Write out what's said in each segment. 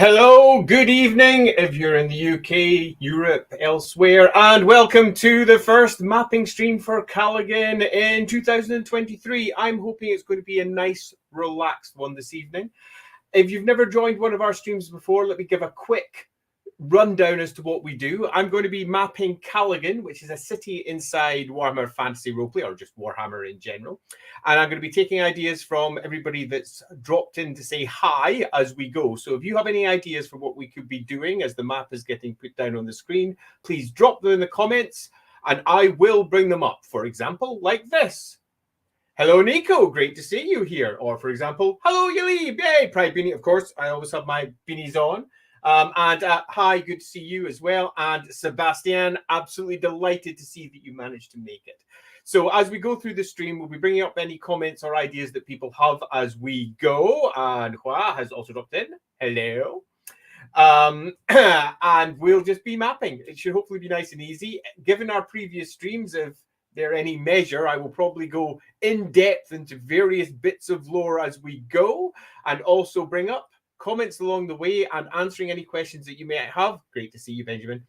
Hello, good evening if you're in the UK, Europe, elsewhere, and welcome to the first mapping stream for Kalegen in 2023. I'm hoping it's going to be a nice, relaxed one this evening. If you've never joined one of our streams before, let me give a quick rundown as to what we do. I'm going to be mapping Kalegen, which is a city inside Warhammer Fantasy Roleplay, or just Warhammer in general. And I'm going to be taking ideas from everybody that's dropped in to say hi as we go. So if you have any ideas for what we could be doing as the map is getting put down on the screen, please drop them in the comments and I will bring them up. For example, like this. Hello, Nico. Great to see you here. Or, for example, hello, Yali. Yay, Pride Beanie. Of course, I always have my beanies on. Hi, good to see you as well. And Sebastian, absolutely delighted to see that you managed to make it. So as we go through the stream, we'll be bringing up any comments or ideas that people have as we go. And Hua has also dropped in. Hello. And we'll just be mapping. It should hopefully be nice and easy. Given our previous streams, if they're any measure, I will probably go in depth into various bits of lore as we go and also bring up comments along the way and answering any questions that you may have. Great to see you, Benjamin.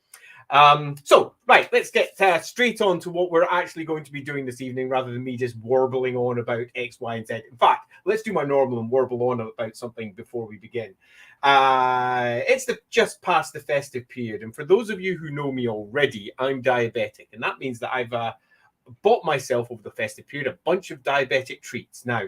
Right, let's get straight on to what we're actually going to be doing this evening rather than me just warbling on about X, Y, and Z. In fact, let's do my normal and warble on about something before we begin. It's just past the festive period, and for those of you who know me already, I'm diabetic, and that means that I've bought myself over the festive period a bunch of diabetic treats. Now,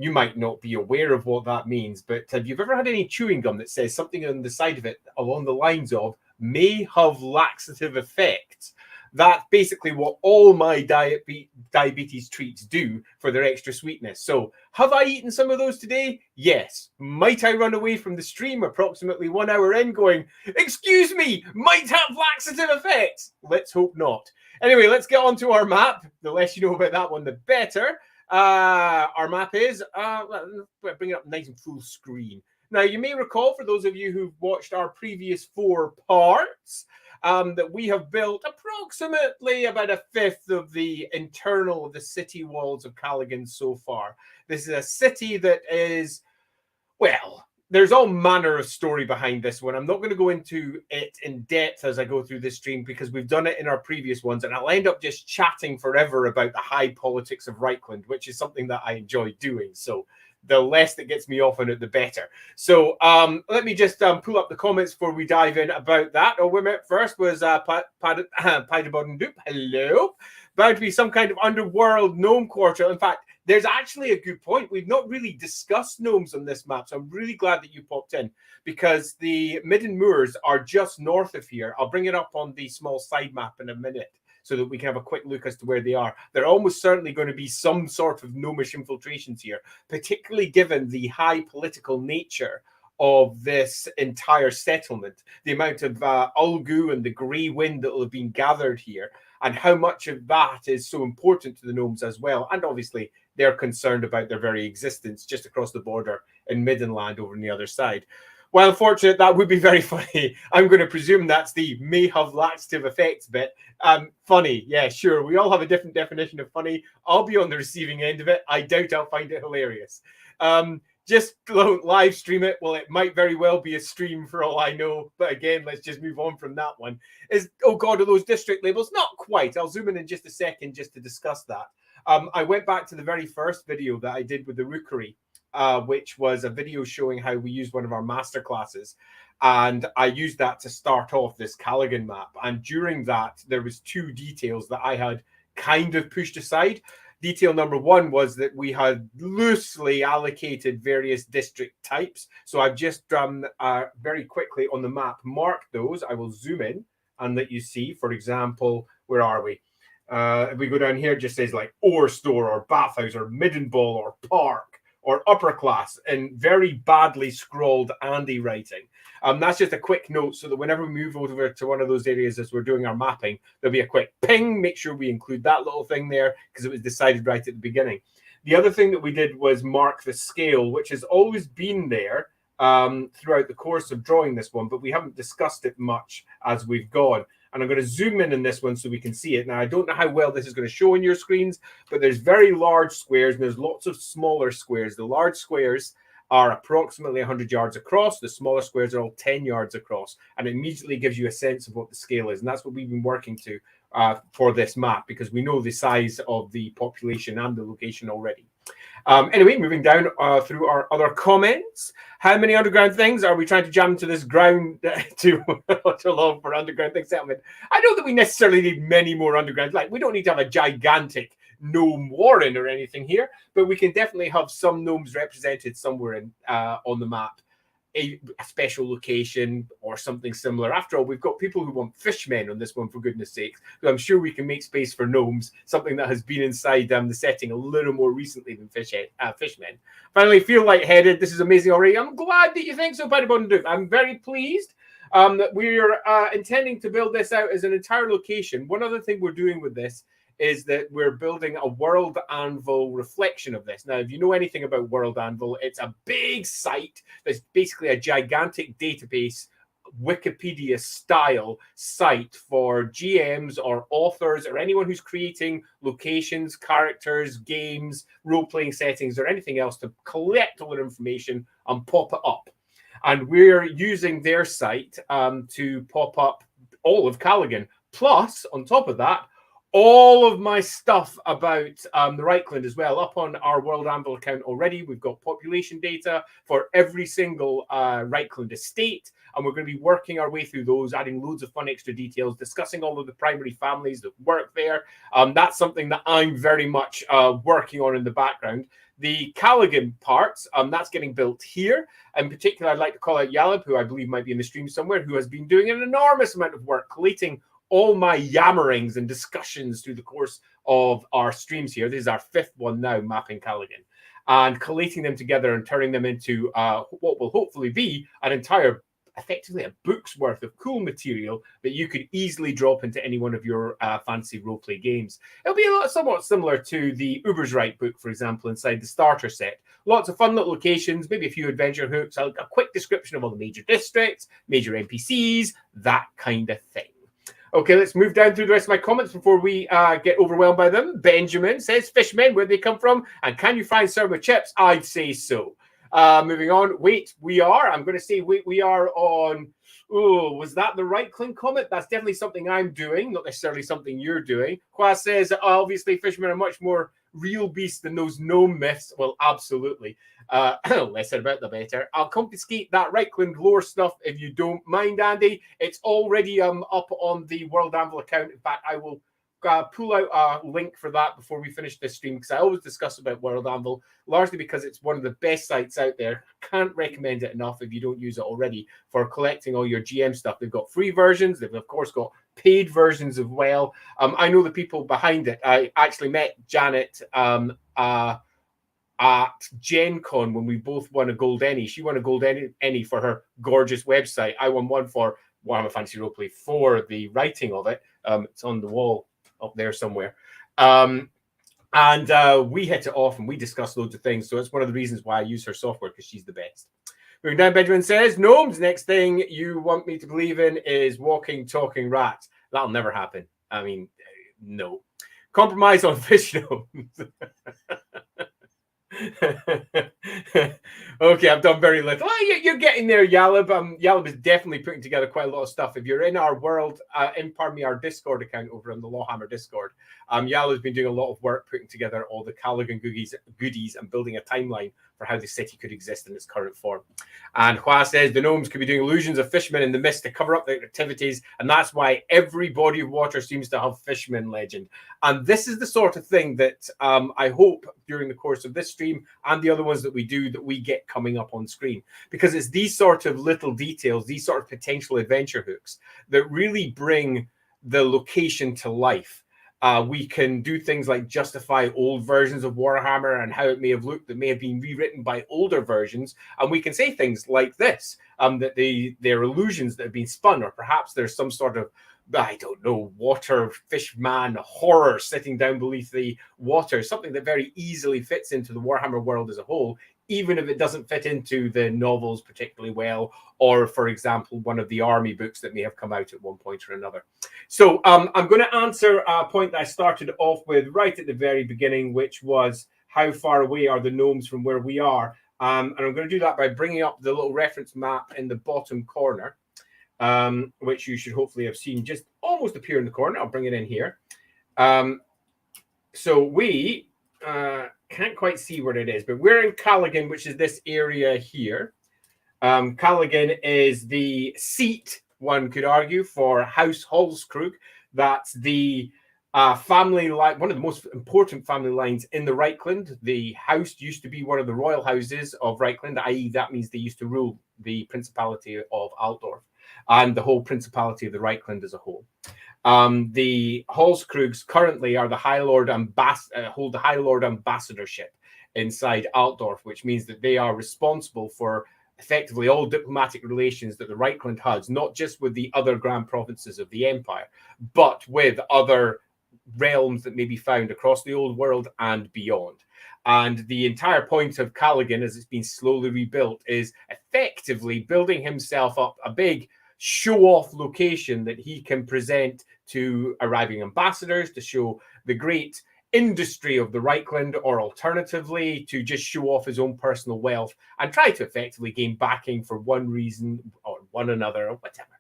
you might not be aware of what that means, but have you ever had any chewing gum that says something on the side of it along the lines of may have laxative effects? That's basically what all my diabetes treats do for their extra sweetness. So have I eaten some of those today? Yes. Might I run away from the stream approximately 1 hour in going, excuse me, might have laxative effects? Let's hope not. Anyway, let's get on to our map. The less you know about that one, the better. Our map is, bring it up nice and full screen. Now, you may recall, for those of you who've watched our previous 4 parts, that we have built approximately about a fifth of the internal of the city walls of Kalegen so far. This is a city that is, well, there's all manner of story behind this one. I'm not going to go into it in depth as I go through this stream because we've done it in our previous ones, and I'll end up just chatting forever about the high politics of Reikland, which is something that I enjoy doing. So the less that gets me off on it, the better. So let me just pull up the comments before we dive in about that. Oh, wait a minute. First was Piderboddendoop. Hello. Bound to be some kind of underworld gnome quarter. In fact, there's actually a good point. We've not really discussed gnomes on this map, so I'm really glad that you popped in because the Midden Moors are just north of here. I'll bring it up on the small side map in a minute so that we can have a quick look as to where they are. There are almost certainly going to be some sort of gnomish infiltrations here, particularly given the high political nature of this entire settlement, the amount of Ulgu and the grey wind that will have been gathered here, and how much of that is so important to the gnomes as well. And obviously, they're concerned about their very existence just across the border in Middenland over on the other side. Well, unfortunate, that would be very funny. I'm going to presume that's the may have laxative effects bit. Funny, yeah, sure. We all have a different definition of funny. I'll be on the receiving end of it. I doubt I'll find it hilarious. Just don't live stream it. Well, it might very well be a stream for all I know. But again, let's just move on from that one. Oh God, are those district labels? Not quite. I'll zoom in just a second just to discuss that. I went back to the very first video that I did with the Rookery, which was a video showing how we used one of our master classes. And I used that to start off this Kalegen map. And during that, there was 2 details that I had kind of pushed aside. Detail number 1 was that we had loosely allocated various district types. So I've just very quickly on the map marked those. I will zoom in and let you see, for example, where are we? If we go down here, it just says like ore store or bathhouse or middenball or park or upper class in very badly scrawled Andy writing. That's just a quick note so that whenever we move over to one of those areas as we're doing our mapping, there'll be a quick ping. Make sure we include that little thing there because it was decided right at the beginning. The other thing that we did was mark the scale, which has always been there throughout the course of drawing this one, but we haven't discussed it much as we've gone. And I'm going to zoom in this one so we can see it. Now, I don't know how well this is going to show on your screens, but there's very large squares and there's lots of smaller squares. The large squares are approximately 100 yards across. The smaller squares are all 10 yards across, and it immediately gives you a sense of what the scale is. And that's what we've been working to for this map, because we know the size of the population and the location already. Anyway, moving down through our other comments. How many underground things are we trying to jam into this ground to allow for underground thing settlement? I don't think we necessarily need many more underground. Like, we don't need to have a gigantic gnome warren or anything here, but we can definitely have some gnomes represented somewhere in on the map. A special location or something similar. After all, we've got people who want fishmen on this one, for goodness sakes. So I'm sure we can make space for gnomes, something that has been inside the setting a little more recently than fishmen. Finally, feel lightheaded. This is amazing already. I'm glad that you think so, Paddy Bodden. I'm very pleased that we're intending to build this out as an entire location. One other thing we're doing with this is that we're building a World Anvil reflection of this. Now, if you know anything about World Anvil, it's a big site that's basically a gigantic database, Wikipedia-style site for GMs or authors or anyone who's creating locations, characters, games, role-playing settings, or anything else to collect all their information and pop it up. And we're using their site to pop up all of Kalegen. Plus, on top of that, all of my stuff about the Reikland as well up on our World Anvil account already. We've got population data for every single Reikland estate, and we're going to be working our way through those, adding loads of fun extra details, discussing all of the primary families that work there. That's something that I'm very much working on in the background. The Kalegen parts, that's getting built here. In particular, I'd like to call out Yalib, who I believe might be in the stream somewhere, who has been doing an enormous amount of work collating all my yammerings and discussions through the course of our streams here. This is our 5th one now, mapping Kalegen, and collating them together and turning them into what will hopefully be an entire, effectively a book's worth of cool material that you could easily drop into any one of your fancy roleplay games. It'll be somewhat similar to the Ubersreich book, for example, inside the starter set. Lots of fun little locations, maybe a few adventure hooks, a quick description of all the major districts, major NPCs, that kind of thing. Okay, let's move down through the rest of my comments before we get overwhelmed by them. Benjamin says, fishmen, where'd they come from? And can you find serve with chips? I'd say so. Moving on. Wait, we are. I'm going to say, wait, we are on. Oh, was that the Reikland comment? That's definitely something I'm doing, not necessarily something you're doing. Qua says, obviously, fishermen are much more real beasts than those gnome myths. Well, absolutely. Less said about the better. I'll confiscate that Reikland lore stuff if you don't mind, Andy. It's already up on the World Anvil account. In fact, I will pull out a link for that before we finish this stream, because I always discuss about World Anvil, largely because it's one of the best sites out there. Can't recommend it enough if you don't use it already for collecting all your GM stuff. They've got free versions. They've, of course, got paid versions as well. I know the people behind it. I actually met Janet at Gen Con when we both won a gold Ennie. She won a gold Ennie for her gorgeous website. I won one for Warhammer Fantasy Roleplay for the writing of it. It's on the wall up there somewhere. And we hit it off and we discussed loads of things. So it's one of the reasons why I use her software, because she's the best. Moving down, Benjamin says, gnomes, next thing you want me to believe in is walking, talking rats. That'll never happen. I mean, no. Compromise on fish gnomes. Okay, I've done very little. Oh, you're getting there, Yalib. Yalib is definitely putting together quite a lot of stuff. If you're in our world, our Discord account over on the Lawhammer Discord, Yalib's been doing a lot of work putting together all the Kalegen goodies and building a timeline for how the city could exist in its current form. And Hua says the gnomes could be doing illusions of fishermen in the mist to cover up their activities, and that's why every body of water seems to have fisherman legend. And this is the sort of thing that I hope during the course of this stream and the other ones that we do, that we get coming up on screen, because it's these sort of little details, these sort of potential adventure hooks that really bring the location to life. We can do things like justify old versions of Warhammer and how it may have looked that may have been rewritten by older versions. And we can say things like this, that they're illusions that have been spun, or perhaps there's some sort of, I don't know, water fishman horror sitting down beneath the water, something that very easily fits into the Warhammer world as a whole, even if it doesn't fit into the novels particularly well, or, for example, one of the army books that may have come out at one point or another. So I'm going to answer a point that I started off with right at the very beginning, which was how far away are the gnomes from where we are? And I'm going to do that by bringing up the little reference map in the bottom corner, which you should hopefully have seen just almost appear in the corner. I'll bring it in here. So we can't quite see where it is, but we're in Kalegen, which is this area here. Kalegen is the seat, one could argue, for House Hallskrug. That's the family line, one of the most important family lines in the Reikland. The house used to be one of the royal houses of Reikland, i.e. that means they used to rule the Principality of Altdorf and the whole Principality of the Reikland as a whole. The Hallskrugs currently are the High Lord hold the High Lord Ambassadorship inside Altdorf, which means that they are responsible for effectively all diplomatic relations that the Reikland has, not just with the other grand provinces of the empire, but with other realms that may be found across the old world and beyond. And the entire point of Kalegen, as it's been slowly rebuilt, is effectively building himself up a big show-off location that he can present to arriving ambassadors to show the great industry of the Reikland, or alternatively to just show off his own personal wealth and try to effectively gain backing for one reason or one another or whatever.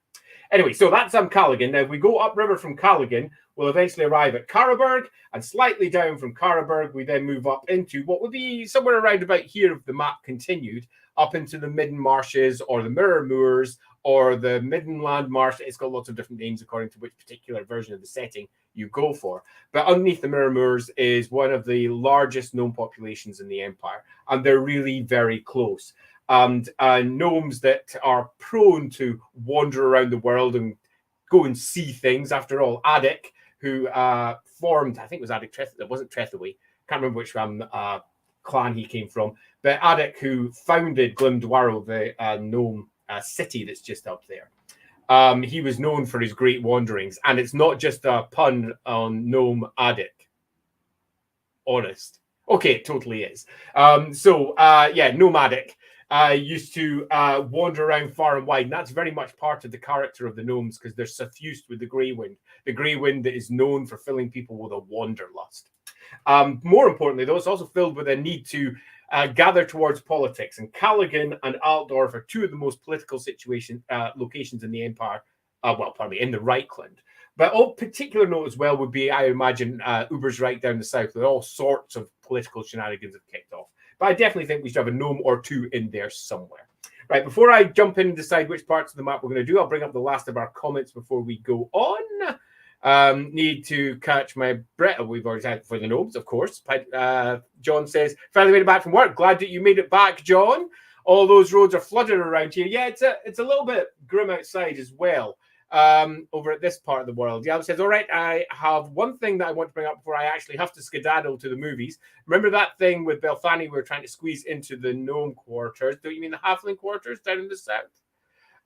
Anyway, so that's Kalegen. Now, if we go upriver from Kalegen, we'll eventually arrive at Karaberg, and slightly down from Karaberg, we then move up into what would be somewhere around about here if the map continued, up into the Midden Marshes or the Mirror Moors or the Middenland Marsh. It's got lots of different names according to which particular version of the setting you go for. But underneath the Mirror Moors is one of the largest gnome populations in the Empire, and they're really very close. And gnomes that are prone to wander around the world and go and see things. After all, Addic, who formed, I think it was Addic, it wasn't Trethaway, can't remember which clan he came from, but Addic, who founded Glimdwaro, the gnome city that's just up there. He was known for his great wanderings, and it's not just a pun on gnome Addic. Honest. Okay, it totally is. Yeah, nomadic. Used to wander around far and wide, and that's very much part of the character of the gnomes because they're suffused with the grey wind that is known for filling people with a wanderlust. More importantly, though, it's also filled with a need to gather towards politics, and Kalegen and Altdorf are two of the most political locations in the Empire, in the Reikland. But of particular note as well would be, I imagine, Ubersreich down the south, where all sorts of political shenanigans have kicked off. But I definitely think we should have a gnome or two in there somewhere. Right, before I jump in and decide which parts of the map we're going to do, I'll bring up the last of our comments before we go on. Need to catch my breath. We've already had for the gnomes, of course. John says, finally made it back from work. Glad that you made it back, John. All those roads are flooded around here. Yeah, it's a little bit grim outside as well. Over at this part of the world. Yab says, all right, I have one thing that I want to bring up before I actually have to skedaddle to the movies. Remember that thing with Belfani we were trying to squeeze into the gnome quarters? Don't you mean the halfling quarters down in the south?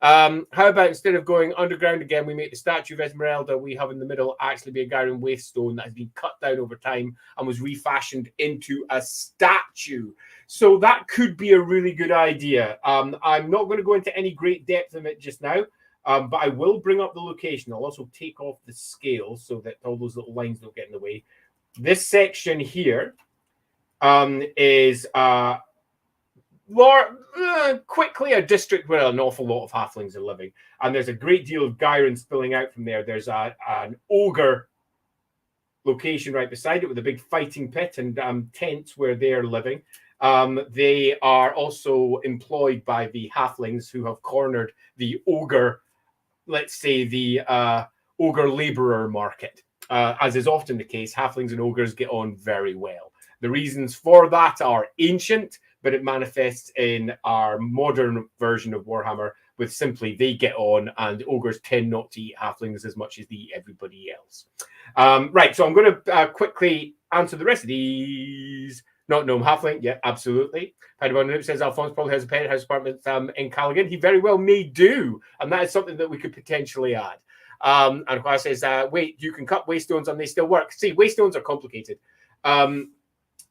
How about instead of going underground again, we make the statue of Esmeralda we have in the middle actually be a Gyron Waithstone that has been cut down over time and was refashioned into a statue. So that could be a really good idea. I'm not going to go into any great depth of it just now. But I will bring up the location. I'll also take off the scale so that all those little lines don't get in the way. This section here is quickly a district where an awful lot of halflings are living. And there's a great deal of Gyron spilling out from there. There's an ogre location right beside it with a big fighting pit and tents where they're living. They are also employed by the halflings who have cornered the ogre, let's say the ogre laborer market. As is often the case, halflings and ogres get on very well. The reasons for that are ancient, but it manifests in our modern version of Warhammer with simply they get on, and ogres tend not to eat halflings as much as they eat everybody else. Right, so I'm going to quickly answer the rest of these. Not gnome halfling, yeah, absolutely. Padabon says Alphonse probably has a penthouse apartment in Kalegen. He very well may do, and that is something that we could potentially add. And Hua says, wait, you can cut waystones and they still work. See, waystones are complicated.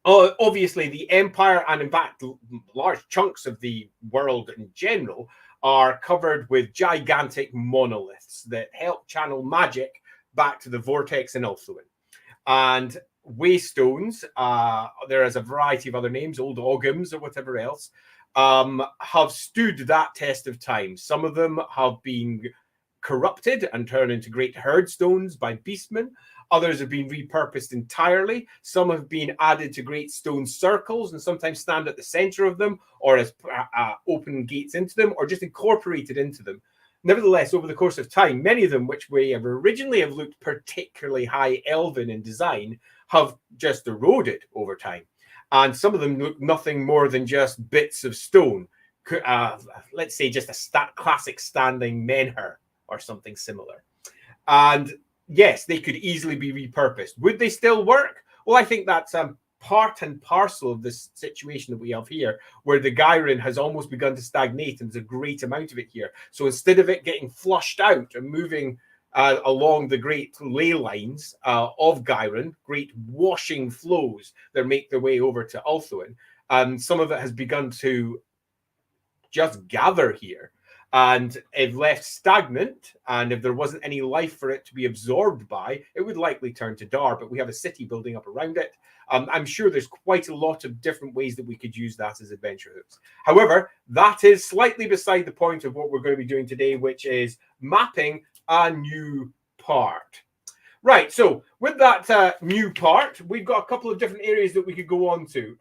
Obviously, the Empire, and in fact, large chunks of the world in general, are covered with gigantic monoliths that help channel magic back to the vortex in Ulthuan. And waystones, there is a variety of other names, old ogums or whatever else, have stood that test of time. Some of them have been corrupted and turned into great herdstones by beastmen. Others have been repurposed entirely. Some have been added to great stone circles and sometimes stand at the center of them or as open gates into them or just incorporated into them. Nevertheless, over the course of time, many of them, which we have originally have looked particularly high elven in design, have just eroded over time. And some of them look nothing more than just bits of stone. Let's say just a classic standing menhir or something similar. And yes, they could easily be repurposed. Would they still work? Well, I think that's part and parcel of this situation that we have here, where the Gyron has almost begun to stagnate, and there's a great amount of it here. So instead of it getting flushed out and moving along the great ley lines of Gyron, great washing flows that make their way over to Ulthuan, some of it has begun to just gather here. And if left stagnant, and if there wasn't any life for it to be absorbed by, it would likely turn to Dar. But we have a city building up around it. I'm sure there's quite a lot of different ways that we could use that as adventure hooks. However, that is slightly beside the point of what we're going to be doing today, which is mapping a new part. Right, so with that new part, we've got a couple of different areas that we could go on to.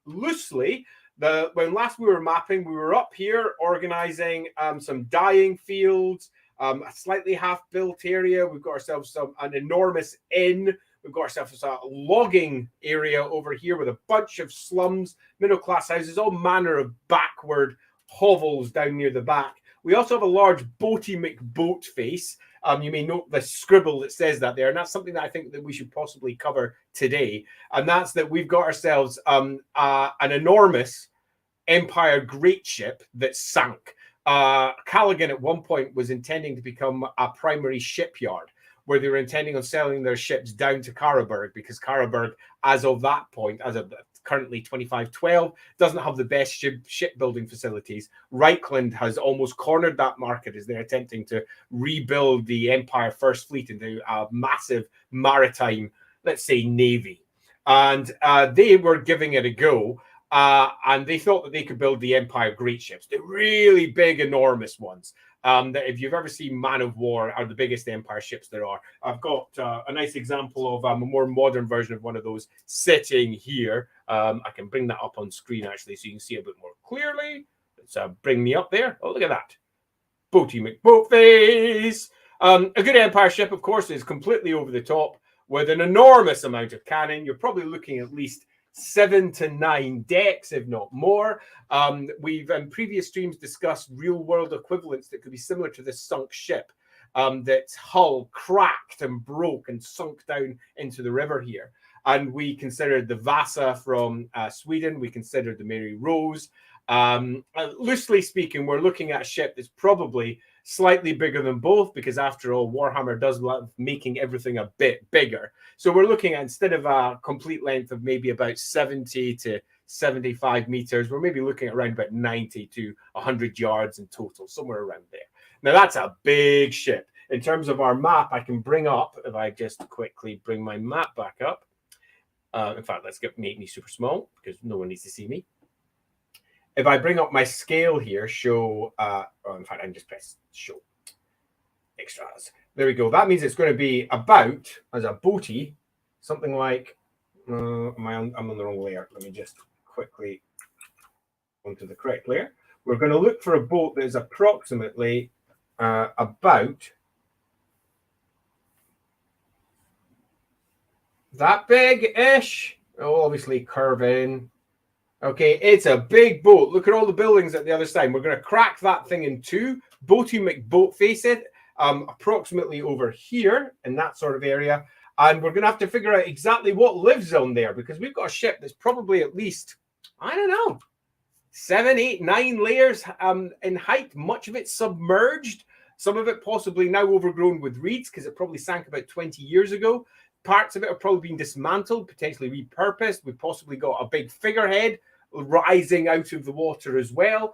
Loosely, when last we were mapping, we were up here organizing some dyeing fields, a slightly half-built area. We've got ourselves an enormous inn. We've got ourselves a logging area over here with a bunch of slums, middle-class houses, all manner of backward hovels down near the back. We also have a large boaty McBoat face. You may note the scribble that says that there, and that's something that I think that we should possibly cover today. And that's that we've got ourselves an enormous Empire great ship that sank. Kalegen at one point was intending to become a primary shipyard, where they were intending on selling their ships down to Karaberg, because Karaberg, as of that point, as of currently 2512, doesn't have the best shipbuilding facilities. Reikland has almost cornered that market as they're attempting to rebuild the Empire First Fleet into a massive maritime, let's say, navy. And they were giving it a go. And they thought that they could build the Empire great ships, the really big, enormous ones. That if you've ever seen Man of War, are the biggest Empire ships there are. I've got a nice example of a more modern version of one of those sitting here. I can bring that up on screen, actually, so you can see a bit more clearly. Let's bring me up there. Oh, look at that. Boaty McBoatface. A good Empire ship, of course, is completely over the top with an enormous amount of cannon. You're probably looking at least 7 to 9 decks, if not more. We've in previous streams discussed real-world equivalents that could be similar to this sunk ship, that's hull cracked and broke and sunk down into the river here. And we considered the Vasa from Sweden. We considered the Mary Rose. Loosely speaking, we're looking at a ship that's probably slightly bigger than both, because after all, Warhammer does love making everything a bit bigger. So we're looking at, instead of a complete length of maybe about 70 to 75 meters, we're maybe looking at around about 90 to 100 yards in total, somewhere around there. Now, that's a big ship. In terms of our map, I can bring up, if I just quickly bring my map back up. In fact, let's make me super small, because no one needs to see me. If I bring up my scale here, show, in fact, I can just press show extras. There we go. That means it's going to be about, as a boaty, something like, I'm on the wrong layer. Let me just quickly onto the correct layer. We're going to look for a boat that is approximately about that big-ish. Oh, obviously curve in. Okay, it's a big boat. Look at all the buildings at the other side. We're going to crack that thing in two. Boaty McBoatface it, approximately over here in that sort of area. And we're going to have to figure out exactly what lives on there, because we've got a ship that's probably at least, I don't know, 7, 8, 9 layers in height. Much of it submerged. Some of it possibly now overgrown with reeds, because it probably sank about 20 years ago. Parts of it have probably been dismantled, potentially repurposed. We've possibly got a big figurehead rising out of the water as well.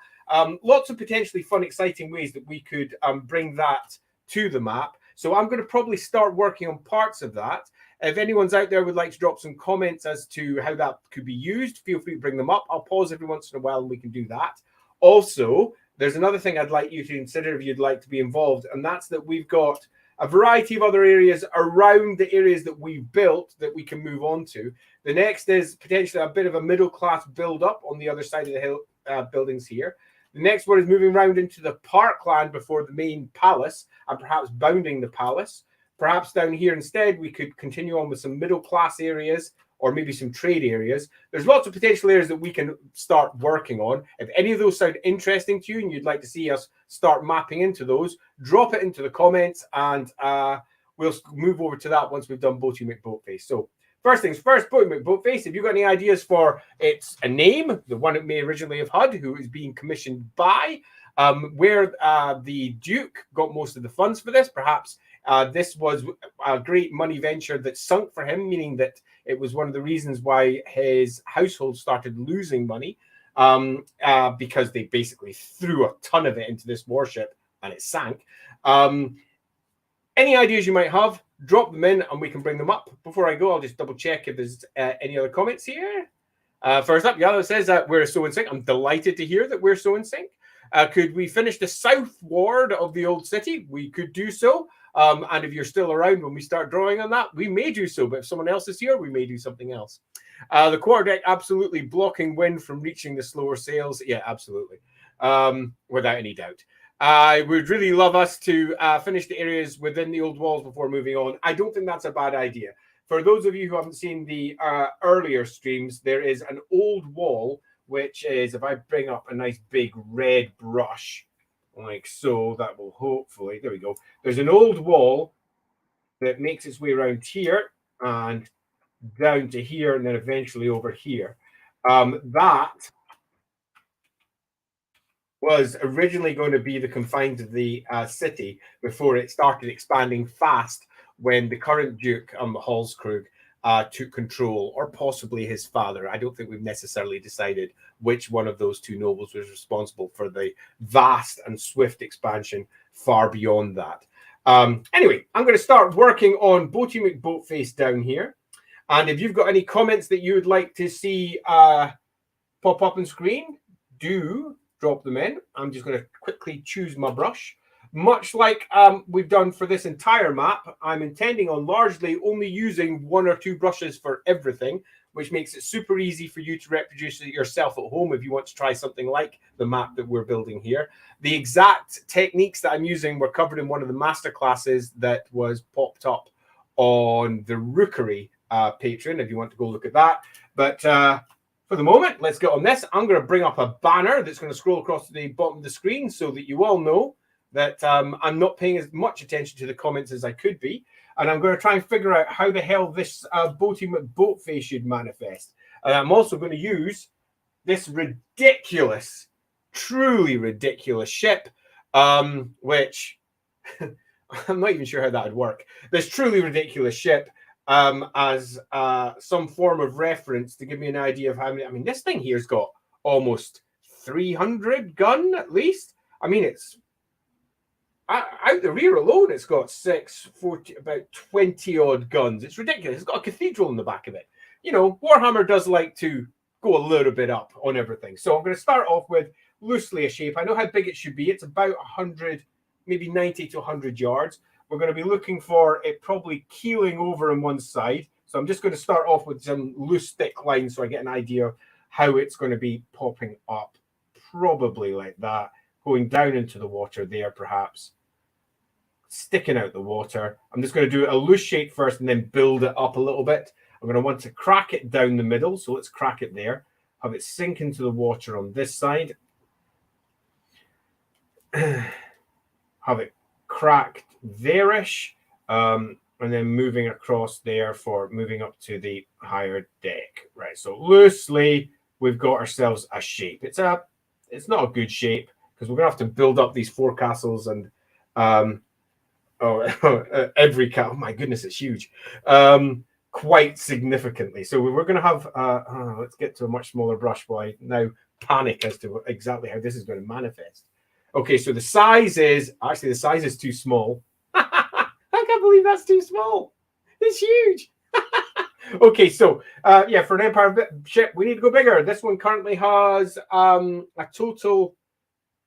Lots of potentially fun, exciting ways that we could bring that to the map. So I'm going to probably start working on parts of that. If anyone's out there would like to drop some comments as to how that could be used, feel free to bring them up. I'll pause every once in a while and we can do that. Also, there's another thing I'd like you to consider if you'd like to be involved, and that's that we've got a variety of other areas around the areas that we've built that we can move on to. The next is potentially a bit of a middle class build up on the other side of the hill buildings here. The next one is moving around into the parkland before the main palace and perhaps bounding the palace. Perhaps down here instead, we could continue on with some middle class areas or maybe some trade areas. There's lots of potential areas that we can start working on. If any of those sound interesting to you and you'd like to see us start mapping into those, drop it into the comments and we'll move over to that once we've done Boaty McBoatface. So first things first, Boaty McBoatface, if you've got any ideas for its a name, the one it may originally have had, who is being commissioned by, where the Duke got most of the funds for this, perhaps this was a great money venture that sunk for him, meaning that it was one of the reasons why his household started losing money because they basically threw a ton of it into this warship and it sank. Any ideas you might have, drop them in and we can bring them up. Before I go, I'll just double check if there's any other comments here. First up, Yellow says that we're so in sync. I'm delighted to hear that we're so in sync. Could we finish the south ward of the old city? We could do so. And if you're still around when we start drawing on that, we may do so. But if someone else is here, we may do something else. The quarterdeck absolutely blocking wind from reaching the slower sails. Yeah, absolutely. Without any doubt. I would really love us to finish the areas within the old walls before moving on. I don't think that's a bad idea. For those of you who haven't seen the earlier streams, there is an old wall, which is, if I bring up a nice big red brush, like so, that will hopefully, there we go. There's an old wall that makes its way around here and down to here and then eventually over here. That was originally going to be the confines of the city before it started expanding fast when the current Duke, Hallskrug, took control, or possibly his father. I don't think we've necessarily decided which one of those two nobles was responsible for the vast and swift expansion far beyond that. Anyway, I'm going to start working on Boaty McBoatface down here. And if you've got any comments that you would like to see pop up on screen, do drop them in. I'm just going to quickly choose my brush. Much like we've done for this entire map, I'm intending on largely only using one or two brushes for everything, which makes it super easy for you to reproduce it yourself at home if you want to try something like the map that we're building here. The exact techniques that I'm using were covered in one of the masterclasses that was popped up on the Rookery Patreon, if you want to go look at that. But for the moment, let's get on this. I'm going to bring up a banner that's going to scroll across to the bottom of the screen so that you all know that I'm not paying as much attention to the comments as I could be. And I'm going to try and figure out how the hell this Boaty McBoatface should manifest. And I'm also going to use this ridiculous, truly ridiculous ship, which I'm not even sure how that would work. This truly ridiculous ship as some form of reference to give me an idea of how many. I mean, this thing here's got almost 300 gun at least. I mean, it's out the rear alone, it's got 40, about 20 odd guns. It's ridiculous. It's got a cathedral in the back of it. You know, Warhammer does like to go a little bit up on everything. So I'm going to start off with loosely a shape. I know how big it should be. It's about 100, maybe 90 to 100 yards. We're going to be looking for it probably keeling over on one side. So I'm just going to start off with some loose thick lines so I get an idea of how it's going to be popping up. Probably like that. Going down into the water there, perhaps. Sticking out the water. I'm just going to do a loose shape first and then build it up a little bit. I'm going to want to crack it down the middle. So let's crack it there. Have it sink into the water on this side. Have it cracked there-ish. And then moving across there for moving up to the higher deck. Right. So loosely, we've got ourselves a shape. It's not a good shape because we're going to have to build up these forecastles and every cat. Oh my goodness, it's huge. Quite significantly. So we're going to have, let's get to a much smaller brush while I now panic as to exactly how this is going to manifest. Okay, so the size is too small. believe that's too small. It's huge. Okay, so yeah, for an Empire ship, we need to go bigger. This one currently has a total.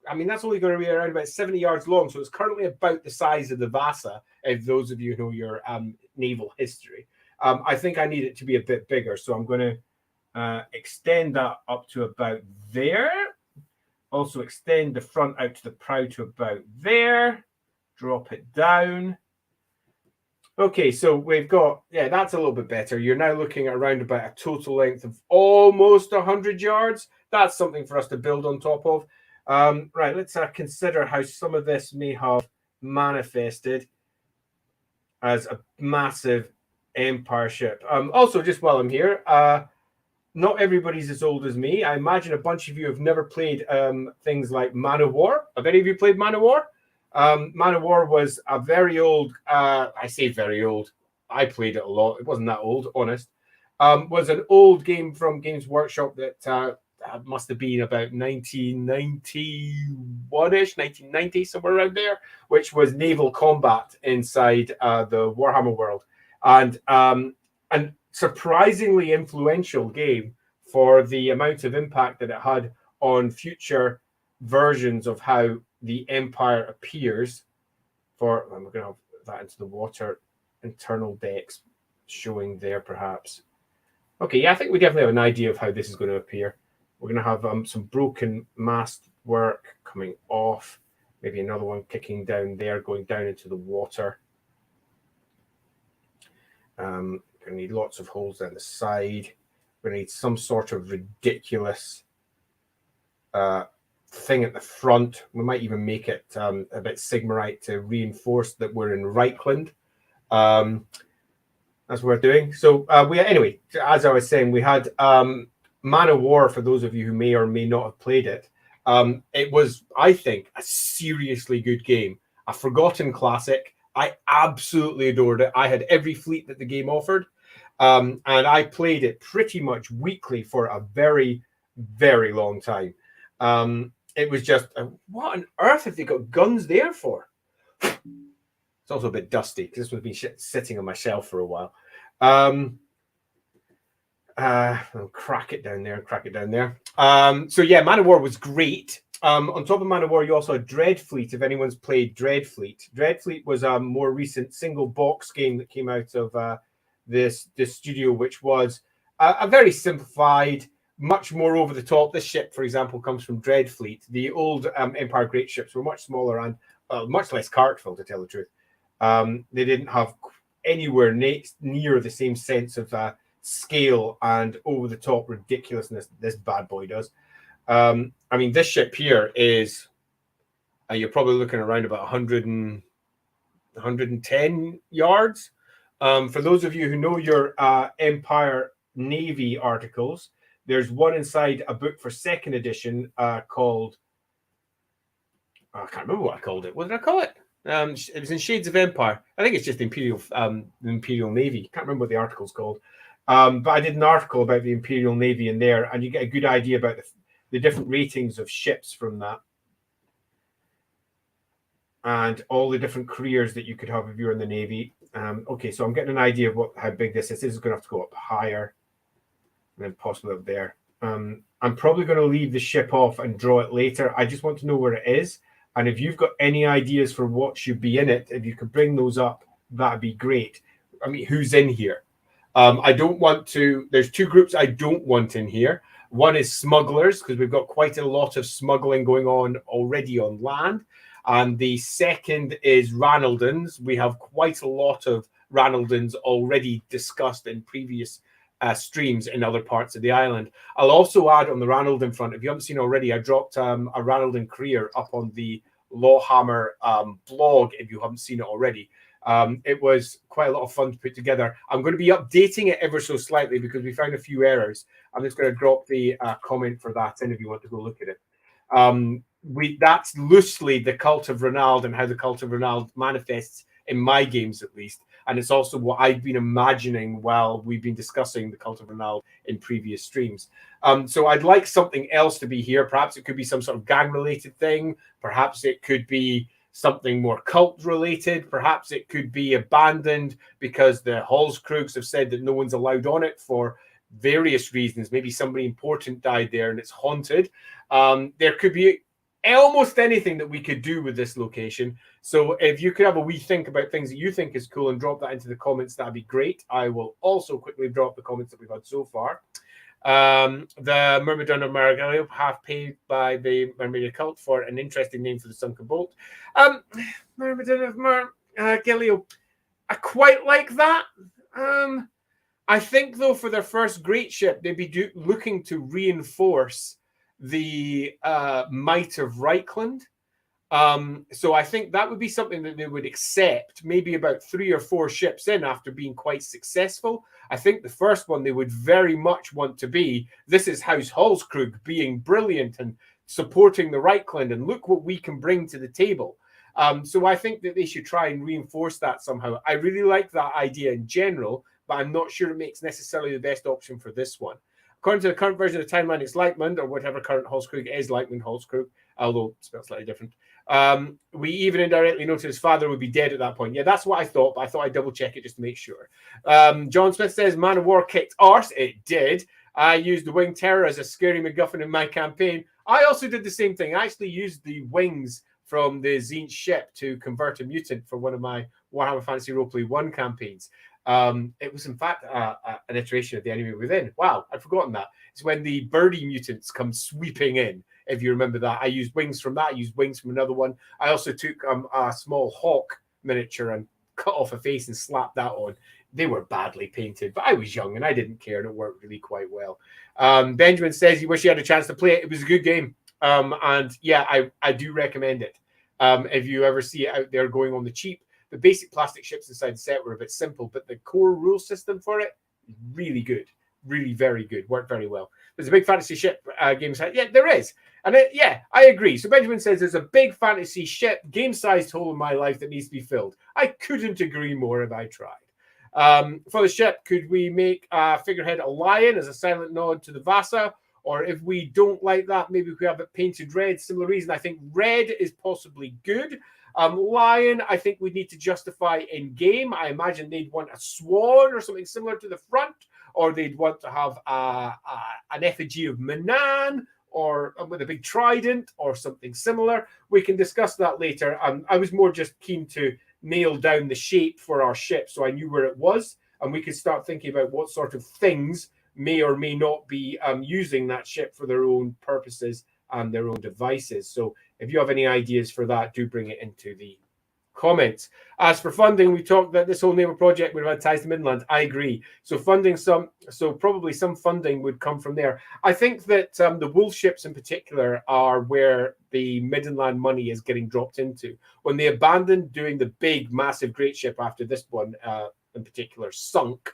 I mean, that's only going to be around about 70 yards long, so it's currently about the size of the Vasa. If those of you know your naval history, I think I need it to be a bit bigger, so I'm going to extend that up to about there. Also extend the front out to the prow to about there. Drop it down. Okay, so we've got, yeah, that's a little bit better. You're now looking at around about a total length of almost 100 yards. That's something for us to build on top of. Right, let's consider how some of this may have manifested as a massive Empire ship. Also, just while I'm here, not everybody's as old as me. I imagine a bunch of you have never played things like Man of War. Have any of you played Man of War? Man of War was a very old, I say very old, I played it a lot. It wasn't that old, honest. Was an old game from Games Workshop that must have been about 1991-ish, 1990, somewhere around there, which was naval combat inside the Warhammer world. And surprisingly influential game for the amount of impact that it had on future versions of how the Empire appears. For I'm going to have that into the water, internal decks showing there perhaps. Okay, yeah, I think we definitely have an idea of how this is going to appear. We're going to have some broken mast work coming off, maybe another one kicking down there, going down into the water. Going to need lots of holes down the side. We're going to need some sort of ridiculous thing at the front. We might even make it a bit Sigmarite to reinforce that we're in Reikland. That's what we're doing. So anyway, as I was saying, we had Man of War, for those of you who may or may not have played it. It was, I think, a seriously good game. A forgotten classic. I absolutely adored it. I had every fleet that the game offered. And I played it pretty much weekly for a very, very long time. It was just, what on earth have they got guns there for? It's also a bit dusty because this one's been sitting on my shelf for a while. I'll crack it down there, so yeah, Man of War was great. On top of Man of War, you also had Dreadfleet, if anyone's played Dreadfleet. Dreadfleet was a more recent single box game that came out of this studio, which was a very simplified, much more over the top. This ship, for example, comes from Dreadfleet. The old Empire Great ships were much smaller and much less characterful, to tell the truth. They didn't have anywhere near the same sense of scale and over the top ridiculousness this bad boy does. I mean, this ship here is you're probably looking around about 110 yards. For those of you who know your Empire Navy articles, there's one inside a book for second edition called, I can't remember what I called it. What did I call it? It was in Shades of Empire. I think it's just Imperial Navy. Can't remember what the article's called. But I did an article about the Imperial Navy in there, and you get a good idea about the different ratings of ships from that. And all the different careers that you could have if you're in the Navy. Okay, so I'm getting an idea of how big this is. This is going to have to go up higher. And then possibly up there. I'm probably going to leave the ship off and draw it later. I just want to know where it is. And if you've got any ideas for what should be in it, if you could bring those up, that'd be great. I mean, who's in here? I don't want to. There's two groups I don't want in here. One is smugglers, because we've got quite a lot of smuggling going on already on land. And the second is Ranaldans. We have quite a lot of Ranaldans already discussed in previous streams in other parts of the island. I'll also add on the Ranaldan front, if you haven't seen already, I dropped a Ranaldan career up on the Lawhammer blog, if you haven't seen it already. It was quite a lot of fun to put together. I'm going to be updating it ever so slightly because we found a few errors. I'm just going to drop the comment for that in if you want to go look at it. That's loosely the cult of Ranald and how the cult of Ranald manifests in my games, at least. And it's also what I've been imagining while we've been discussing the cult of Ranald in previous streams. So I'd like something else to be here. Perhaps it could be some sort of gang-related thing. Perhaps it could be something more cult related. Perhaps it could be abandoned because the Hallskrugs have said that no one's allowed on it for various reasons. Maybe somebody important died there and it's haunted. There could be almost anything that we could do with this location. So if you could have a wee think about things that you think is cool and drop that into the comments, that'd be great. I will also quickly drop the comments that we've had so far. The Myrmidon of Margaleo, half paid by the Mermaid cult for an interesting name for the sunken boat. Myrmidon of Margaleo, I quite like that. I think, though, for their first great ship, they'd be looking to reinforce the might of Reikland. So I think that would be something that they would accept maybe about 3 or 4 ships in after being quite successful. I think the first one they would very much want to be, this is House Hallskrug being brilliant and supporting the Reikland, and look what we can bring to the table. So I think that they should try and reinforce that somehow. I really like that idea in general, but I'm not sure it makes necessarily the best option for this one. According to the current version of the timeline, it's Leitmund, or whatever current Hallskrug is, Leitmund Hallskrug, although it's spelled slightly different. We even indirectly noticed his father would be dead at that point. Yeah, that's what I thought, but I thought I'd double check it just to make sure. John Smith says, Man of War kicked arse. It did. I used the Wing Terror as a scary MacGuffin in my campaign. I also did the same thing. I actually used the wings from the Tzeentch ship to convert a mutant for one of my Warhammer Fantasy Roleplay 1 campaigns. It was, in fact, an iteration of the Enemy Within. Wow, I'd forgotten that. It's when the birdie mutants come sweeping in, if you remember that. I used wings from that. I used wings from another one. I also took a small hawk miniature and cut off a face and slapped that on. They were badly painted, but I was young and I didn't care, and it worked really quite well. Benjamin says he wished he had a chance to play it. It was a good game. And yeah, I do recommend it. If you ever see it out there going on the cheap. The basic plastic ships inside the set were a bit simple, but the core rule system for it is really good. Really very good. Worked very well. There's a big fantasy ship game size. Yeah, there is. And yeah, I agree. So Benjamin says there's a big fantasy ship game-sized hole in my life that needs to be filled. I couldn't agree more if I tried. For the ship, could we make a figurehead a lion as a silent nod to the Vasa? Or if we don't like that, maybe we could have it painted red. Similar reason. I think red is possibly good. Lion, I think we need to justify in game. I imagine they'd want a swan or something similar to the front, or they'd want to have an effigy of Manan, or with a big trident, or something similar. We can discuss that later. I was more just keen to nail down the shape for our ship, so I knew where it was, and we could start thinking about what sort of things may or may not be using that ship for their own purposes and their own devices. So if you have any ideas for that, do bring it into the comments. As for funding, we talked that this whole naval project would have had ties to Midland. I agree. So probably some funding would come from there. I think that the wolf ships in particular are where the Midland money is getting dropped into. When they abandoned doing the big, massive, great ship after this one in particular sunk,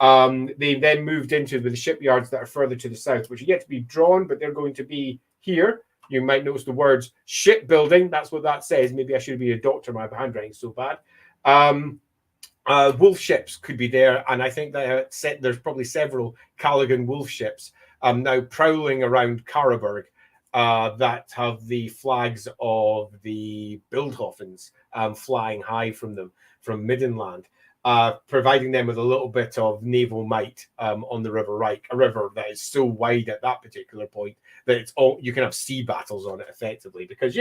they then moved into the shipyards that are further to the south, which are yet to be drawn, but they're going to be here. You might notice the words shipbuilding. That's what that says. Maybe I should be a doctor. My handwriting's so bad. Wolf ships could be there, and I think that there's probably several Kalegen wolf ships now prowling around Karaberg that have the flags of the Bildhofens flying high from them from Middenland. Providing them with a little bit of naval might on the River Reich, a river that is so wide at that particular point that it's all you can have sea battles on it effectively, because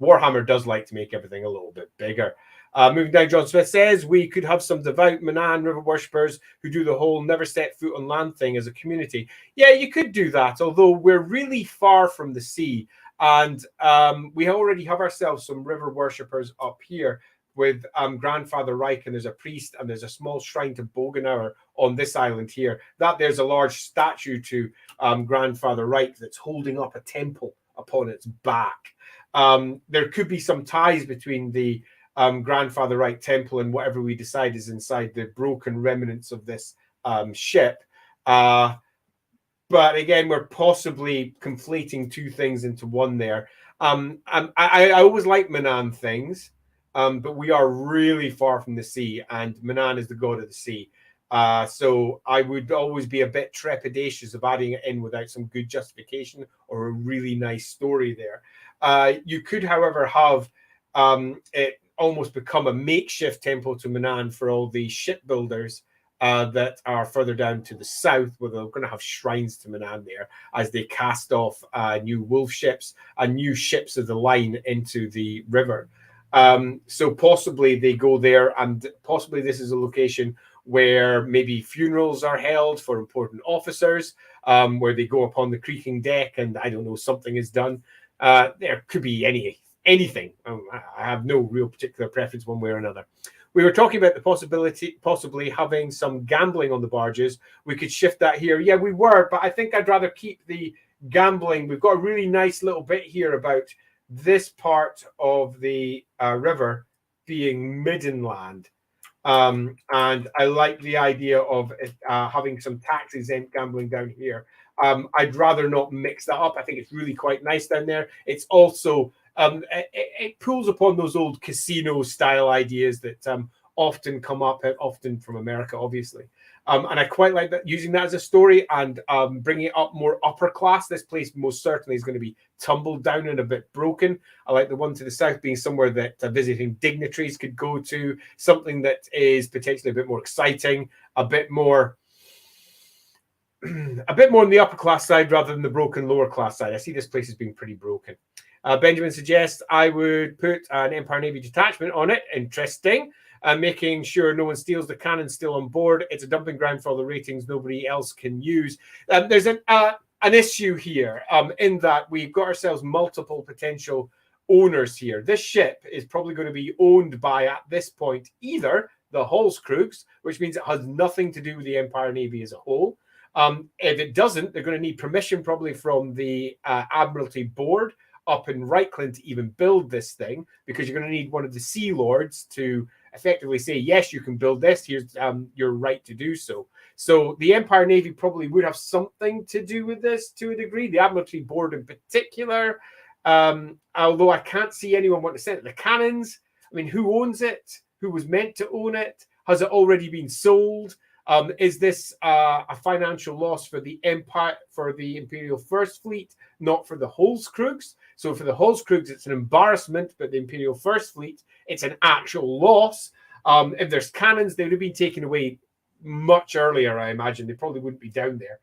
Warhammer does like to make everything a little bit bigger. Moving down, John Smith says we could have some devout Manan river worshippers who do the whole never set foot on land thing as a community. Yeah, you could do that, although we're really far from the sea, and we already have ourselves some river worshippers up here with Grandfather Reich, and there's a priest, and there's a small shrine to Bogenauer on this island here. There's a large statue to Grandfather Reich that's holding up a temple upon its back. There could be some ties between the Grandfather Reich temple and whatever we decide is inside the broken remnants of this ship. But again, we're possibly conflating two things into one there. I always like Manan things. But we are really far from the sea, and Manan is the god of the sea. So I would always be a bit trepidatious of adding it in without some good justification or a really nice story there. You could, however, have it almost become a makeshift Temple to Manan for all the shipbuilders that are further down to the south, where they're going to have shrines to Manan there as they cast off new wolf ships and new ships of the line into the river. So possibly they go there, and possibly this is a location where maybe funerals are held for important officers, where they go upon the creaking deck and, I don't know, something is done. There could be anything. I have no real particular preference one way or another. We were talking about the possibility, possibly having some gambling on the barges. We could shift that here. Yeah, we were, but I think I'd rather keep the gambling. We've got a really nice little bit here about this part of the river being middenland. And I like the idea of having some tax-exempt gambling down here. I'd rather not mix that up. I think it's really quite nice down there. It's also, it pulls upon those old casino-style ideas that often come up, often from America, obviously. And I quite like that, using that as a story and bringing it up more upper class. This place most certainly is going to be tumbled down and a bit broken. I like the one to the south being somewhere that visiting dignitaries could go to, something that is potentially a bit more exciting, a bit more on the upper class side rather than the broken lower class side. I see this place as being pretty broken. Benjamin suggests I would put an Empire Navy detachment on it. Interesting. Making sure no one steals the cannons still on board. It's a dumping ground for all the ratings nobody else can use. There's an issue here in that we've got ourselves multiple potential owners here. This ship is probably going to be owned by, at this point, either the Holzkriegs, which means it has nothing to do with the Empire Navy as a whole. If it doesn't, they're going to need permission probably from the Admiralty Board up in Reikland to even build this thing, because you're going to need one of the Sea Lords to effectively say, yes, you can build this. Here's your right to do so. So the Empire Navy probably would have something to do with this to a degree. The Admiralty Board in particular, although I can't see anyone want to send it. The cannons, I mean, who owns it? Who was meant to own it? Has it already been sold? Is this a financial loss for the Empire, for the Imperial First Fleet, not for the Holzkriegs? So for the Holzkriegs, it's an embarrassment, but the Imperial First Fleet, it's an actual loss. If there's cannons, they would have been taken away much earlier, I imagine. They probably wouldn't be down there.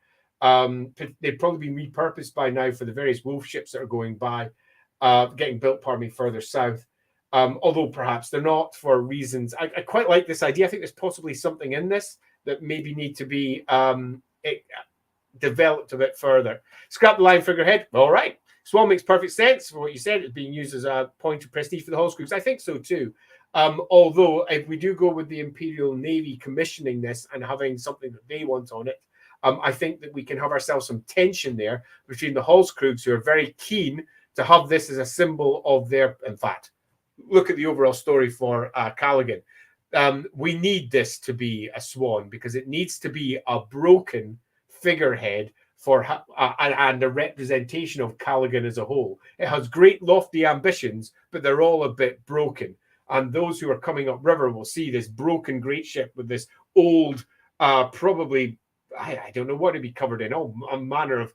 They'd probably been repurposed by now for the various wolf ships that are going by, getting built, pardon me, further south. Although perhaps they're not, for reasons. I quite like this idea. I think there's possibly something in this that maybe need to be developed a bit further. Scrap the line figurehead. All right. Swan makes perfect sense for what you said. It's being used as a point of prestige for the Holzkriegs. I think so too. Although if we do go with the Imperial Navy commissioning this and having something that they want on it, I think that we can have ourselves some tension there between the Holzkriegs, who are very keen to have this as a symbol of their, in fact, look at the overall story for Kalegen. We need this to be a swan, because it needs to be a broken figurehead for and a representation of Kalegen as a whole. It has great lofty ambitions, but they're all a bit broken. And those who are coming upriver will see this broken great ship with this old, probably, I don't know what it'd be covered in, all a manner of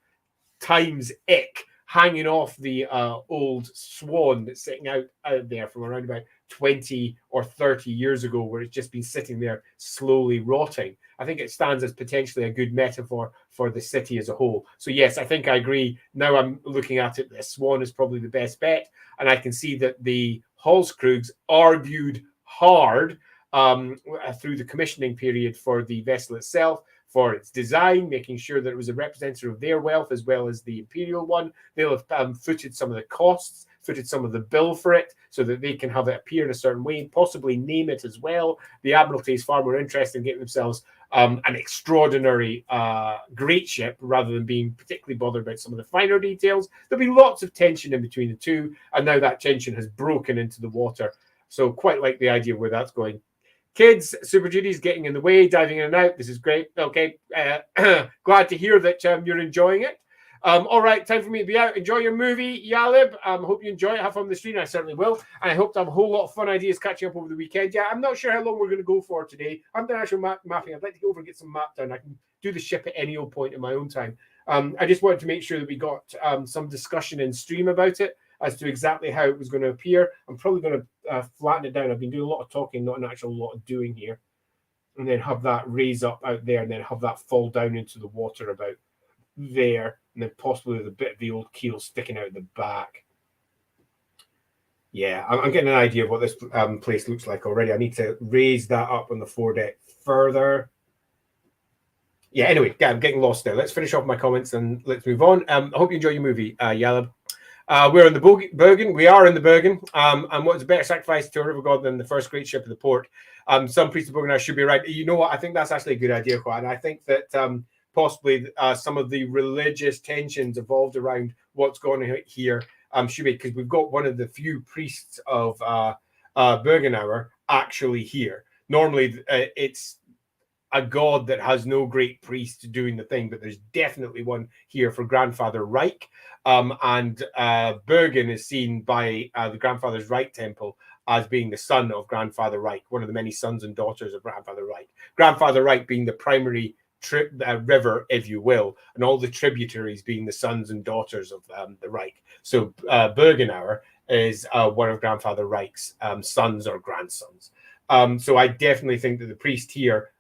times ick, hanging off the old swan that's sitting out there from around about 20 or 30 years ago, where it's just been sitting there slowly rotting. I think it stands as potentially a good metaphor for the city as a whole. So yes, I think I agree. Now I'm looking at it, the swan is probably the best bet. And I can see that the Holzkriegs argued hard through the commissioning period for the vessel itself, for its design, making sure that it was a representative of their wealth as well as the imperial one. They'll have footed some of the costs, footed some of the bill for it, so that they can have it appear in a certain way, possibly name it as well. The Admiralty is far more interested in getting themselves an extraordinary great ship, rather than being particularly bothered about some of the finer details. There'll be lots of tension in between the two, and now that tension has broken into the water. So quite like the idea of where that's going. Kids, Super Judy's getting in the way, diving in and out. This is great. Okay, glad to hear that you're enjoying it. All right, time for me to be out. Enjoy your movie, Yalib. Hope you enjoy it. Have fun on the stream. I certainly will. And I hope to have a whole lot of fun ideas catching up over the weekend. Yeah, I'm not sure how long we're going to go for today. I'm done actual mapping. I'd like to go over and get some map done. I can do the ship at any old point in my own time. I just wanted to make sure that we got some discussion in stream about it. as to exactly how it was going to appear. I'm probably going to flatten it down. I've been doing a lot of talking, not an actual lot of doing here. And then have that raise up out there, and then have that fall down into the water about there, and then possibly with a bit of the old keel sticking out the back. Yeah, I'm getting an idea of what this place looks like already. I need to raise that up on the foredeck further. Yeah, anyway, I'm getting lost now. Let's finish off my comments and let's move on. I hope you enjoy your movie, Yalab. We're in the Bergen. We are in the Bergen. And what's a better sacrifice to a river god than the first great ship of the port? Some priests of Bergen should be right. You know what? I think that's actually a good idea, Juan. I think that possibly some of the religious tensions evolved around what's going on here should be, because we've got one of the few priests of Bergenauer actually here. Normally, it's a god that has no great priest doing the thing, but there's definitely one here for Grandfather Reich. And Bergen is seen by the Grandfather's Reich temple as being the son of Grandfather Reich, one of the many sons and daughters of Grandfather Reich. Grandfather Reich being the primary river, if you will, and all the tributaries being the sons and daughters of the Reich. So Bergenauer is one of Grandfather Reich's sons or grandsons. So I definitely think that the priest here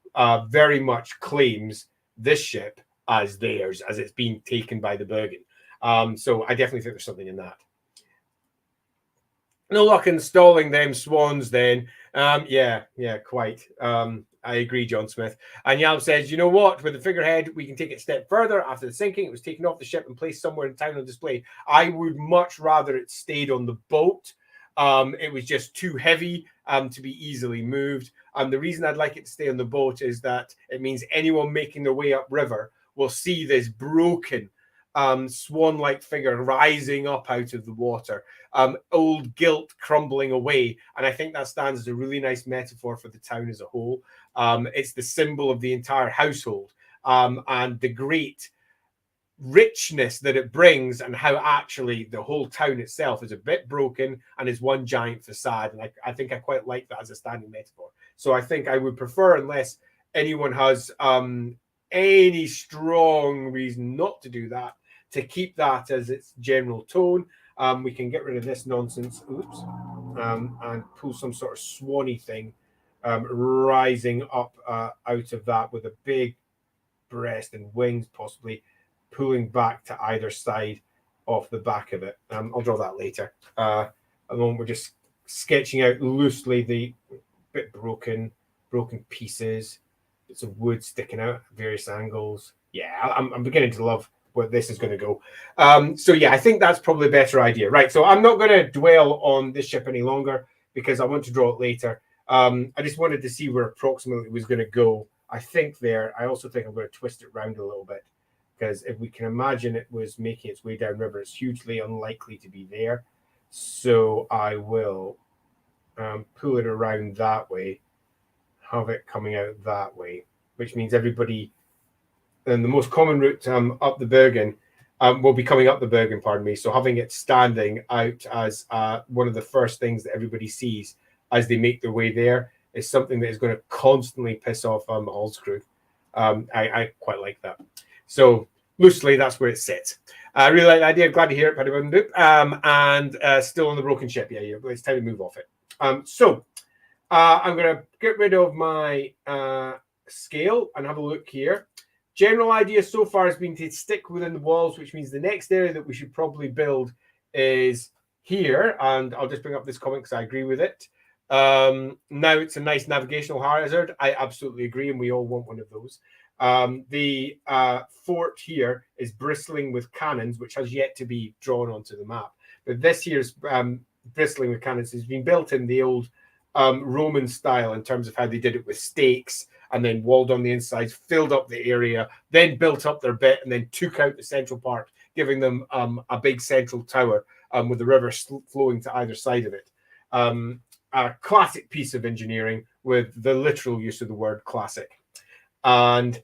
very much claims this ship as theirs, as it's being taken by the Bergen. So I definitely think there's something in that. No luck installing them swans then. Yeah, quite. I agree, John Smith. And Yalb says, you know what? With the figurehead, we can take it a step further. After the sinking, it was taken off the ship and placed somewhere in town on display. I would much rather it stayed on the boat. It was just too heavy to be easily moved. The reason I'd like it to stay on the boat is that it means anyone making their way upriver will see this broken swan-like figure rising up out of the water, old guilt crumbling away. And I think that stands as a really nice metaphor for the town as a whole. It's the symbol of the entire household and the great richness that it brings, and how actually the whole town itself is a bit broken and is one giant facade. And I think I quite like that as a standing metaphor. So I think I would prefer, unless anyone has any strong reason not to do that, to keep that as its general tone. We can get rid of this nonsense, and pull some sort of swanny thing rising up out of that with a big breast and wings, possibly pulling back to either side of the back of it. I'll draw that later. At the moment, we're just sketching out loosely the bit broken pieces, bits of wood sticking out at various angles. Yeah, I'm beginning to love where this is going to go. So yeah, I think that's probably a better idea. Right, so I'm not going to dwell on this ship any longer because I want to draw it later. I just wanted to see where approximately it was going to go. I think there. I also think I'm going to twist it around a little bit, because if we can imagine it was making its way downriver, it's hugely unlikely to be there. So I will pull it around that way, have it coming out that way, which means everybody, and the most common route up the Bergen will be coming up the Bergen, pardon me. So having it standing out as one of the first things that everybody sees as they make their way there is something that is going to constantly piss off Hall's crew. I quite like that. So loosely, that's where it sits. I really like the idea. Glad to hear it, and still on the broken ship. Yeah, it's time to move off it. So I'm going to get rid of my scale and have a look here. General idea so far has been to stick within the walls, which means the next area that we should probably build is here. And I'll just bring up this comment because I agree with it. Now it's a nice navigational hazard. I absolutely agree, and we all want one of those. The fort here is bristling with cannons, which has yet to be drawn onto the map. But this here's bristling with cannons has been built in the old Roman style in terms of how they did it with stakes and then walled on the insides, filled up the area, then built up their bit and then took out the central part, giving them a big central tower with the river flowing to either side of it. A classic piece of engineering with the literal use of the word classic. And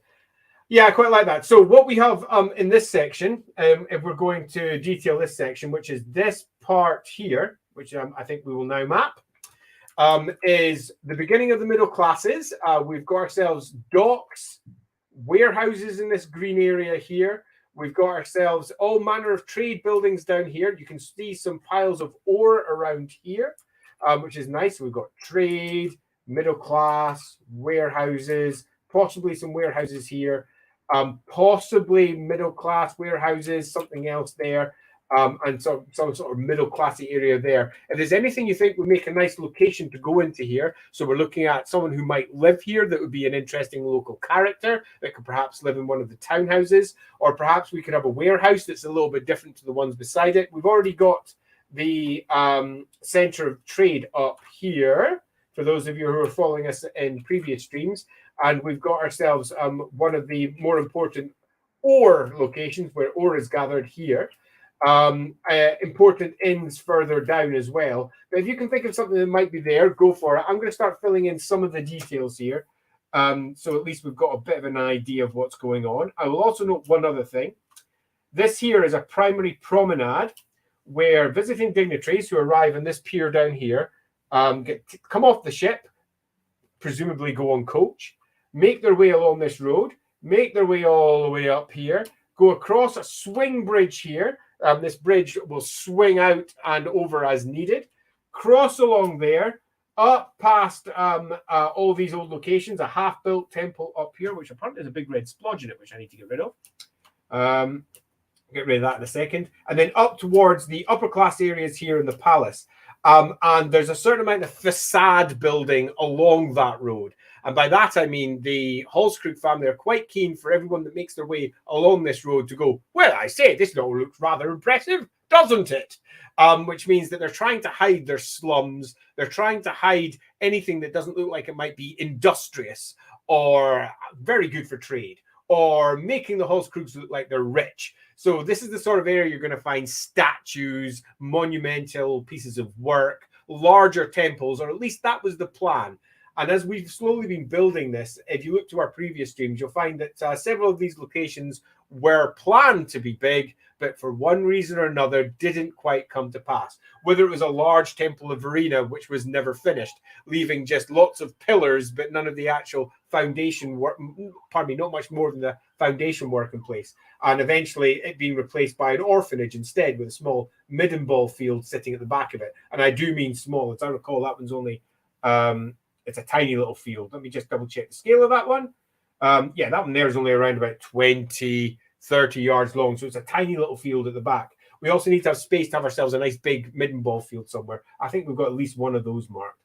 yeah, I quite like that. So what we have in this section, if we're going to detail this section, which is this part here, which I think we will now map, is the beginning of the middle classes. We've got ourselves docks, warehouses in this green area here. We've got ourselves all manner of trade buildings down here. You can see some piles of ore around here, which is nice. We've got trade, middle class, warehouses, possibly some warehouses here, possibly middle class warehouses, something else there. And some sort of middle classy area there. If there's anything you think would make a nice location to go into here, so we're looking at someone who might live here that would be an interesting local character that could perhaps live in one of the townhouses, or perhaps we could have a warehouse that's a little bit different to the ones beside it. We've already got the center of trade up here, for those of you who are following us in previous streams, and we've got ourselves one of the more important ore locations where ore is gathered here. Important inns further down as well. But if you can think of something that might be there, go for it. I'm going to start filling in some of the details here. So at least we've got a bit of an idea of what's going on. I will also note one other thing. This here is a primary promenade where visiting dignitaries who arrive on this pier down here come off the ship, presumably go on coach, make their way along this road, make their way all the way up here, go across a swing bridge here. This bridge will swing out and over as needed. Cross along there, up past all these old locations, a half-built temple up here, which apparently has a big red splodge in it, which I need to get rid of. Get rid of that in a second. And then up towards the upper class areas here in the palace. And there's a certain amount of facade building along that road. And by that, I mean the Halskrug family are quite keen for everyone that makes their way along this road to go, well, I say, this all looks rather impressive, doesn't it? Which means that they're trying to hide their slums. They're trying to hide anything that doesn't look like it might be industrious or very good for trade or making the Halskrugs look like they're rich. So this is the sort of area you're going to find statues, monumental pieces of work, larger temples, or at least that was the plan. And as we've slowly been building this, if you look to our previous streams, you'll find that several of these locations were planned to be big, but for one reason or another didn't quite come to pass. Whether it was a large temple of Verena, which was never finished, leaving just lots of pillars, but none of the actual foundation work, pardon me, not much more than the foundation work in place. And eventually it being replaced by an orphanage instead with a small midden ball field sitting at the back of it. And I do mean small. As I recall, that one's only... it's a tiny little field. Let me just double check the scale of that one. Yeah, that one there is only around about 20, 30 yards long. So it's a tiny little field at the back. We also need to have space to have ourselves a nice big midden ball field somewhere. I think we've got at least one of those marked.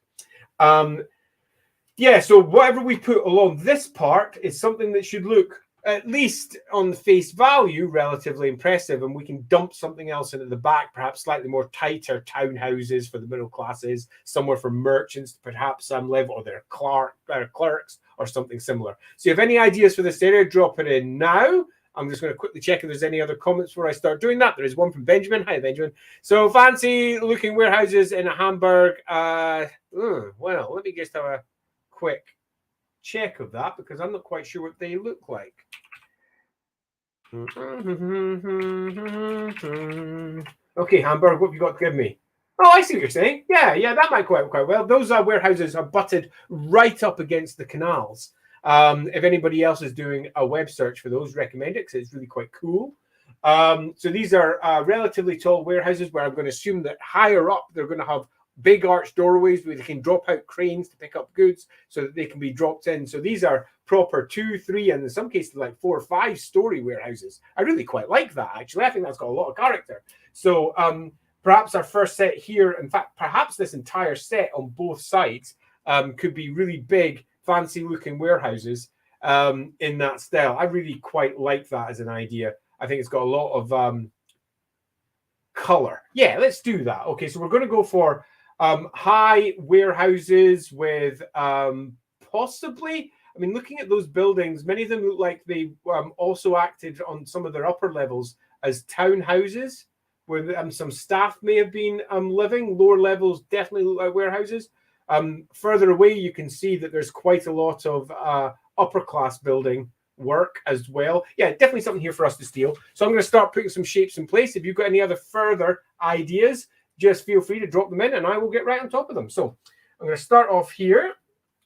Yeah, so whatever we put along this part is something that should look, at least on the face value, relatively impressive. And we can dump something else into the back, perhaps slightly more tighter townhouses for the middle classes, somewhere for merchants to perhaps live, or their clerks or something similar. So if you have any ideas for this area, drop it in now. I'm just going to quickly check if there's any other comments before I start doing that. There is one from Benjamin. Hi, Benjamin. So fancy looking warehouses in Hamburg. Well, let me just have a quick check of that because I'm not quite sure what they look like. Okay, Hamburg, what have you got to give me? Oh, I see what you're saying. Yeah, that might quite well. Those warehouses are butted right up against the canals. If anybody else is doing a web search for those, recommend it because it's really quite cool. So these are relatively tall warehouses where I'm going to assume that higher up they're going to have big arched doorways where they can drop out cranes to pick up goods so that they can be dropped in. So these are proper 2, 3, and in some cases like 4 or 5 story warehouses. I really quite like that, actually. I think that's got a lot of character. So perhaps our first set here, in fact, perhaps this entire set on both sides could be really big, fancy looking warehouses in that style. I really quite like that as an idea. I think it's got a lot of color. Yeah, let's do that. Okay, so we're going to go for high warehouses with possibly, I mean, looking at those buildings, many of them look like they also acted on some of their upper levels as townhouses where some staff may have been living. Lower levels definitely look like warehouses. Further away, you can see that there's quite a lot of upper class building work as well. Yeah, definitely something here for us to steal. So I'm going to start putting some shapes in place. If you've got any other further ideas, just feel free to drop them in and I will get right on top of them. So I'm going to start off here.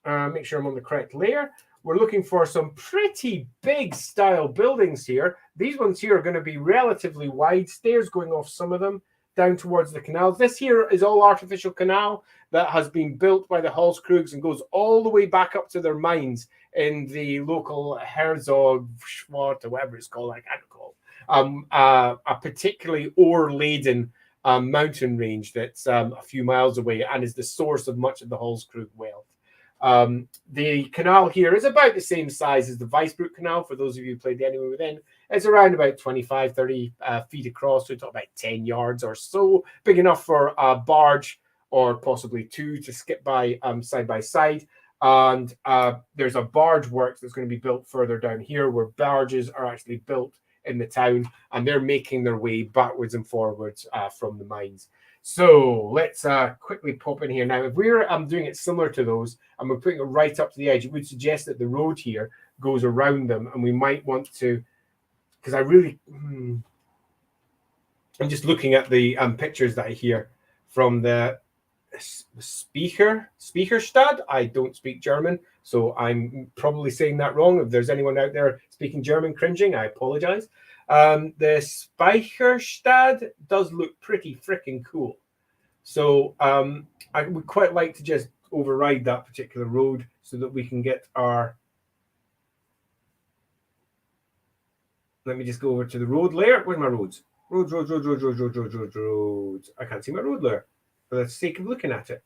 Make sure I'm on the correct layer. we're looking for some pretty big style buildings here. These ones here are going to be relatively wide, stairs going off some of them down towards the canals. This here is all artificial canal that has been built by the Halskrugs and goes all the way back up to their mines in the local Herzog Schwart or whatever it's called. I can't recall. A particularly ore-laden mountain range that's a few miles away and is the source of much of the Halskrug wealth. The canal here is about the same size as the Weisbruck Canal. For those of you who played Anywhere Within, it's around about 25, 30 feet across. So it's about 10 yards or so, big enough for a barge or possibly two to skip by side. And there's a barge works that's going to be built further down here where barges are actually built in the town and they're making their way backwards and forwards from the mines. So let's quickly pop in here. Now, if we're doing it similar to those and we're putting it right up to the edge, it would suggest that the road here goes around them and we might want to, because I really, I'm just looking at the pictures that I hear from the Speakerstadt. I don't speak German, so I'm probably saying that wrong. If there's anyone out there speaking German cringing, I apologize. The Speicherstadt does look pretty freaking cool. So I would quite like to just override that particular road so that we can get our... Let me just go over to the road layer. Where's my roads? Roads. I can't see my road layer for the sake of looking at it.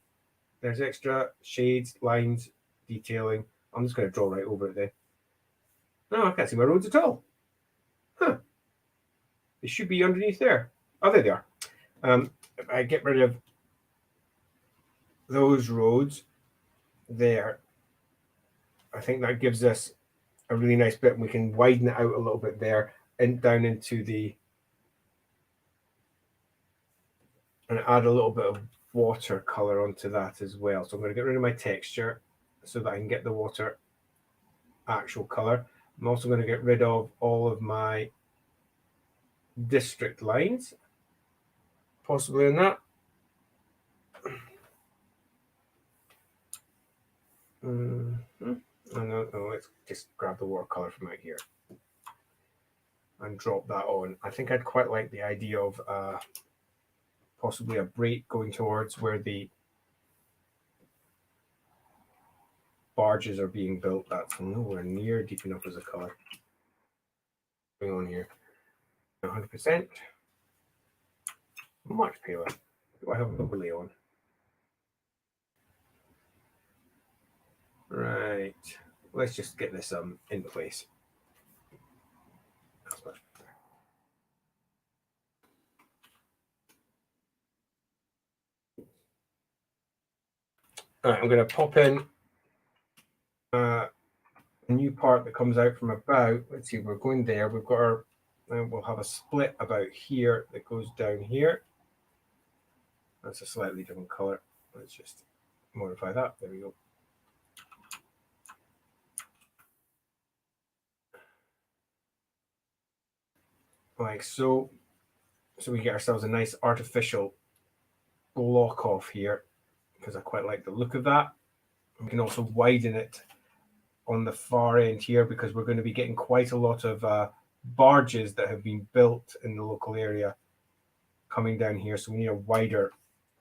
There's extra shades, lines, detailing. I'm just going to draw right over it then. No, I can't see my roads at all. Huh. They should be underneath there. Oh, there they are. If I get rid of those roads there, I think that gives us a really nice bit, and we can widen it out a little bit there and down into the, and add a little bit of watercolor onto that as well. So I'm going to get rid of my texture so that I can get the water actual color. I'm also going to get rid of all of my district lines, possibly in that. Let's just grab the watercolor from out here and drop that on. I think I'd quite like the idea of possibly a break going towards where the barges are being built. That's nowhere near deep enough as a color. Going on here, 100%. Much paler. Do I have an overlay on? Right. Let's just get this in place. That's much better. All right, I'm going to pop in a new part that comes out from about. Let's see, we're going there. We've got our. We'll have a split about here that goes down here. That's a slightly different color. Let's just modify that. There we go. Like so. So we get ourselves a nice artificial block off here because I quite like the look of that. We can also widen it on the far end here because we're going to be getting quite a lot of barges that have been built in the local area coming down here. So we need a wider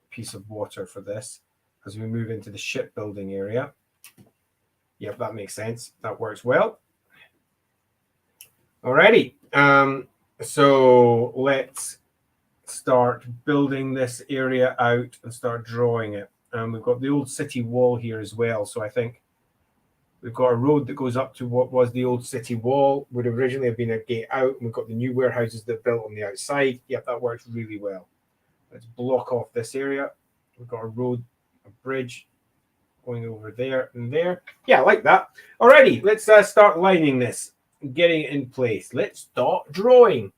piece of water for this as we move into the shipbuilding area. Yep, that makes sense. That works well. Alrighty. So let's start building this area out and start drawing it. We've got the old city wall here as well. So I think we've got a road that goes up to what was the old city wall, would originally have been a gate out. And we've got the new warehouses that are built on the outside. Yep, that works really well. Let's block off this area. We've got a road, a bridge going over there and there. Yeah, I like that. Alrighty, let's start lining this, getting it in place. Let's start drawing.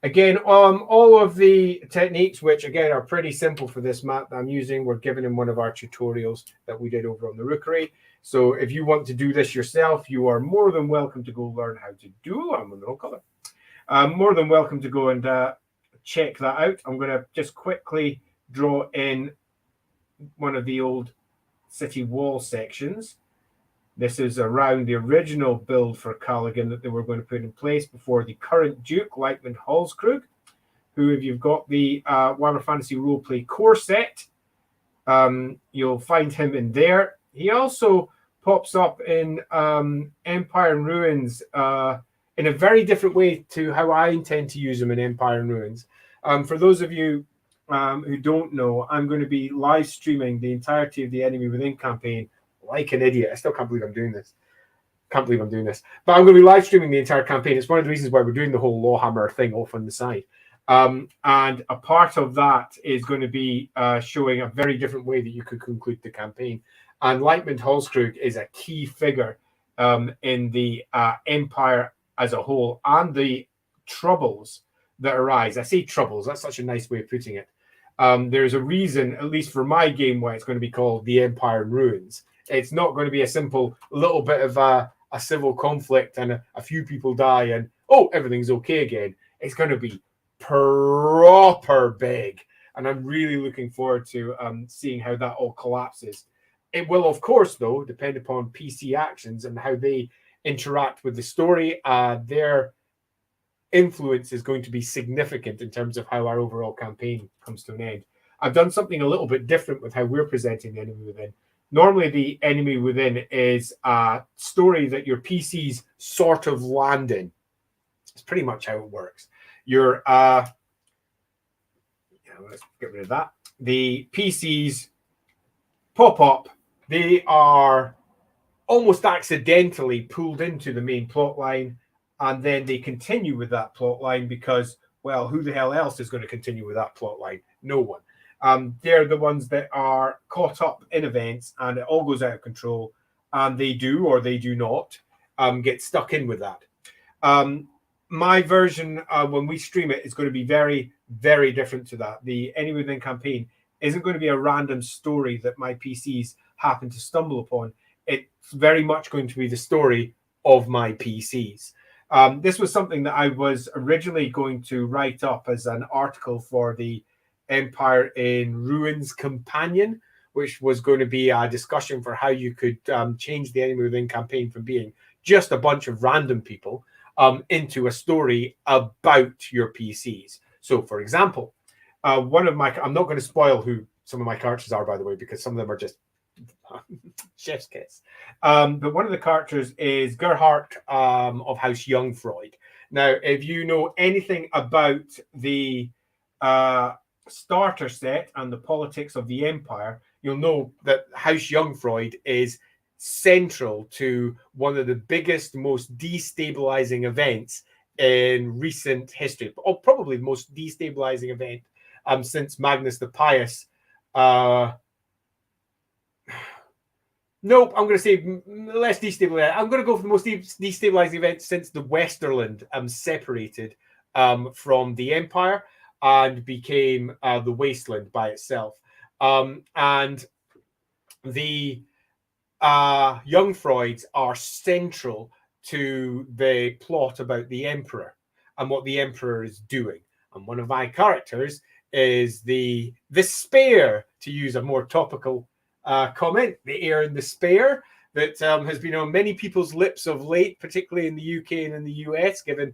Again, all of the techniques, which again are pretty simple for this map that I'm using, were given in one of our tutorials that we did over on the Rookery. So if you want to do this yourself, you are more than welcome to go learn how to do. I'm in the wrong color. More than welcome to go and check that out. I'm going to just quickly draw in one of the old city wall sections. This is around the original build for Kalegen that they were going to put in place before the current Duke, Leikland Halskrug, who, if you've got the Warhammer Fantasy Roleplay core set, you'll find him in there. He also pops up in Empire and Ruins in a very different way to how I intend to use him in Empire and Ruins. For those of you who don't know, I'm going to be live streaming the entirety of the Enemy Within campaign like an idiot. I still can't believe I'm doing this. But I'm going to be live streaming the entire campaign. It's one of the reasons why we're doing the whole Lawhammer thing off on the side. And a part of that is going to be showing a very different way that you could conclude the campaign. And Leikland Halskrug is a key figure in the Empire as a whole and the troubles that arise. I say troubles, that's such a nice way of putting it. There's a reason, at least for my game, why it's going to be called The Empire in Ruins. It's not going to be a simple little bit of a civil conflict and a few people die and, oh, everything's okay again. It's going to be proper big. And I'm really looking forward to seeing how that all collapses. It will, of course, though, depend upon PC actions and how they interact with the story. Their influence is going to be significant in terms of how our overall campaign comes to an end. I've done something a little bit different with how we're presenting the Enemy Within. Normally, the Enemy Within is a story that your PCs sort of land in. It's pretty much how it works. Let's get rid of that. The PCs pop up. They are almost accidentally pulled into the main plot line, and then they continue with that plot line because, well, who the hell else is going to continue with that plot line? No one. They're the ones that are caught up in events, and it all goes out of control, and they do or they do not get stuck in with that. My version, when we stream it, is going to be very, very different to that. The Enemy Within campaign isn't going to be a random story that my PCs happen to stumble upon. It's very much going to be the story of my PCs. This was something that I was originally going to write up as an article for the Empire in Ruins companion, which was going to be a discussion for how you could change the Enemy Within campaign from being just a bunch of random people into a story about your PCs. So, for example, one of my, I'm not going to spoil who some of my characters are, by the way, because some of them are just chef's kiss. But one of the characters is Gerhardt of House Jungfreud. Now, if you know anything about the starter set and the politics of the Empire, you'll know that House Jungfreud is central to one of the biggest, most destabilizing events in recent history, or probably the most destabilizing event since Magnus the Pious. Nope, I'm going to say less destabilizing. I'm going to go for the most destabilizing event since the Westerland separated from the Empire and became the Wasteland by itself. And the Jungfreuds are central to the plot about the Emperor and what the Emperor is doing. And one of my characters is the Spare, to use a more topical comment, the heir and the Spare, that has been on many people's lips of late, particularly in the UK and in the US, given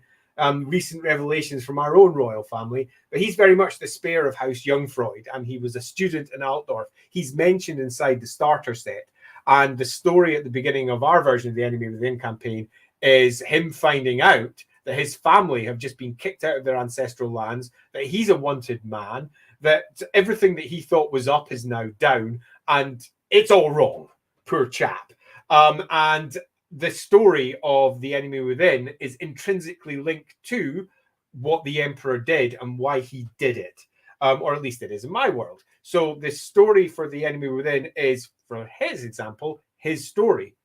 recent revelations from our own royal family. But he's very much the Spare of House Jungfreud, and he was a student in Altdorf. He's mentioned inside the starter set. And the story at the beginning of our version of the Enemy Within campaign is him finding out that his family have just been kicked out of their ancestral lands, that he's a wanted man, that everything that he thought was up is now down, and it's all wrong. Poor chap. And the story of the Enemy Within is intrinsically linked to what the Emperor did and why he did it, or at least it is in my world. So the story for the Enemy Within is, for his example, his story.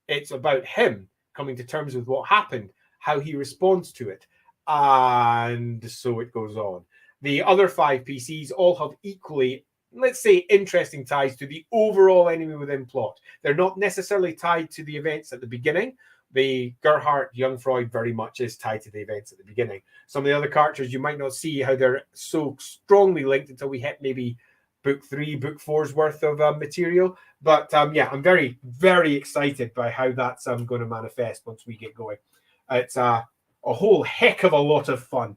It's about him coming to terms with what happened, how he responds to it, and so it goes on. The other 5 PCs all have equally, let's say, interesting ties to the overall Enemy Within plot. They're not necessarily tied to the events at the beginning. The Gerhardt Jungfreud very much is tied to the events at the beginning. Some of the other characters, you might not see how they're so strongly linked until we hit maybe book 3, book 4's worth of material. But yeah, I'm very, very excited by how that's going to manifest once we get going. It's a whole heck of a lot of fun.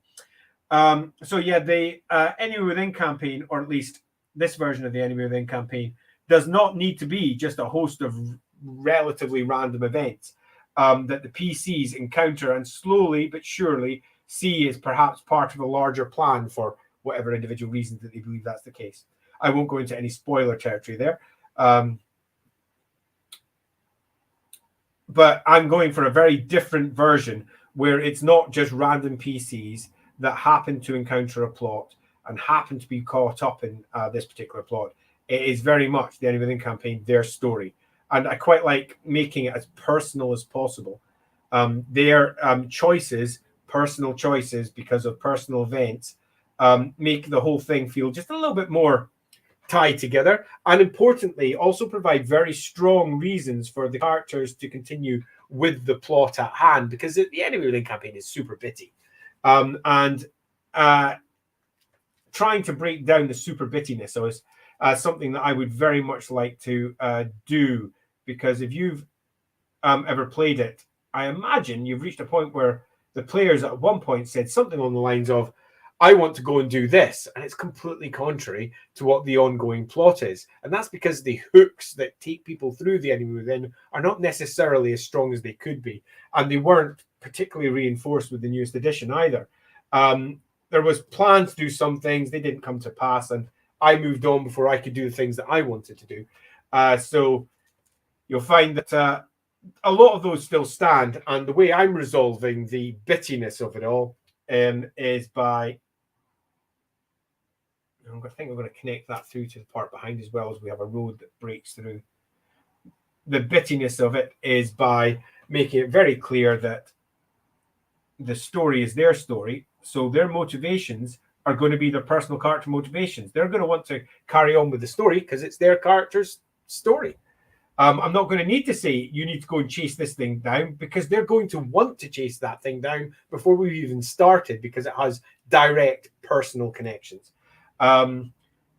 So yeah, the Anywhere Within campaign, or at least this version of the Anywhere Within campaign, does not need to be just a host of relatively random events that the PCs encounter and slowly but surely see as perhaps part of a larger plan for whatever individual reasons that they believe that's the case. I won't go into any spoiler territory there. But I'm going for a very different version where it's not just random PCs that happen to encounter a plot and happen to be caught up in this particular plot. It is very much the Anvil campaign, their story. And I quite like making it as personal as possible. Their choices, personal choices because of personal events, make the whole thing feel just a little bit more tied together, and importantly also provide very strong reasons for the characters to continue with the plot at hand, because the Anvil Within campaign is super bitty. And trying to break down the super bittiness is something that I would very much like to do, because if you've ever played it, I imagine you've reached a point where the players at one point said something on the lines of, I want to go and do this, and it's completely contrary to what the ongoing plot is. And that's because the hooks that take people through the Anvil Within are not necessarily as strong as they could be, and they weren't particularly reinforced with the newest edition either. There was plans to do some things, they didn't come to pass, and I moved on before I could do the things that I wanted to do. So you'll find that a lot of those still stand, and the way I'm resolving the bittiness of it all is by, I think we're going to connect that through to the part behind as well, as we have a road that breaks through. The bittiness of it is by making it very clear that the story is their story, so their motivations are going to be their personal character motivations. They're going to want to carry on with the story because it's their character's story. I'm not going to need to say you need to go and chase this thing down, because they're going to want to chase that thing down before we've even started, because it has direct personal connections. I'm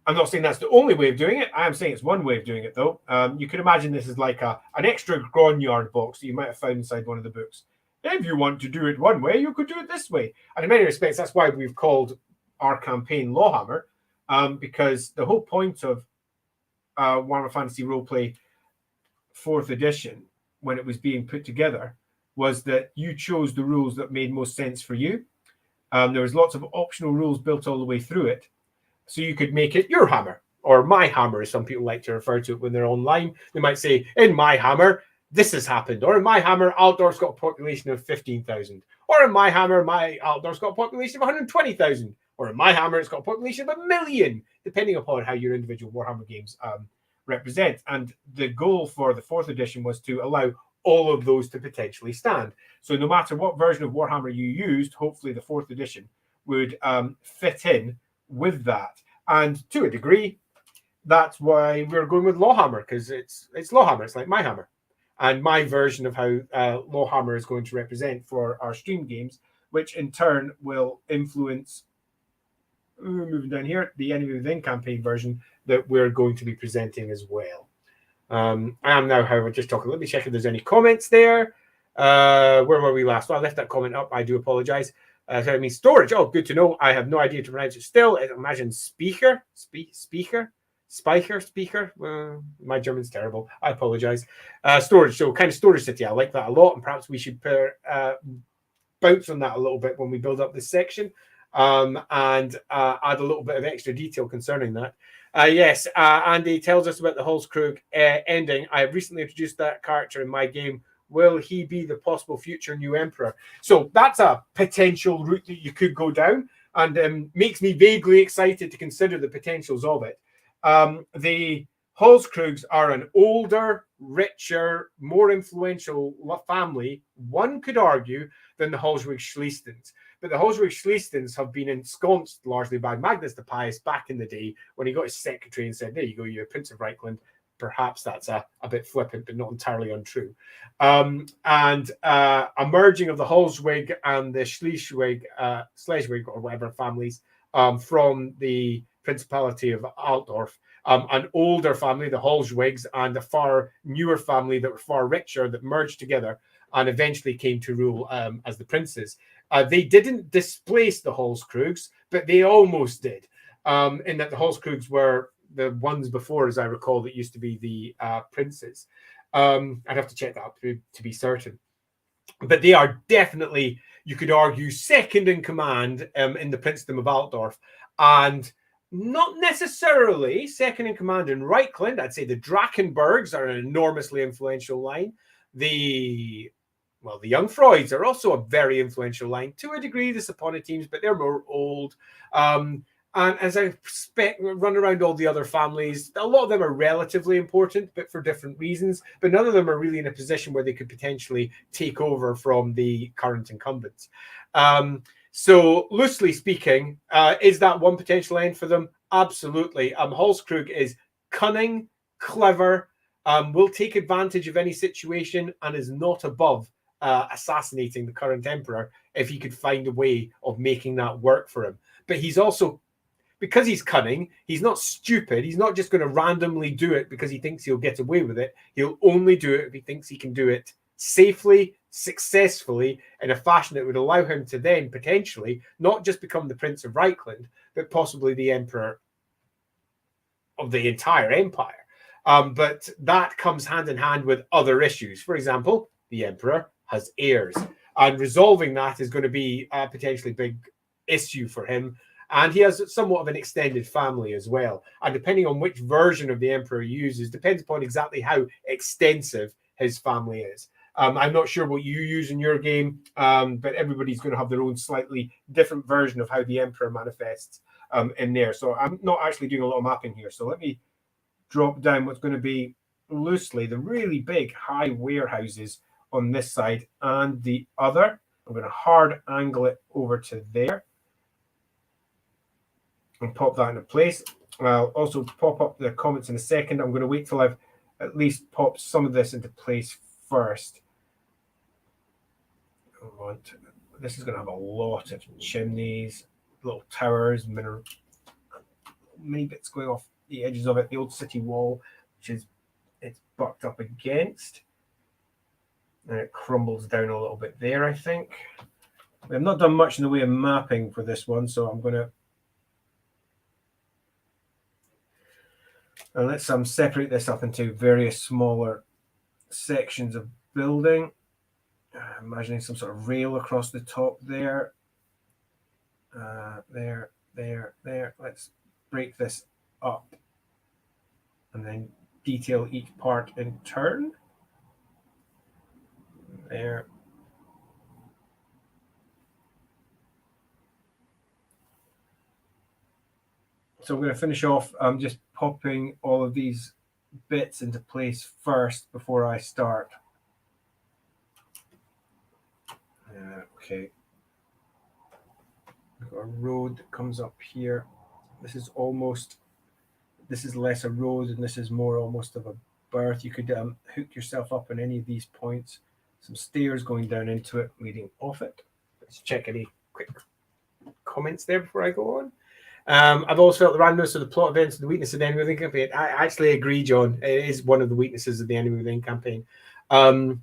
not saying that's the only way of doing it. I am saying it's one way of doing it, though. You can imagine this is like an extra grognard box that you might have found inside one of the books. If you want to do it one way, you could do it this way. And in many respects, that's why we've called our campaign Lawhammer, because the whole point of Warhammer Fantasy Roleplay 4th edition, when it was being put together, was that you chose the rules that made most sense for you. There was lots of optional rules built all the way through it, so you could make it your hammer, or my hammer, as some people like to refer to it when they're online. They might say, in my hammer, this has happened, or in my hammer, Altdorf's got a population of 15,000, or in my hammer, my Altdorf's got a population of 120,000, or in my hammer, it's got a population of 1 million, depending upon how your individual Warhammer games represent. And the goal for the 4th edition was to allow all of those to potentially stand. So no matter what version of Warhammer you used, hopefully the 4th edition would fit in with that. And to a degree, that's why we're going with Lawhammer, because it's Lawhammer. It's like my hammer, and my version of how Lawhammer is going to represent for our stream games, which in turn will influence, moving down here, the Anvil Within campaign version that we're going to be presenting as well. I am now, however, just talking. Let me check if there's any comments there. Where were we last? Well, I left that comment up. I do apologize. So I mean, storage. Oh, good to know. I have no idea to pronounce it still. I imagine speaker. My German's terrible. I apologize. Storage. So kind of storage city. I like that a lot, and perhaps we should bounce on that a little bit when we build up this section, and add a little bit of extra detail concerning that. Yes, Andy tells us about the Holzkrug ending. I have recently introduced that character in my game. Will he be the possible future new emperor? So that's a potential route that you could go down, and makes me vaguely excited to consider the potentials of it. The Holzkrugs are an older, richer, more influential family, one could argue, than the Holzwig-Schließens. But the Holzwig-Schließens have been ensconced largely by Magnus the Pious back in the day, when he got his secretary and said, there you go, you're Prince of Reikland. Perhaps that's a bit flippant, but not entirely untrue. And a merging of the Holzwig and the Schleswig, or whatever families, from the Principality of Altdorf, an older family, the Holzwigs, and a far newer family that were far richer that merged together and eventually came to rule as the princes. They didn't displace the Holzkrugs, but they almost did, in that the Holzkrugs were the ones before, as I recall, that used to be the princes. I'd have to check that out to be certain. But they are definitely, you could argue, second in command in the Princedom of Altdorf, and not necessarily second in command in Reikland. I'd say the Drakensbergs are an enormously influential line. The Jungfreuds are also a very influential line, to a degree, the Saponatemes, but they're more old. And as I run around all the other families, a lot of them are relatively important, but for different reasons. But none of them are really in a position where they could potentially take over from the current incumbents. So loosely speaking, is that one potential end for them? Absolutely. Holzkrug is cunning, clever, will take advantage of any situation, and is not above assassinating the current emperor if he could find a way of making that work for him. But he's also, because he's cunning, he's not stupid. He's not just going to randomly do it because he thinks he'll get away with it. He'll only do it if he thinks he can do it safely, successfully, in a fashion that would allow him to then potentially not just become the Prince of Reikland, but possibly the emperor of the entire empire. But that comes hand in hand with other issues. For example, the emperor has heirs, and resolving that is going to be a potentially big issue for him. And he has somewhat of an extended family as well. And depending on which version of the emperor he uses, depends upon exactly how extensive his family is. I'm not sure what you use in your game, but everybody's going to have their own slightly different version of how the emperor manifests in there. So I'm not actually doing a lot of mapping here. So let me drop down what's going to be loosely the really big high warehouses on this side and the other. I'm going to hard angle it over to there and pop that into place. I'll also pop up the comments in a second. I'm going to wait till I've at least popped some of this into place first. This is going to have a lot of chimneys, little towers, many bits going off the edges of it. The old city wall, which is it's bucked up against, and it crumbles down a little bit there, I think. I've not done much in the way of mapping for this one, so I'm going to let's separate this up into various smaller sections of building. Imagining some sort of rail across the top there. There. Let's break this up and then detail each part in turn. There. So I'm going to finish off. I'm just popping all of these bits into place first before I start. Okay. We've got a road that comes up here. This is less a road, and this is more almost of a berth. You could hook yourself up on any of these points. Some stairs going down into it, leading off it. Let's check any quick comments there before I go on. I've always felt the randomness of the plot events and the weakness of the enemy within campaign. I actually agree, John. It is one of the weaknesses of the enemy within campaign. I'm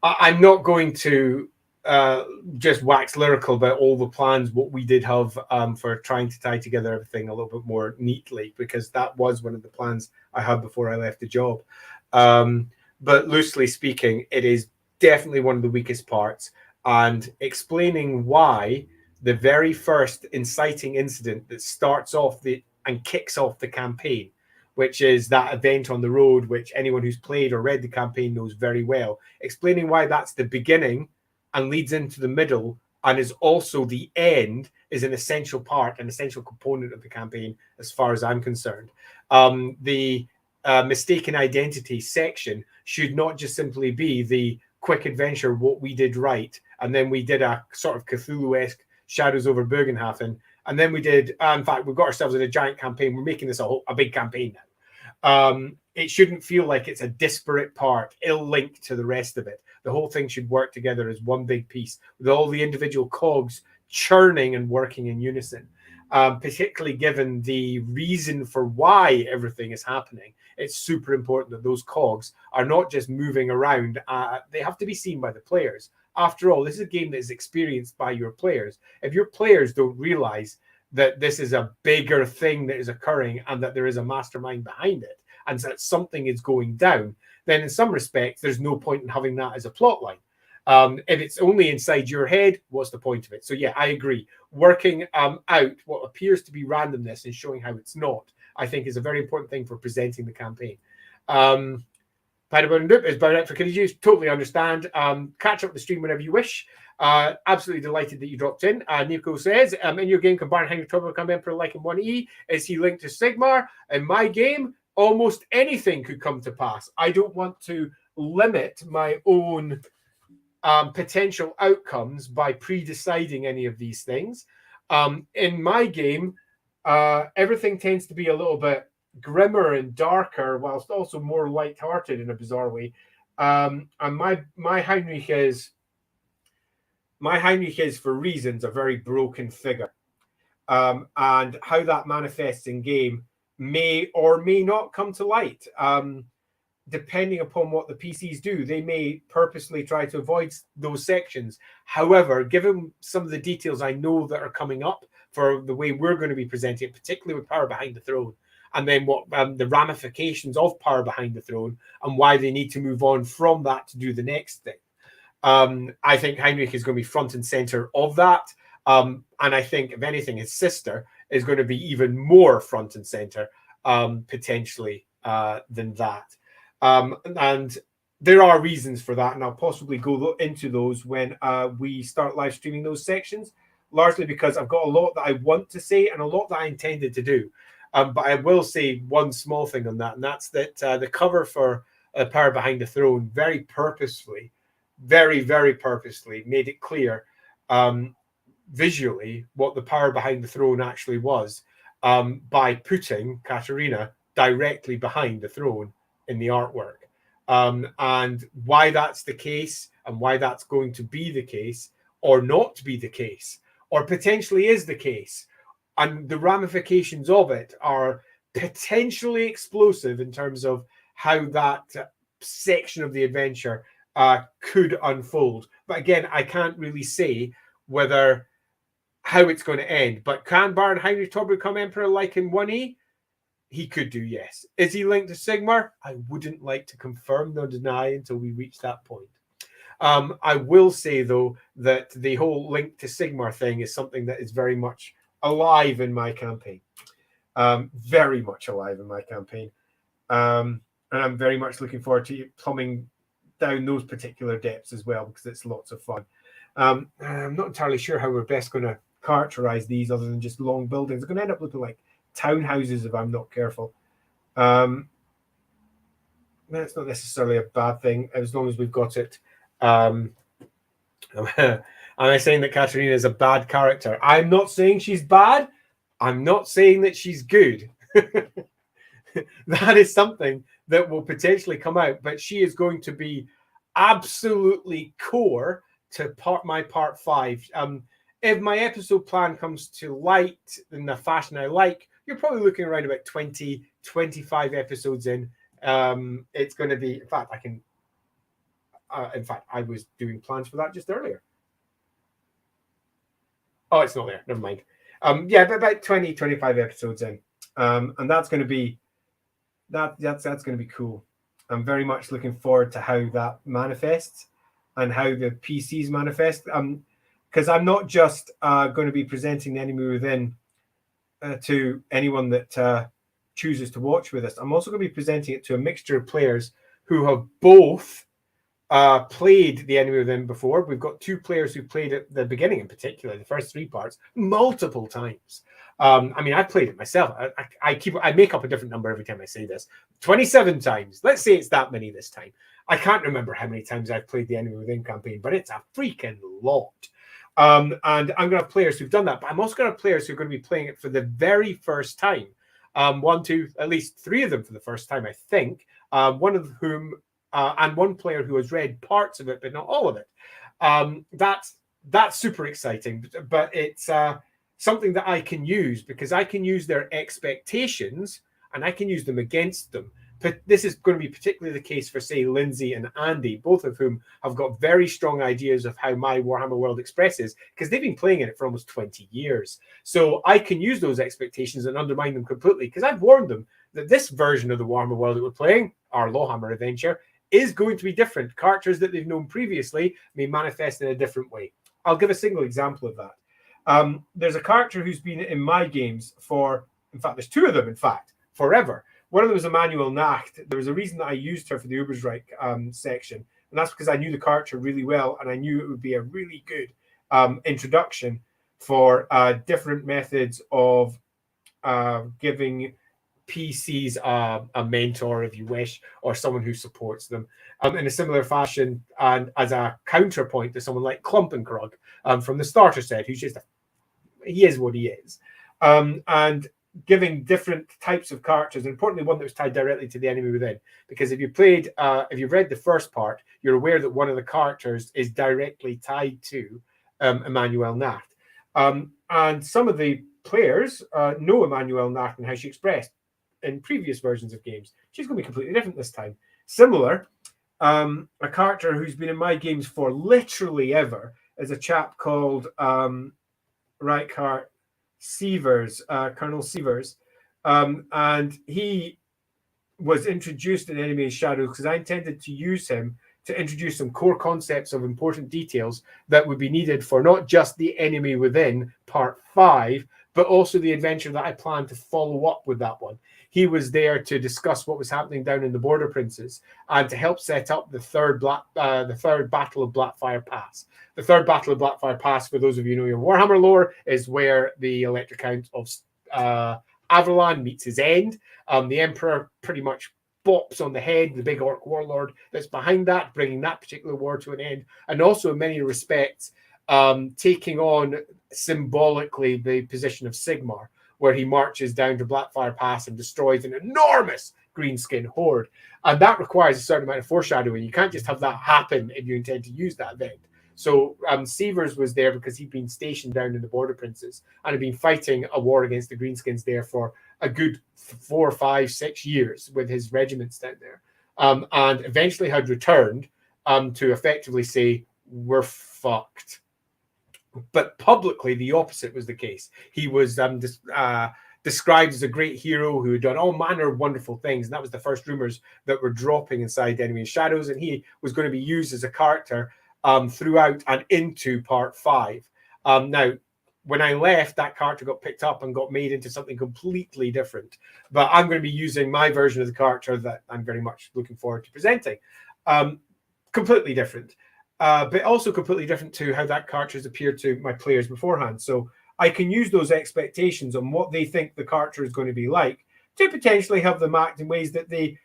not going to just wax lyrical about all the plans, what we did have for trying to tie together everything a little bit more neatly, because that was one of the plans I had before I left the job. But loosely speaking, it is definitely one of the weakest parts, and explaining why the very first inciting incident that starts off and kicks off the campaign, which is that event on the road, which anyone who's played or read the campaign knows very well, explaining why that's the beginning and leads into the middle and is also the end, is an essential part, an essential component of the campaign as far as I'm concerned. The mistaken identity section should not just simply be the quick adventure, what we did right, and then we did a sort of Cthulhu-esque Shadows over Bergenhafen, and then we did, in fact, we've got ourselves in a giant campaign. We're making this a big campaign now. It shouldn't feel like it's a disparate part, ill-linked to the rest of it. The whole thing should work together as one big piece with all the individual cogs churning and working in unison. particularly given the reason for why everything is happening. It's super important that those cogs are not just moving around. They have to be seen by the players. After all, this is a game that is experienced by your players. If your players don't realize that this is a bigger thing that is occurring and that there is a mastermind behind it and that something is going down, then in some respects, there's no point in having that as a plot line. If it's only inside your head, what's the point of it? So yeah, I agree. Working out what appears to be randomness and showing how it's not, I think, is a very important thing for presenting the campaign. Is bound for kiddies. Totally understand. Catch up the stream whenever you wish. Absolutely delighted that you dropped in. Nico says, in your game, can Baron Henry Turbo become Emperor like in 1E? Is he linked to Sigmar? In my game, almost anything could come to pass. I don't want to limit my own potential outcomes by pre-deciding any of these things. In my game, everything tends to be a little bit grimmer and darker, whilst also more light-hearted in a bizarre way. And my Heinrich is for reasons a very broken figure, and how that manifests in game may or may not come to light. Depending upon what the PCs do, they may purposely try to avoid those sections. However, given some of the details I know that are coming up for the way we're going to be presenting it, particularly with Power Behind the Throne, and then what the ramifications of Power Behind the Throne and why they need to move on from that to do the next thing. I think Heinrich is going to be front and center of that. And I think, if anything, his sister is going to be even more front and center, potentially, than that. And there are reasons for that, and I'll possibly go into those when we start live streaming those sections, largely because I've got a lot that I want to say and a lot that I intended to do. But I will say one small thing on that, and that's that the cover for Power Behind the Throne very purposefully, very, very purposefully made it clear visually what the Power Behind the Throne actually was, by putting Katarina directly behind the throne in the artwork. And why that's the case and why that's going to be the case or not be the case or potentially is the case, and the ramifications of it are potentially explosive in terms of how that section of the adventure could unfold. But again, I can't really say how it's going to end. But can Baron Heinrich Torb become Emperor like in 1E? He could do, yes. Is he linked to Sigmar? I wouldn't like to confirm nor deny until we reach that point. I will say, though, that the whole link to Sigmar thing is something that is very much alive in my campaign. Very much alive in my campaign. And I'm very much looking forward to plumbing down those particular depths as well, because it's lots of fun. I'm not entirely sure how we're best going to characterize these other than just long buildings. They're going to end up looking like townhouses if I'm not careful. That's not necessarily a bad thing as long as we've got it. Am I saying that Katarina is a bad character? I'm not saying she's bad. I'm not saying that she's good. That is something that will potentially come out, but she is going to be absolutely core to my part 5. If my episode plan comes to light in the fashion I like, you're probably looking around about 20, 25 episodes in. It's going to be, in fact, I was doing plans for that just earlier. Oh, it's not there. Never mind. Yeah, but about 20, 25 episodes in. And that's going to be, that's going to be cool. I'm very much looking forward to how that manifests and how the PCs manifest. Because I'm not just going to be presenting the Enemy Within to anyone that chooses to watch with us. I'm also going to be presenting it to a mixture of players who have both played the Enemy Within before. We've got 2 players who played at the beginning, in particular, the first 3 parts, multiple times. I mean, I've played it myself. I make up a different number every time I say this. 27 times. Let's say it's that many this time. I can't remember how many times I've played the Enemy Within campaign, but it's a freaking lot. And I'm going to have players who've done that, but I'm also going to have players who are going to be playing it for the very first time. 1, 2, at least 3 of them for the first time, I think. One of whom, and one player who has read parts of it, but not all of it. That's super exciting, but it's something that I can use, because I can use their expectations and I can use them against them. But this is going to be particularly the case for, say, Lindsay and Andy, both of whom have got very strong ideas of how my Warhammer world expresses, because they've been playing in it for almost 20 years. So I can use those expectations and undermine them completely, because I've warned them that this version of the Warhammer world that we're playing, our Lawhammer adventure, is going to be different. Characters that they've known previously may manifest in a different way. I'll give a single example of that. There's a character who's been in my games for, in fact, there's two of them, in fact, forever. One of them was Emmanuel Nacht. There was a reason that I used her for the Ubersreich section, and that's because I knew the character really well, and I knew it would be a really good introduction for different methods of giving PCs a mentor, if you wish, or someone who supports them in a similar fashion, and as a counterpoint to someone like Klumpenkrog from the starter set, who's just he is what he is, and giving different types of characters, and importantly one that was tied directly to the enemy within. Because if you've read the first part, you're aware that one of the characters is directly tied to Emmanuel Nacht, and some of the players know Emmanuel Nacht and how she expressed in previous versions of games. She's going to be completely different this time. Similar, a character who's been in my games for literally ever is a chap called Reikland Sievers, Colonel Sievers, and he was introduced in Enemy in Shadows because I intended to use him to introduce some core concepts of important details that would be needed for not just the Enemy Within Part 5, but also the adventure that I plan to follow up with that one. He was there to discuss what was happening down in the Border Princes and to help set up the third Battle of Blackfire Pass. The third Battle of Blackfire Pass, for those of you who know your Warhammer lore, is where the Electric Count of Averland meets his end. The Emperor pretty much bops on the head, the big orc warlord that's behind that, bringing that particular war to an end, and also in many respects taking on symbolically the position of Sigmar, where he marches down to Blackfire Pass and destroys an enormous greenskin horde. And that requires a certain amount of foreshadowing. You can't just have that happen if you intend to use that event. So Sievers was there because he'd been stationed down in the Border Princes and had been fighting a war against the Greenskins there for a good 4, 5, 6 years with his regiments down there. And eventually had returned to effectively say, we're fucked. But publicly, the opposite was the case. He was described as a great hero who had done all manner of wonderful things. And that was the first rumors that were dropping inside Enemy in Shadows. And he was going to be used as a character throughout and into Part 5. Now, when I left, that character got picked up and got made into something completely different. But I'm going to be using my version of the character that I'm very much looking forward to presenting. Completely different. But also completely different to how that character has appeared to my players beforehand. So I can use those expectations on what they think the character is going to be like to potentially have them act in ways that they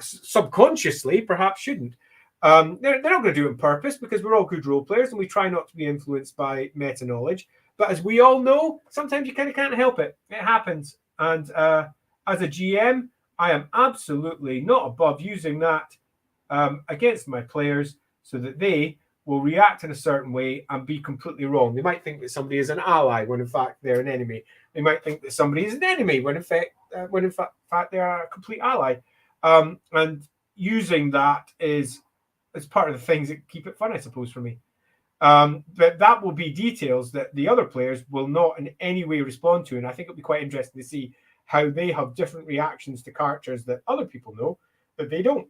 subconsciously perhaps shouldn't. They're not going to do it on purpose because we're all good role players and we try not to be influenced by meta knowledge. But as we all know, sometimes you kind of can't help it. It happens. And as a GM, I am absolutely not above using that against my players so that they will react in a certain way and be completely wrong. They might think that somebody is an ally when in fact they're an enemy. They might think that somebody is an enemy when in fact they are a complete ally. And using that is part of the things that keep it fun, I suppose, for me. But that will be details that the other players will not in any way respond to. And I think it'll be quite interesting to see how they have different reactions to characters that other people know that they don't.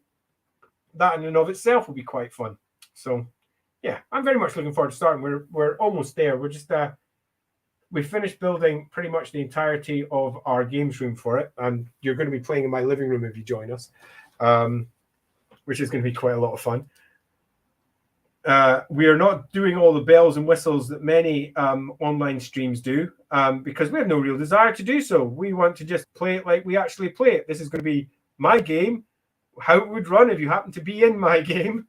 That in and of itself will be quite fun. So, yeah, I'm very much looking forward to starting. We're almost there. We're just we finished building pretty much the entirety of our games room for it, and you're going to be playing in my living room if you join us, which is going to be quite a lot of fun. We are not doing all the bells and whistles that many online streams do because we have no real desire to do so. We want to just play it like we actually play it. This is going to be my game, how it would run if you happen to be in my game.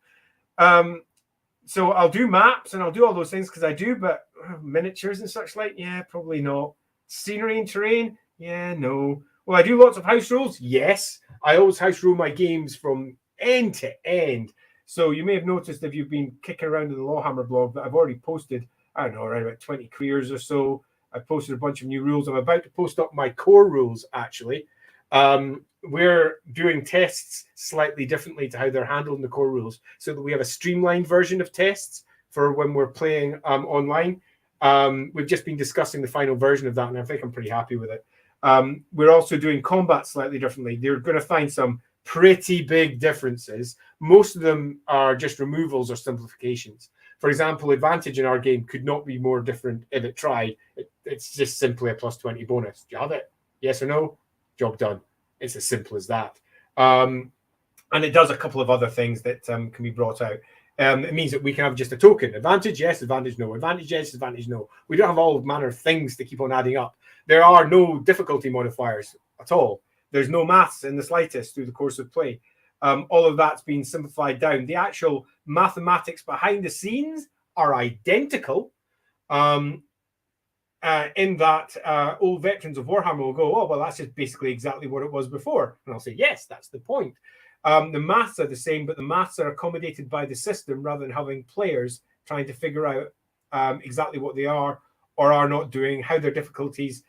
So I'll do maps and I'll do all those things because I do, but miniatures and such like, yeah, probably not. Scenery and terrain, yeah, no. Well, I do lots of house rules, yes. I always house rule my games from end to end. So you may have noticed if you've been kicking around in the Lawhammer blog that I've already posted, I don't know, around about 20 careers or so. I posted a bunch of new rules. I'm about to post up my core rules, actually. We're doing tests slightly differently to how they're handled in the core rules, so that we have a streamlined version of tests for when we're playing online. We've just been discussing the final version of that, and I think I'm pretty happy with it. We're also doing combat slightly differently. They're going to find some pretty big differences. Most of them are just removals or simplifications. For example, advantage in our game could not be more different if it tried. It's just simply a +20 bonus. Do you have it? Yes or no? Job done. It's as simple as that. And it does a couple of other things that can be brought out. It means that we can have just a token. Advantage, yes. Advantage, no. Advantage, yes. Advantage, no. We don't have all manner of things to keep on adding up. There are no difficulty modifiers at all. There's no maths in the slightest through the course of play. All of that's been simplified down. The actual mathematics behind the scenes are identical. In that old veterans of Warhammer will go, oh, well, that's just basically exactly what it was before. And I'll say, yes, that's the point. The maths are the same, but the maths are accommodated by the system rather than having players trying to figure out exactly what they are or are not doing, how their difficulties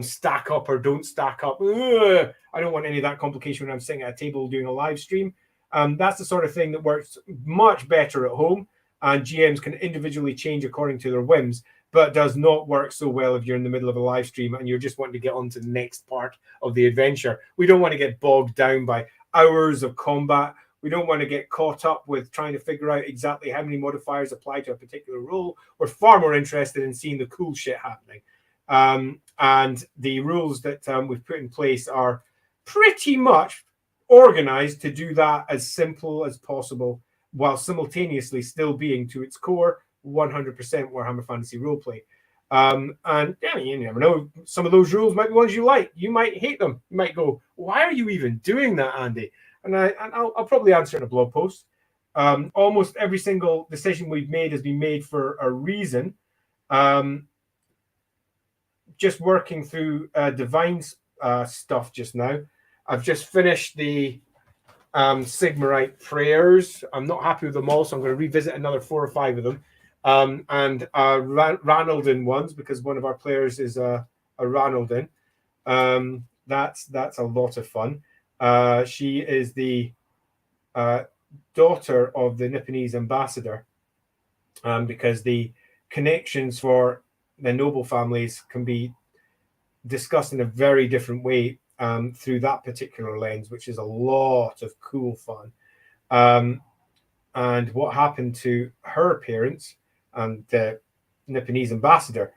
stack up or don't stack up. Ugh, I don't want any of that complication when I'm sitting at a table doing a live stream. That's the sort of thing that works much better at home, and GMs can individually change according to their whims, but does not work so well if you're in the middle of a live stream and you're just wanting to get on to the next part of the adventure. We don't want to get bogged down by hours of combat. We don't want to get caught up with trying to figure out exactly how many modifiers apply to a particular rule. We're far more interested in seeing the cool shit happening. And the rules that we've put in place are pretty much organized to do that as simple as possible, while simultaneously still being to its core 100% Warhammer Fantasy roleplay. And yeah, you never know. Some of those rules might be ones you like. You might hate them. You might go, "Why are you even doing that, Andy?" And I'll probably answer in a blog post. Almost every single decision we've made has been made for a reason. Just working through divine stuff just now. I've just finished the Sigmarite prayers. I'm not happy with them all, so I'm going to revisit another 4 or 5 of them. And Ranaldin ones, because one of our players is a Ranaldin. That's a lot of fun. She is the daughter of the Nipponese ambassador, because the connections for the noble families can be discussed in a very different way through that particular lens, which is a lot of cool fun. And what happened to her parents and the Nipponese ambassador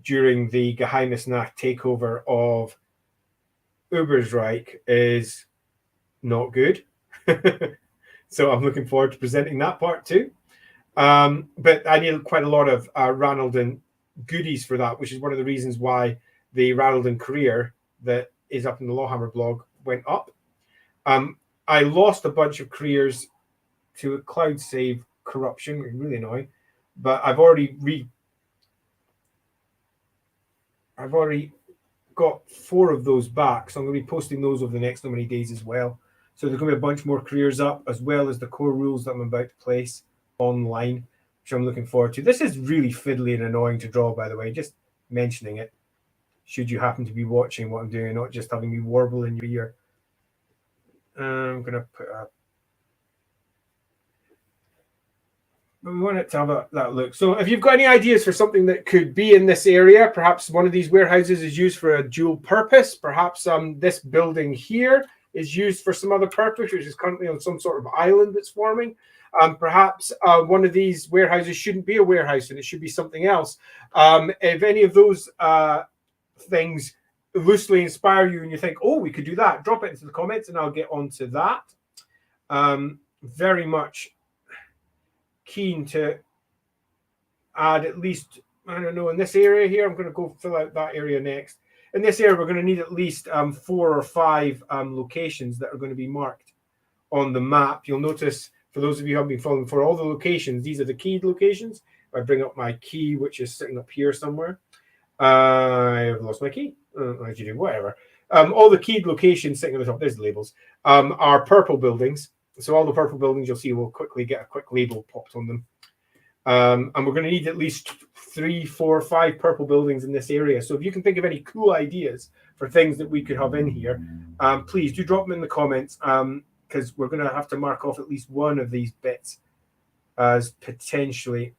during the Geheimnisnacht takeover of Ubersreich is not good. So I'm looking forward to presenting that part too. But I need quite a lot of Ranaldin goodies for that, which is one of the reasons why the Ranaldin career that is up in the Lawhammer blog went up. I lost a bunch of careers to a cloud save corruption, really annoying, but I've already got 4 of those back, so I'm going to be posting those over the next so many days as well. So there's going to be a bunch more careers up, as well as the core rules that I'm about to place online, which I'm looking forward to. This is really fiddly and annoying to draw, by the way, just mentioning it, should you happen to be watching what I'm doing and not just having me warble in your ear. I'm going to put a... But we want it to have that look. So if you've got any ideas for something that could be in this area, perhaps one of these warehouses is used for a dual purpose. Perhaps this building here is used for some other purpose, which is currently on some sort of island that's forming. Perhaps one of these warehouses shouldn't be a warehouse and it should be something else. If any of those things loosely inspire you and you think, oh, we could do that, drop it into the comments and I'll get onto that. Very much keen to add at least, I don't know, in this area here, I'm going to go fill out that area next. In this area, we're going to need at least 4 or 5 locations that are going to be marked on the map. You'll notice, for those of you who have been following, for all the locations, these are the keyed locations. If I bring up my key, which is sitting up here somewhere. I've lost my key. How'd you do? Whatever. All the keyed locations sitting at the top, there's the labels, are purple buildings. So all the purple buildings you'll see will quickly get a quick label popped on them. And we're going to need at least 3, 4, 5 purple buildings in this area. So if you can think of any cool ideas for things that we could have in here, please do drop them in the comments, because we're going to have to mark off at least one of these bits as potentially.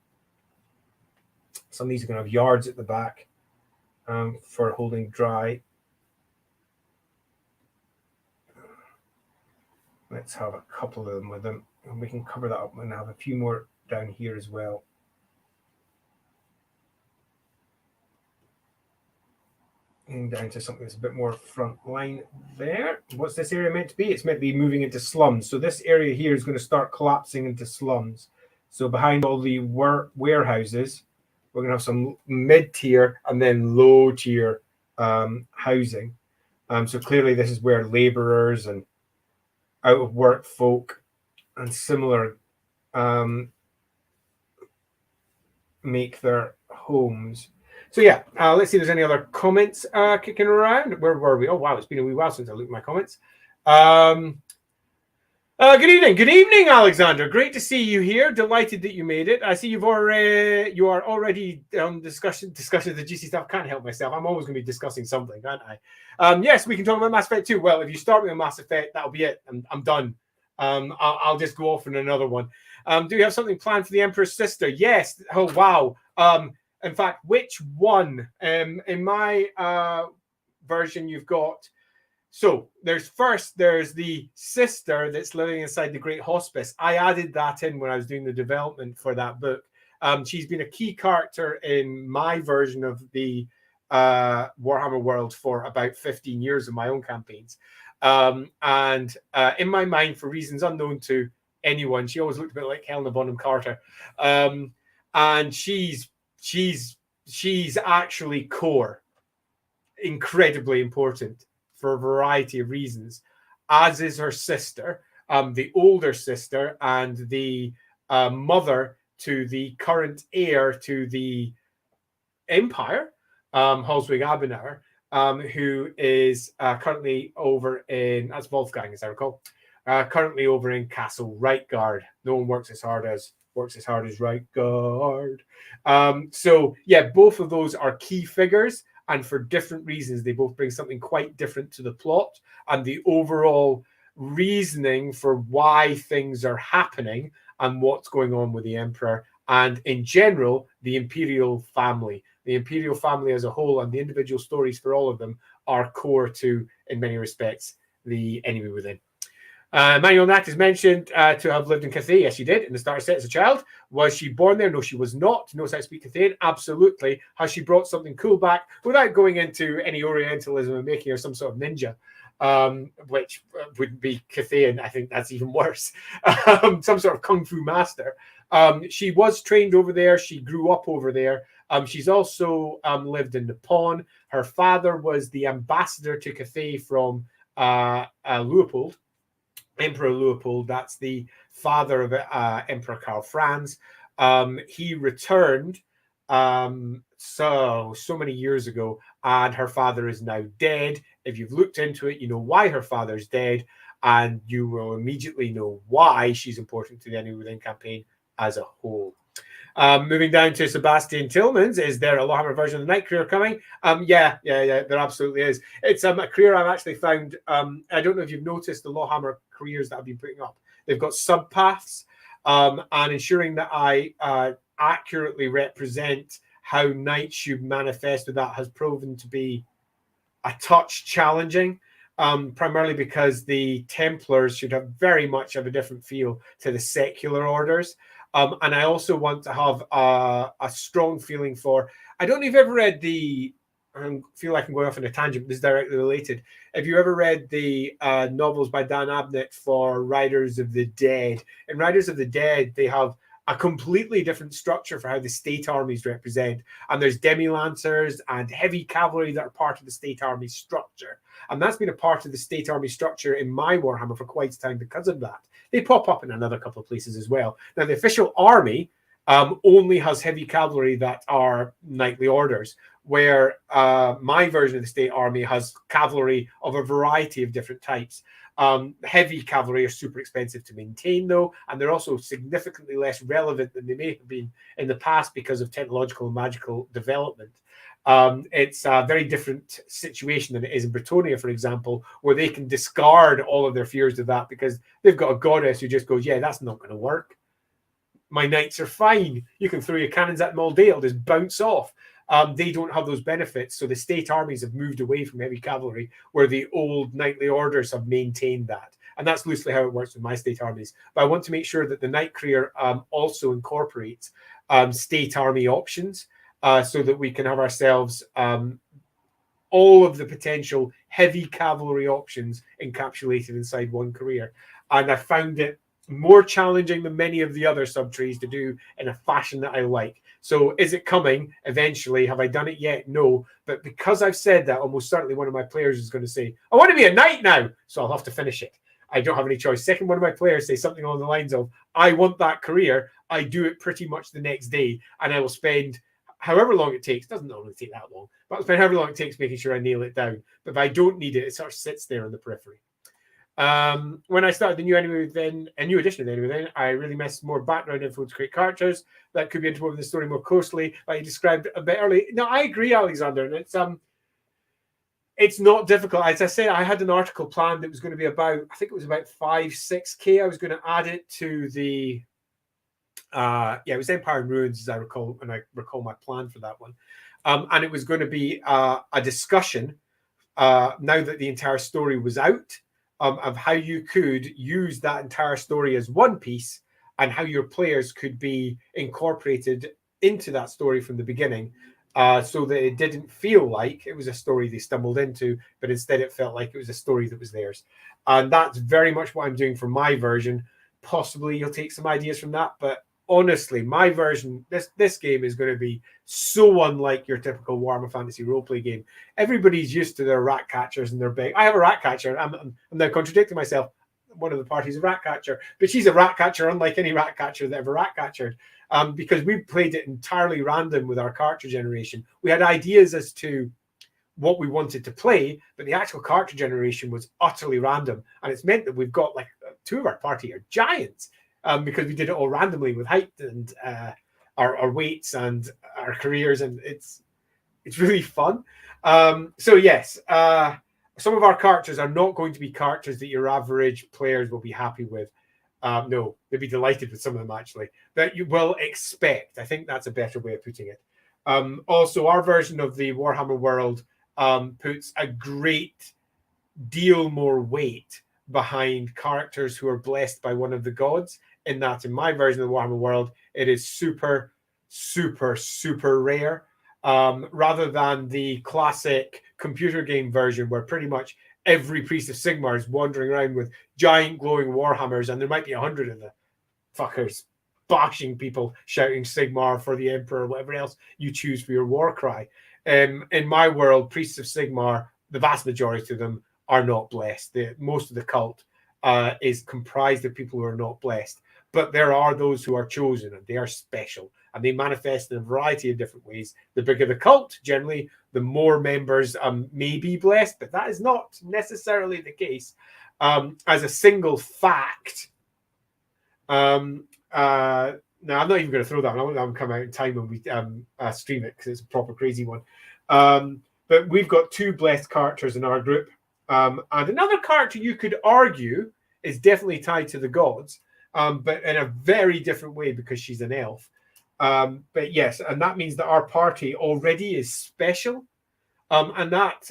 Some of these are going to have yards at the back for holding dry. Let's have a couple of them with them, and we can cover that up and have a few more down here as well. And down to something that's a bit more front line there. What's this area meant to be? It's meant to be moving into slums. So this area here is going to start collapsing into slums. So behind all the warehouses, we're going to have some mid-tier and then low-tier housing. So clearly this is where laborers and out-of-work folk and similar make their homes. So yeah, let's see if there's any other comments kicking around. Where were we? Oh wow, it's been a wee while since I looked at my comments. Good evening, Alexander. Great to see you here. Delighted that you made it. I see you are already discussing the GC stuff. Can't help myself. I'm always going to be discussing something, aren't I? Yes, we can talk about Mass Effect 2. Well, if you start with Mass Effect, that'll be it. I'm done. I'll just go off on another one. Do you have something planned for the Emperor's sister? Yes. Oh wow. In fact, which one? In my version, you've got. So there's the sister that's living inside the Great Hospice. I added that in when I was doing the development for that book. She's been a key character in my version of the Warhammer world for about 15 years of my own campaigns. And in my mind, for reasons unknown to anyone, she always looked a bit like Helena Bonham Carter. And she's actually core, incredibly important, for a variety of reasons, as is her sister, the older sister, and the mother to the current heir to the Empire, Halswig Abenauer, who is currently over in, that's Wolfgang, as I recall, currently over in Castle Reikland. No one works as hard as Reikland. So yeah, both of those are key figures. And for different reasons, they both bring something quite different to the plot and the overall reasoning for why things are happening and what's going on with the Emperor. And in general, the Imperial family. The Imperial family as a whole and the individual stories for all of them are core to, in many respects, the Enemy Within. Manuel Nat is mentioned to have lived in Cathay. Yes, she did, in the starter set as a child. Was she born there? No, she was not. Knows how to speak Cathayan? Absolutely. Has she brought something cool back without going into any Orientalism and making her some sort of ninja, which would be Cathayan? I think that's even worse. Some sort of kung fu master. She was trained over there. She grew up over there. She's also lived in Nippon. Her father was the ambassador to Cathay from Leopold. Emperor Leopold, that's the father of Emperor Karl Franz. He returned so many years ago, and her father is now dead. If you've looked into it, you know why her father's dead, and you will immediately know why she's important to the Enemy Within campaign as a whole. Moving down to Sebastian Tillmans, is there a Lawhammer version of the Night Career coming? Yeah, there absolutely is. It's a career I've actually found. I don't know if you've noticed the Lawhammer careers that I've been putting up. They've got subpaths, and ensuring that I accurately represent how Night should manifest with that has proven to be a touch challenging. Primarily because the Templars should have very much of a different feel to the secular orders. And I also want to have a strong feeling for, I don't know if you've ever read I feel like I'm going off on a tangent, but this is directly related. Have you ever read the novels by Dan Abnett for Riders of the Dead? In Riders of the Dead, they have a completely different structure for how the state armies represent. And there's demi-lancers and heavy cavalry that are part of the state army structure. And that's been a part of the state army structure in my Warhammer for quite some time because of that. They pop up in another couple of places as well. Now, the official army only has heavy cavalry that are knightly orders, where my version of the state army has cavalry of a variety of different types. Heavy cavalry are super expensive to maintain, though, and they're also significantly less relevant than they may have been in the past because of technological and magical development. It's a very different situation than it is in Bretonia, for example, where they can discard all of their fears of that because they've got a goddess who just goes, yeah, that's not going to work. My knights are fine. You can throw your cannons at them all day. It'll just bounce off. They don't have those benefits. So the state armies have moved away from heavy cavalry, where the old knightly orders have maintained that. And that's loosely how it works with my state armies. But I want to make sure that the knight career also incorporates state army options so that we can have ourselves all of the potential heavy cavalry options encapsulated inside one career. And I found it more challenging than many of the other subtrees to do in a fashion that I like. So is it coming eventually? Have I done it yet? No. But because I've said that, almost certainly one of my players is going to say, I want to be a knight now. So I'll have to finish it. I don't have any choice. Second, one of my players say something along the lines of, I want that career. I do it pretty much the next day. And I will spend however long it takes. It doesn't normally take that long. But I'll spend however long it takes making sure I nail it down. But if I don't need it, it sort of sits there on the periphery. When I started the new enemy, then a new edition of the enemy, then I really messed more background info to create characters that could be interwoven in the story more closely, like you described a bit early. No, I agree, Alexander, and it's not difficult. As I said, I had an article planned that was going to be about, I think it was about 5-6K. I was going to add it to the it was Empire and Ruins, as I recall, and I recall my plan for that one. And it was going to be a discussion now that the entire story was out. Of how you could use that entire story as one piece and how your players could be incorporated into that story from the beginning so that it didn't feel like it was a story they stumbled into, but instead it felt like it was a story that was theirs. And that's very much what I'm doing for my version. Possibly you'll take some ideas from that, but honestly, my version, this game is going to be so unlike your typical Warhammer Fantasy roleplay game. Everybody's used to their rat catchers and their big. I have a rat catcher. I'm now contradicting myself. One of the parties is a rat catcher, but she's a rat catcher unlike any rat catcher that ever rat catchered. Because we played it entirely random with our character generation. We had ideas as to what we wanted to play, but the actual character generation was utterly random. And it's meant that we've got like two of our party are giants. Because we did it all randomly with height and our weights and our careers, and it's really fun. So yes, some of our characters are not going to be characters that your average players will be happy with. No, they'll be delighted with some of them actually, that you will expect. I think that's a better way of putting it. Also, our version of the Warhammer world puts a great deal more weight behind characters who are blessed by one of the gods. In that, in my version of the Warhammer world, it is super, super, super rare. Rather than the classic computer game version where pretty much every priest of Sigmar is wandering around with giant glowing warhammers, and there might be 100 of the fuckers bashing people, shouting Sigmar for the Emperor, or whatever else you choose for your war cry. In my world, priests of Sigmar, the vast majority of them are not blessed. Most of the cult is comprised of people who are not blessed. But there are those who are chosen, and they are special, and they manifest in a variety of different ways. The bigger the cult, generally, the more members may be blessed, but that is not necessarily the case. As a single fact, now I'm not even going to throw that one. I want that one come out in time when we stream it because it's a proper crazy one. But we've got two blessed characters in our group, and another character you could argue is definitely tied to the gods. But in a very different way because she's an elf. But yes, and that means that our party already is special. And that,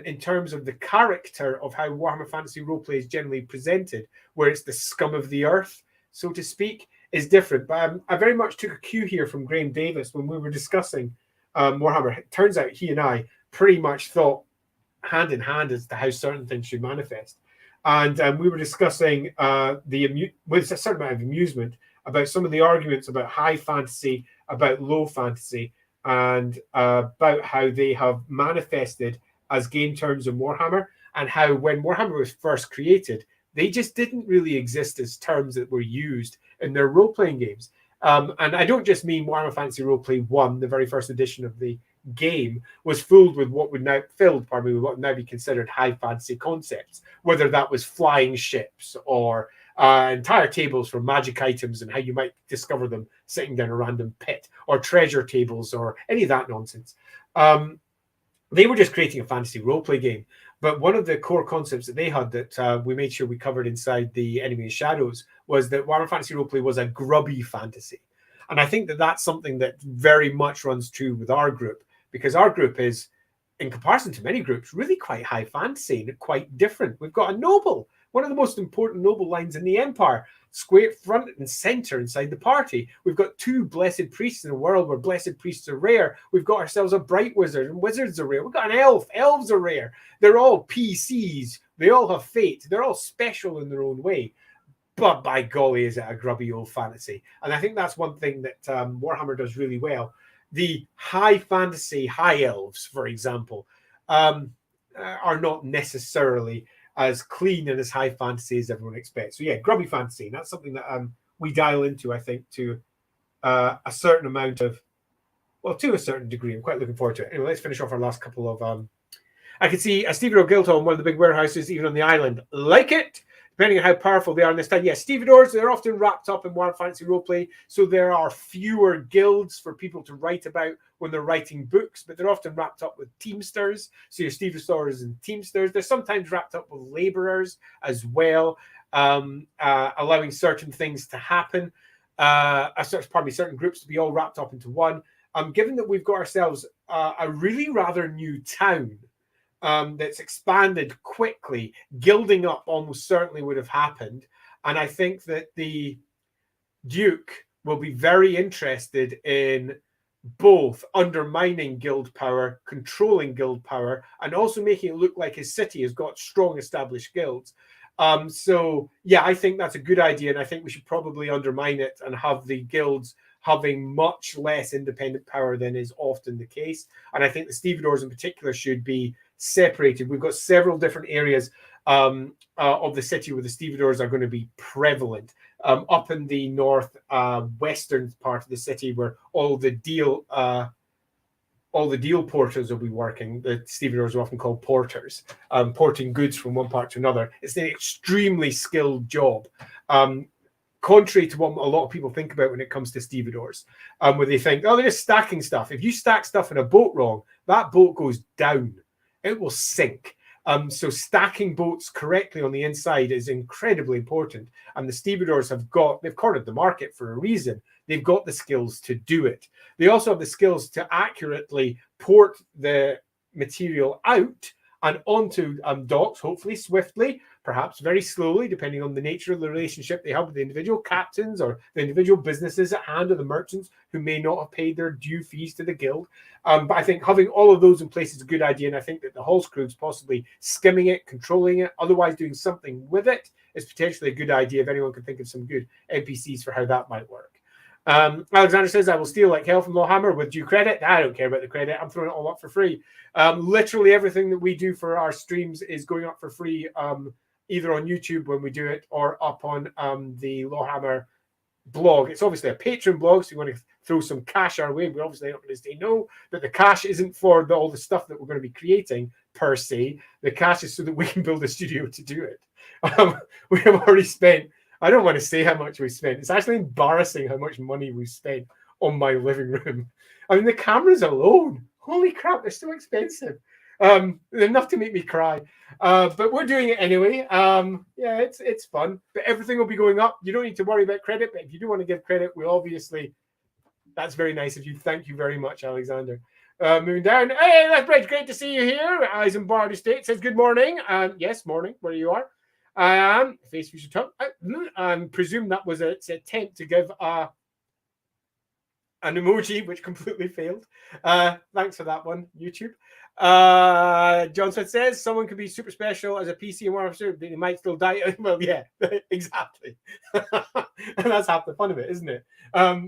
in terms of the character of how Warhammer Fantasy Roleplay is generally presented, where it's the scum of the earth, so to speak, is different. But I very much took a cue here from Graham Davis when we were discussing Warhammer. It turns out he and I pretty much thought hand in hand as to how certain things should manifest. And we were discussing with a certain amount of amusement about some of the arguments about high fantasy, about low fantasy, and about how they have manifested as game terms in Warhammer, and how when Warhammer was first created, they just didn't really exist as terms that were used in their role-playing games. And I don't just mean Warhammer Fantasy Roleplay 1, the very first edition of the game was filled with what would now be considered high fantasy concepts, whether that was flying ships or entire tables for magic items and how you might discover them sitting down a random pit, or treasure tables, or any of that nonsense. They were just creating a fantasy roleplay game. But one of the core concepts that they had that we made sure we covered inside the Enemy in Shadows was that Warhammer Fantasy Roleplay was a grubby fantasy. And I think that that's something that very much runs true with our group, because our group is, in comparison to many groups, really quite high fantasy and quite different. We've got a noble, one of the most important noble lines in the Empire, square front and center inside the party. We've got 2 blessed priests in a world where blessed priests are rare. We've got ourselves a bright wizard, and wizards are rare. We've got an elf. Elves are rare. They're all PCs. They all have fate. They're all special in their own way. But by golly, is it a grubby old fantasy. And I think that's one thing that Warhammer does really well. The high fantasy, high elves, for example, are not necessarily as clean and as high fantasy as everyone expects. So yeah, grubby fantasy. That's something that we dial into, I think, to a certain amount of, well, to a certain degree. I'm quite looking forward to it. Anyway, let's finish off our last couple of. I can see a Stevedore Guildhall in one of the big warehouses, even on the island. Like it, depending on how powerful they are in this time. Yes, Stevedores, they're often wrapped up in Warhammer Fantasy Roleplay, so there are fewer guilds for people to write about when they're writing books, but they're often wrapped up with teamsters. So your Stevedores and teamsters. They're sometimes wrapped up with laborers as well, allowing certain things to happen. Certain groups to be all wrapped up into one. Given that we've got ourselves a really rather new town that's expanded quickly, gilding up almost certainly would have happened. And I think that the Duke will be very interested in both undermining guild power, controlling guild power, and also making it look like his city has got strong established guilds. So yeah, I think that's a good idea, and I think we should probably undermine it and have the guilds having much less independent power than is often the case. And I think the Stevedores in particular should be separated. We've got several different areas of the city where the Stevedores are going to be prevalent. Up in the north western part of the city, where all the deal porters will be working. The Stevedores are often called porters, porting goods from one part to another. It's an extremely skilled job. Contrary to what a lot of people think about when it comes to Stevedores, where they think, oh, they're just stacking stuff. If you stack stuff in a boat wrong, that boat goes down. It will sink. So stacking boats correctly on the inside is incredibly important. And the Stevedores they've cornered the market for a reason. They've got the skills to do it. They also have the skills to accurately port the material out and onto docks, hopefully swiftly, perhaps very slowly, depending on the nature of the relationship they have with the individual captains or the individual businesses at hand, or the merchants who may not have paid their due fees to the guild. But I think having all of those in place is a good idea, and I think that the Hall's crews possibly skimming it, controlling it, otherwise doing something with it is potentially a good idea if anyone can think of some good NPCs for how that might work. Alexander says, I will steal like hell from Lawhammer with due credit. I don't care about the credit. I'm throwing it all up for free. Literally everything that we do for our streams is going up for free, either on YouTube when we do it or up on the Lawhammer blog. It's obviously a Patreon blog, so you want to throw some cash our way. We're obviously not going to say no, but the cash isn't for all the stuff that we're going to be creating per se. The cash is so that we can build a studio to do it. We have already spent, I don't want to say how much we spent. It's actually embarrassing how much money we spent on my living room. I mean, the cameras alone, holy crap, they're so expensive. Enough to make me cry. But we're doing it anyway. Yeah, it's fun. But everything will be going up. You don't need to worry about credit, but if you do want to give credit, we obviously, that's very nice of you. Thank you very much, Alexander. Moving down. Hey, that's great. Great to see you here. Eisenbard Estate says good morning. Yes, morning, where you are. Face future tongue. I presume that was its attempt to give an emoji, which completely failed. Thanks for that one, YouTube. Johnson says someone could be super special as a PC and officer, but they might still die. Well, yeah, exactly. And that's half the fun of it, isn't it?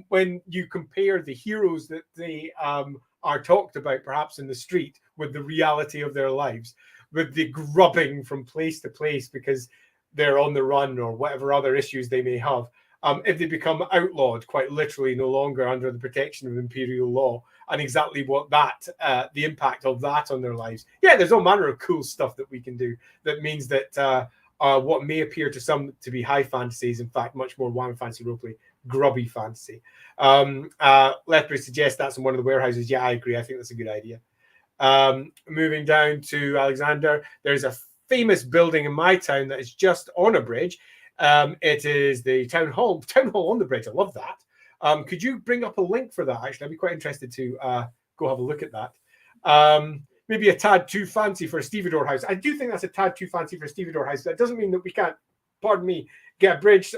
When you compare the heroes that they are talked about, perhaps in the street, with the reality of their lives, with the grubbing from place to place because they're on the run or whatever other issues they may have. If they become outlawed, quite literally no longer under the protection of imperial law, and exactly what that, the impact of that on their lives. Yeah, there's all manner of cool stuff that we can do that means that what may appear to some to be high fantasy is in fact much more Warhammer Fantasy Roleplay grubby fantasy. Lethbridge suggests that's in one of the warehouses. Yeah, I agree. I think that's a good idea. Moving down to Alexander, there's a famous building in my town that is just on a bridge. It is the town hall on the bridge. I love that. Could you bring up a link for that? Actually, I'd be quite interested to go have a look at that. Maybe a tad too fancy for a stevedore house. I do think that's a tad too fancy for a stevedore house. That doesn't mean that we can't, pardon me, get a bridge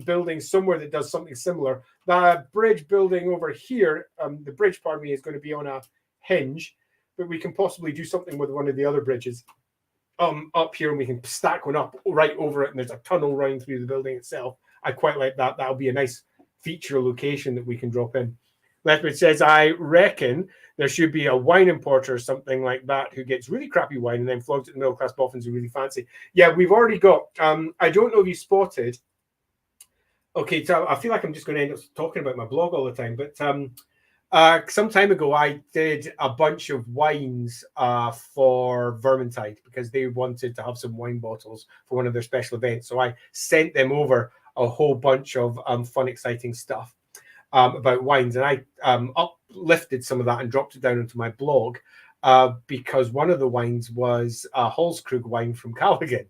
building somewhere that does something similar. The bridge building over here, the bridge, pardon me, is going to be on a hinge, but we can possibly do something with one of the other bridges up here, and we can stack one up right over it, and there's a tunnel running through the building itself. I quite like that. That'll be a nice feature location that we can drop in. Lethbridge says, I reckon there should be a wine importer or something like that who gets really crappy wine and then flogs it to middle-class boffins who really fancy. Yeah, we've already got, I don't know if you spotted, okay, so I feel like I'm just going to end up talking about my blog all the time, but some time ago, I did a bunch of wines for Vermintide because they wanted to have some wine bottles for one of their special events. So I sent them over a whole bunch of fun, exciting stuff about wines. And I uplifted some of that and dropped it down into my blog because one of the wines was a Hallskrug wine from Kalegen.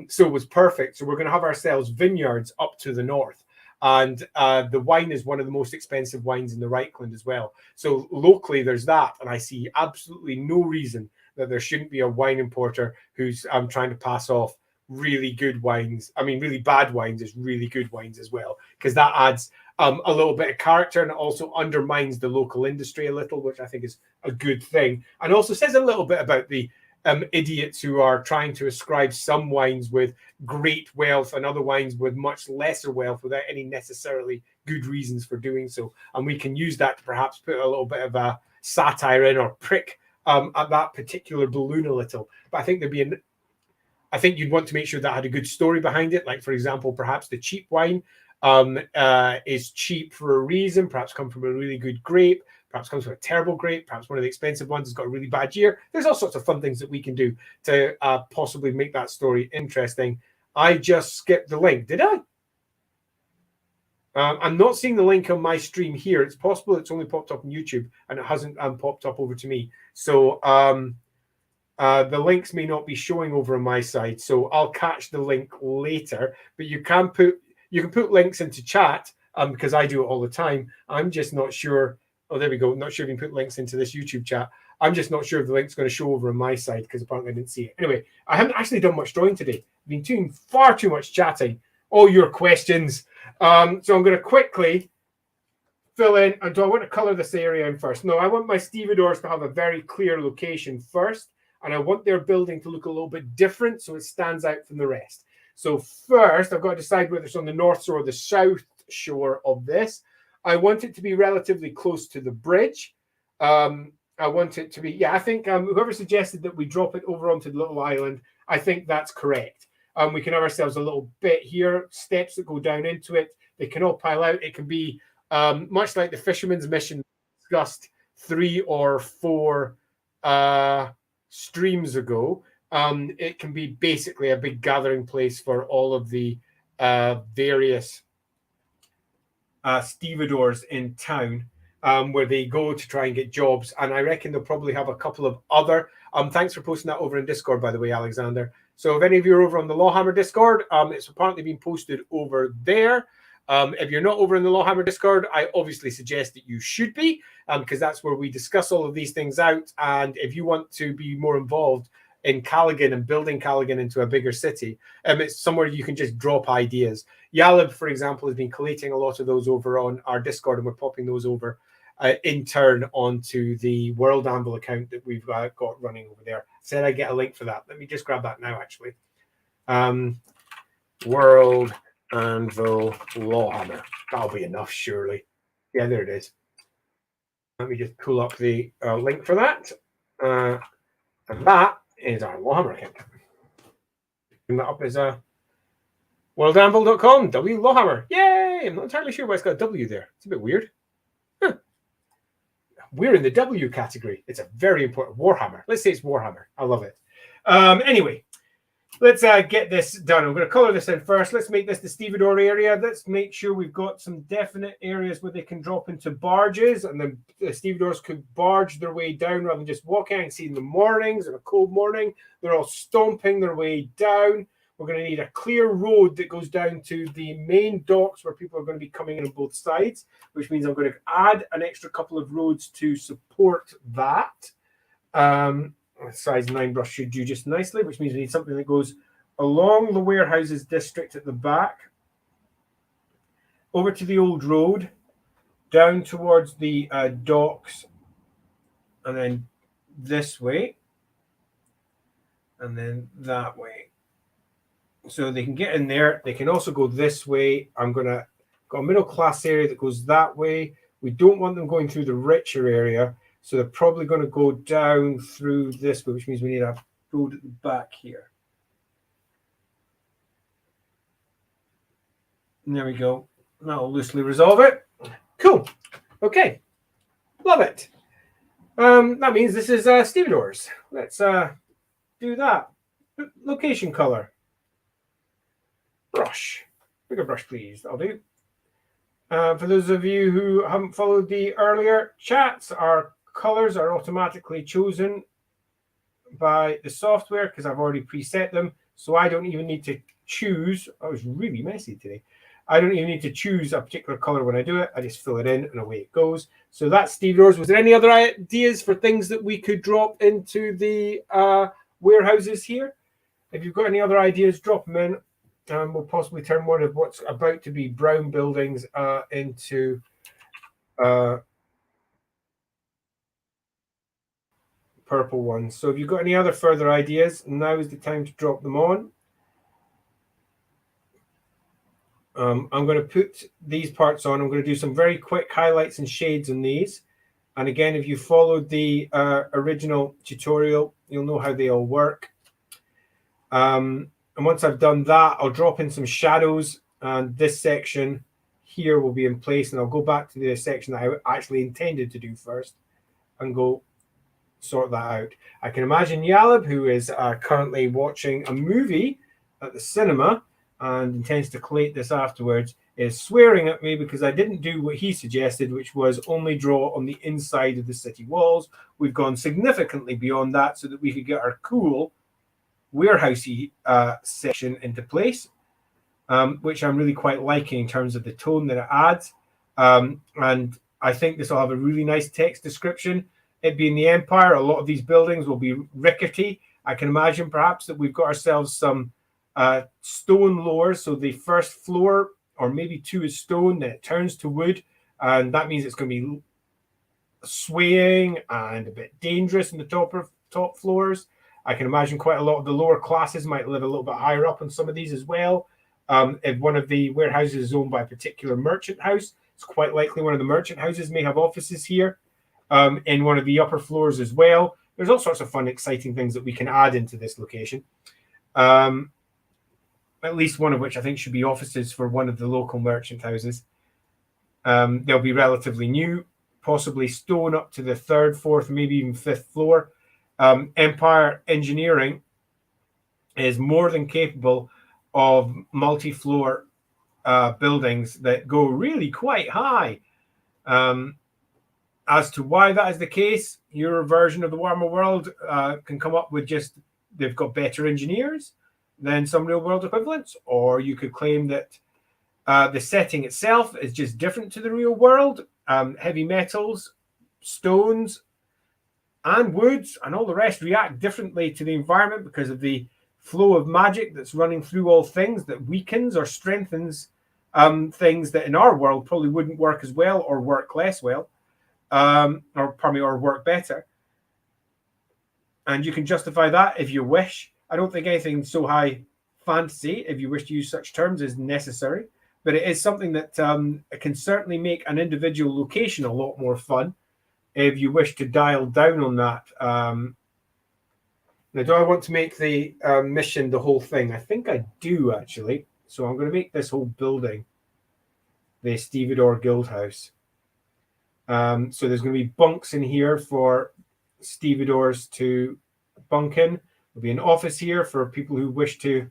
So it was perfect. So we're going to have ourselves vineyards up to the north. And the wine is one of the most expensive wines in the Reikland as well. So locally, there's that. And I see absolutely no reason that there shouldn't be a wine importer who's trying to pass off really good wines. I mean, really bad wines is really good wines as well, because that adds a little bit of character, and it also undermines the local industry a little, which I think is a good thing. And also says a little bit about the idiots who are trying to ascribe some wines with great wealth and other wines with much lesser wealth without any necessarily good reasons for doing so. And we can use that to perhaps put a little bit of a satire in or prick at that particular balloon a little. But I think I think you'd want to make sure that had a good story behind it. Like, for example, perhaps the cheap wine is cheap for a reason, perhaps come from a really good grape, perhaps comes from a terrible grape, perhaps one of the expensive ones has got a really bad year. There's all sorts of fun things that we can do to possibly make that story interesting. I just skipped the link. Did I? I'm not seeing the link on my stream here. It's possible it's only popped up on YouTube and it hasn't popped up over to me. So the links may not be showing over on my side. So I'll catch the link later. But you can put links into chat because I do it all the time. I'm just not sure. Oh, there we go. Not sure if you can put links into this YouTube chat. I'm just not sure if the link's going to show over on my side because apparently I didn't see it. Anyway, I haven't actually done much drawing today. I've been doing far too much chatting. All your questions. So I'm going to quickly fill in. And do I want to color this area in first? No, I want my stevedores to have a very clear location first. And I want their building to look a little bit different so it stands out from the rest. So first, I've got to decide whether it's on the north shore or the south shore of this. I want it to be relatively close to the bridge. I want it to be, yeah, I think whoever suggested that we drop it over onto the little island, I think that's correct. We can have ourselves a little bit here, steps that go down into it. They can all pile out. It can be much like the Fisherman's Mission discussed 3 or 4 streams ago. It can be basically a big gathering place for all of the various stevedores in town where they go to try and get jobs. And I reckon they'll probably have a couple of other. Thanks for posting that over in Discord, by the way, Alexander. So if any of you are over on the Lawhammer Discord, it's apparently been posted over there. If you're not over in the Lawhammer Discord, I obviously suggest that you should be, because that's where we discuss all of these things out. And if you want to be more involved in Kalegen and building Kalegen into a bigger city, it's somewhere you can just drop ideas. Yalib, for example, has been collating a lot of those over on our Discord, and we're popping those over in turn onto the World Anvil account that we've got running over there. Said I get a link for that. Let me just grab that now, actually. World Anvil Lawhammer. That'll be enough, surely. Yeah, there it is. Let me just pull up the link for that. And that is our Lawhammer account. Bring that up as worldanvil.com, W Lawhammer. Yay! I'm not entirely sure why it's got a W there. It's a bit weird. Huh. we're in the W category. It's a very important Warhammer. Let's say it's Warhammer. I love it. Anyway, let's get this done. I'm going to color this in first. Let's make this the stevedore area. Let's make sure we've got some definite areas where they can drop into barges, and then the stevedores could barge their way down rather than just walking. I can see in the mornings, on a cold morning, they're all stomping their way down. We're going to need a clear road that goes down to the main docks where people are going to be coming in on both sides, which means I'm going to add an extra couple of roads to support that. Size 9 brush should do just nicely, which means we need something that goes along the warehouses district at the back, over to the old road, down towards the docks, and then this way, and then that way. So they can get in there. They can also go this way. I'm going to got a middle class area that goes that way. We don't want them going through the richer area. So they're probably going to go down through this way, which means we need a road at the back here. And there we go. That'll loosely resolve it. Cool. Okay. Love it. That means this is stevedores. Let's do that. Location color. Brush. Bigger brush, please. That'll do. For those of you who haven't followed the earlier chats, our colors are automatically chosen by the software because I've already preset them. So I don't even need to choose. I was really messy today. I don't even need to choose a particular color when I do it. I just fill it in and away it goes. So that's stevedores. Was there any other ideas for things that we could drop into the warehouses here? If you've got any other ideas, drop them in. We'll possibly turn one of what's about to be brown buildings into purple ones. So if you've got any other further ideas, now is the time to drop them on. I'm going to put these parts on. I'm going to do some very quick highlights and shades on these. And again, if you followed the original tutorial, you'll know how they all work. And once I've done that, I'll drop in some shadows, and this section here will be in place. And I'll go back to the section that I actually intended to do first and go sort that out. I can imagine Yalib, who is currently watching a movie at the cinema and intends to collate this afterwards, is swearing at me because I didn't do what he suggested, which was only draw on the inside of the city walls. We've gone significantly beyond that so that we could get our cool warehousey section into place, which I'm really quite liking in terms of the tone that it adds. And I think this will have a really nice text description. It being the Empire, a lot of these buildings will be rickety. I can imagine perhaps that we've got ourselves some stone lowers. So the first floor, or maybe two, is stone, then it turns to wood. And that means it's going to be swaying and a bit dangerous in the top floors. I can imagine quite a lot of the lower classes might live a little bit higher up on some of these as well. If one of the warehouses is owned by a particular merchant house, it's quite likely one of the merchant houses may have offices here in one of the upper floors as well. There's all sorts of fun, exciting things that we can add into this location. At least one of which I think should be offices for one of the local merchant houses. They'll be relatively new, possibly stone up to the third, fourth, maybe even fifth floor. Empire engineering is more than capable of multi-floor buildings that go really quite high. As to why that is the case, your version of the Warhammer world can come up with just they've got better engineers than some real-world equivalents, or you could claim that the setting itself is just different to the real world. Heavy metals, stones, and woods and all the rest react differently to the environment because of the flow of magic that's running through all things that weakens or strengthens things that in our world probably wouldn't work as well or work less well, or work better. And you can justify that if you wish. I don't think anything so high fantasy, if you wish to use such terms, is necessary, but it is something that can certainly make an individual location a lot more fun if you wish to dial down on that. Now, do I want to make the mission the whole thing? I think I do, actually. So I'm going to make this whole building the Stevedore Guildhouse. So there's going to be bunks in here for stevedores to bunk in. There'll be an office here for people who wish to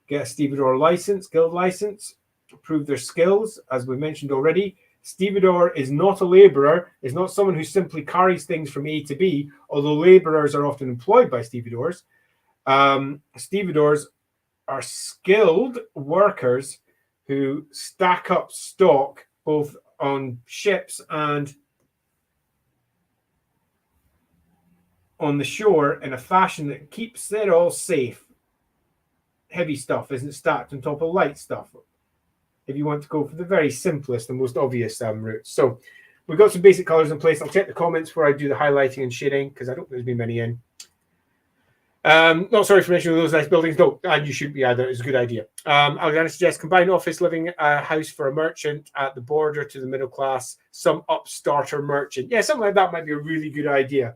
get a stevedore license, guild license, prove their skills. As we mentioned already, stevedore is not a labourer, is not someone who simply carries things from A to B, although labourers are often employed by stevedores. Stevedores are skilled workers who stack up stock both on ships and on the shore in a fashion that keeps it all safe. Heavy stuff isn't stacked on top of light stuff, if you want to go for the very simplest and most obvious route. So we've got some basic colors in place. I'll check the comments where I do the highlighting and shading, because I don't think there's been many in. Not sorry for mentioning those nice buildings. No, and you shouldn't be either. It's a good idea. Alexander suggests combined office living house for a merchant at the border to the middle class, some upstarter merchant. Yeah, something like that might be a really good idea.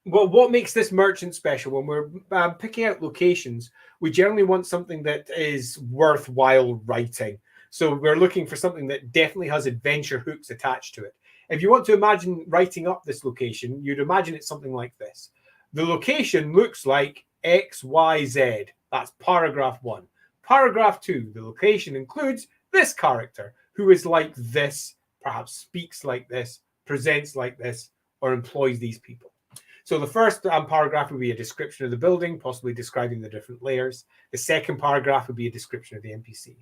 Well, what makes this merchant special? When we're picking out locations, we generally want something that is worthwhile writing. So we're looking for something that definitely has adventure hooks attached to it. If you want to imagine writing up this location, you'd imagine it's something like this. The location looks like XYZ. That's paragraph 1. Paragraph 2, the location includes this character who is like this, perhaps speaks like this, presents like this, or employs these people. So the first paragraph would be a description of the building, possibly describing the different layers. The second paragraph would be a description of the NPC.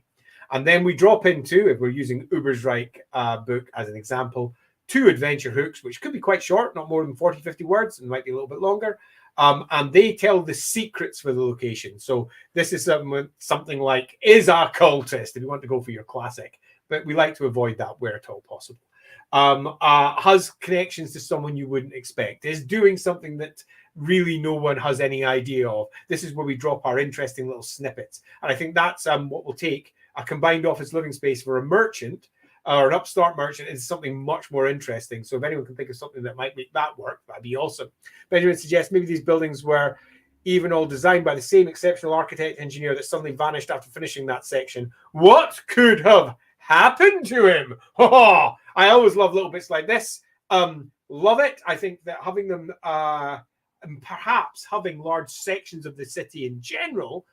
And then we drop into, if we're using Uber's Reich book as an example, 2 adventure hooks, which could be quite short, not more than 40, 50 words, and might be a little bit longer. And they tell the secrets for the location. So this is something like, is a cultist, if you want to go for your classic. But we like to avoid that where at all possible. Has connections to someone you wouldn't expect, is doing something that really no one has any idea of. This is where we drop our interesting little snippets. And I think that's what will take a combined office living space for a merchant or an upstart merchant into something much more interesting. So if anyone can think of something that might make that work, that'd be awesome. Benjamin suggests maybe these buildings were even all designed by the same exceptional architect engineer that suddenly vanished after finishing that section. What could have happened to him? Oh, I always love little bits like this. Love it. I think that having them and perhaps having large sections of the city in general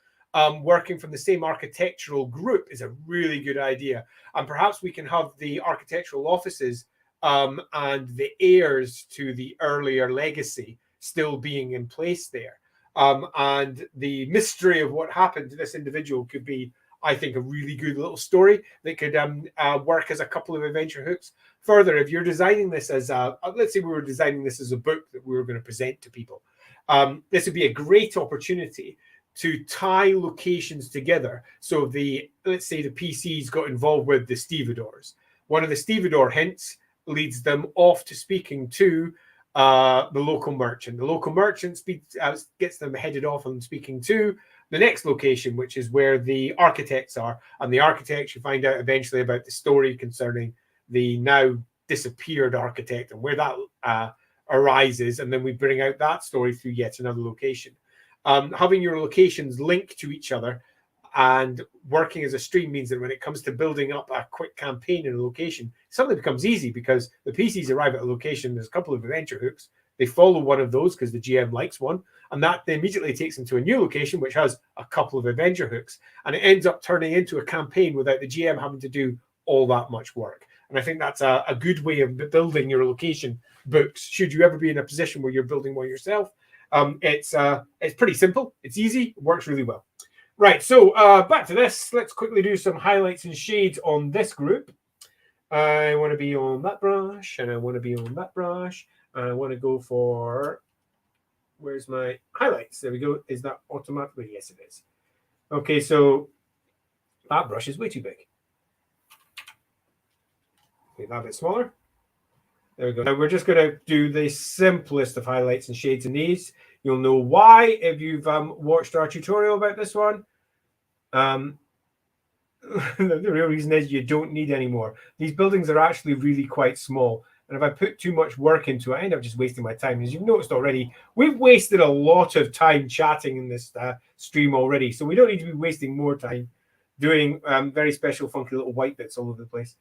working from the same architectural group is a really good idea. And perhaps we can have the architectural offices and the heirs to the earlier legacy still being in place there. And the mystery of what happened to this individual could be, I think, a really good little story that could work as a couple of adventure hooks. Further, if you're designing this as let's say we were designing this as a book that we were going to present to people, this would be a great opportunity to tie locations together. So let's say the PCs got involved with the stevedores. One of the stevedore hints leads them off to speaking to the local merchant. The local merchant gets them headed off and speaking to the next location, which is where the architects are. And the architects, you find out eventually about the story concerning the now disappeared architect and where that arises. And then we bring out that story through yet another location. Having your locations linked to each other and working as a stream means that when it comes to building up a quick campaign in a location, suddenly becomes easy because the PCs arrive at a location, there's a couple of adventure hooks, they follow one of those because the GM likes one, and that immediately takes them to a new location which has a couple of adventure hooks, and it ends up turning into a campaign without the GM having to do all that much work. And I think that's a good way of building your location books, should you ever be in a position where you're building one yourself. It's pretty simple, it's easy, it works really well. Right, so back to this. Let's quickly do some highlights and shades on this group. I want to be on that brush, and I want to be on that brush, and I want to go for, where's my highlights? There we go. Is that automatically? Yes, it is. Okay, so that brush is way too big. Make that a bit smaller. There we go. Now we're just going to do the simplest of highlights and shades in these. You'll know why if you've watched our tutorial about this one. The real reason is you don't need any more. These buildings are actually really quite small. And if I put too much work into it, I end up just wasting my time. As you've noticed already, we've wasted a lot of time chatting in this stream already. So we don't need to be wasting more time doing very special, funky little white bits all over the place.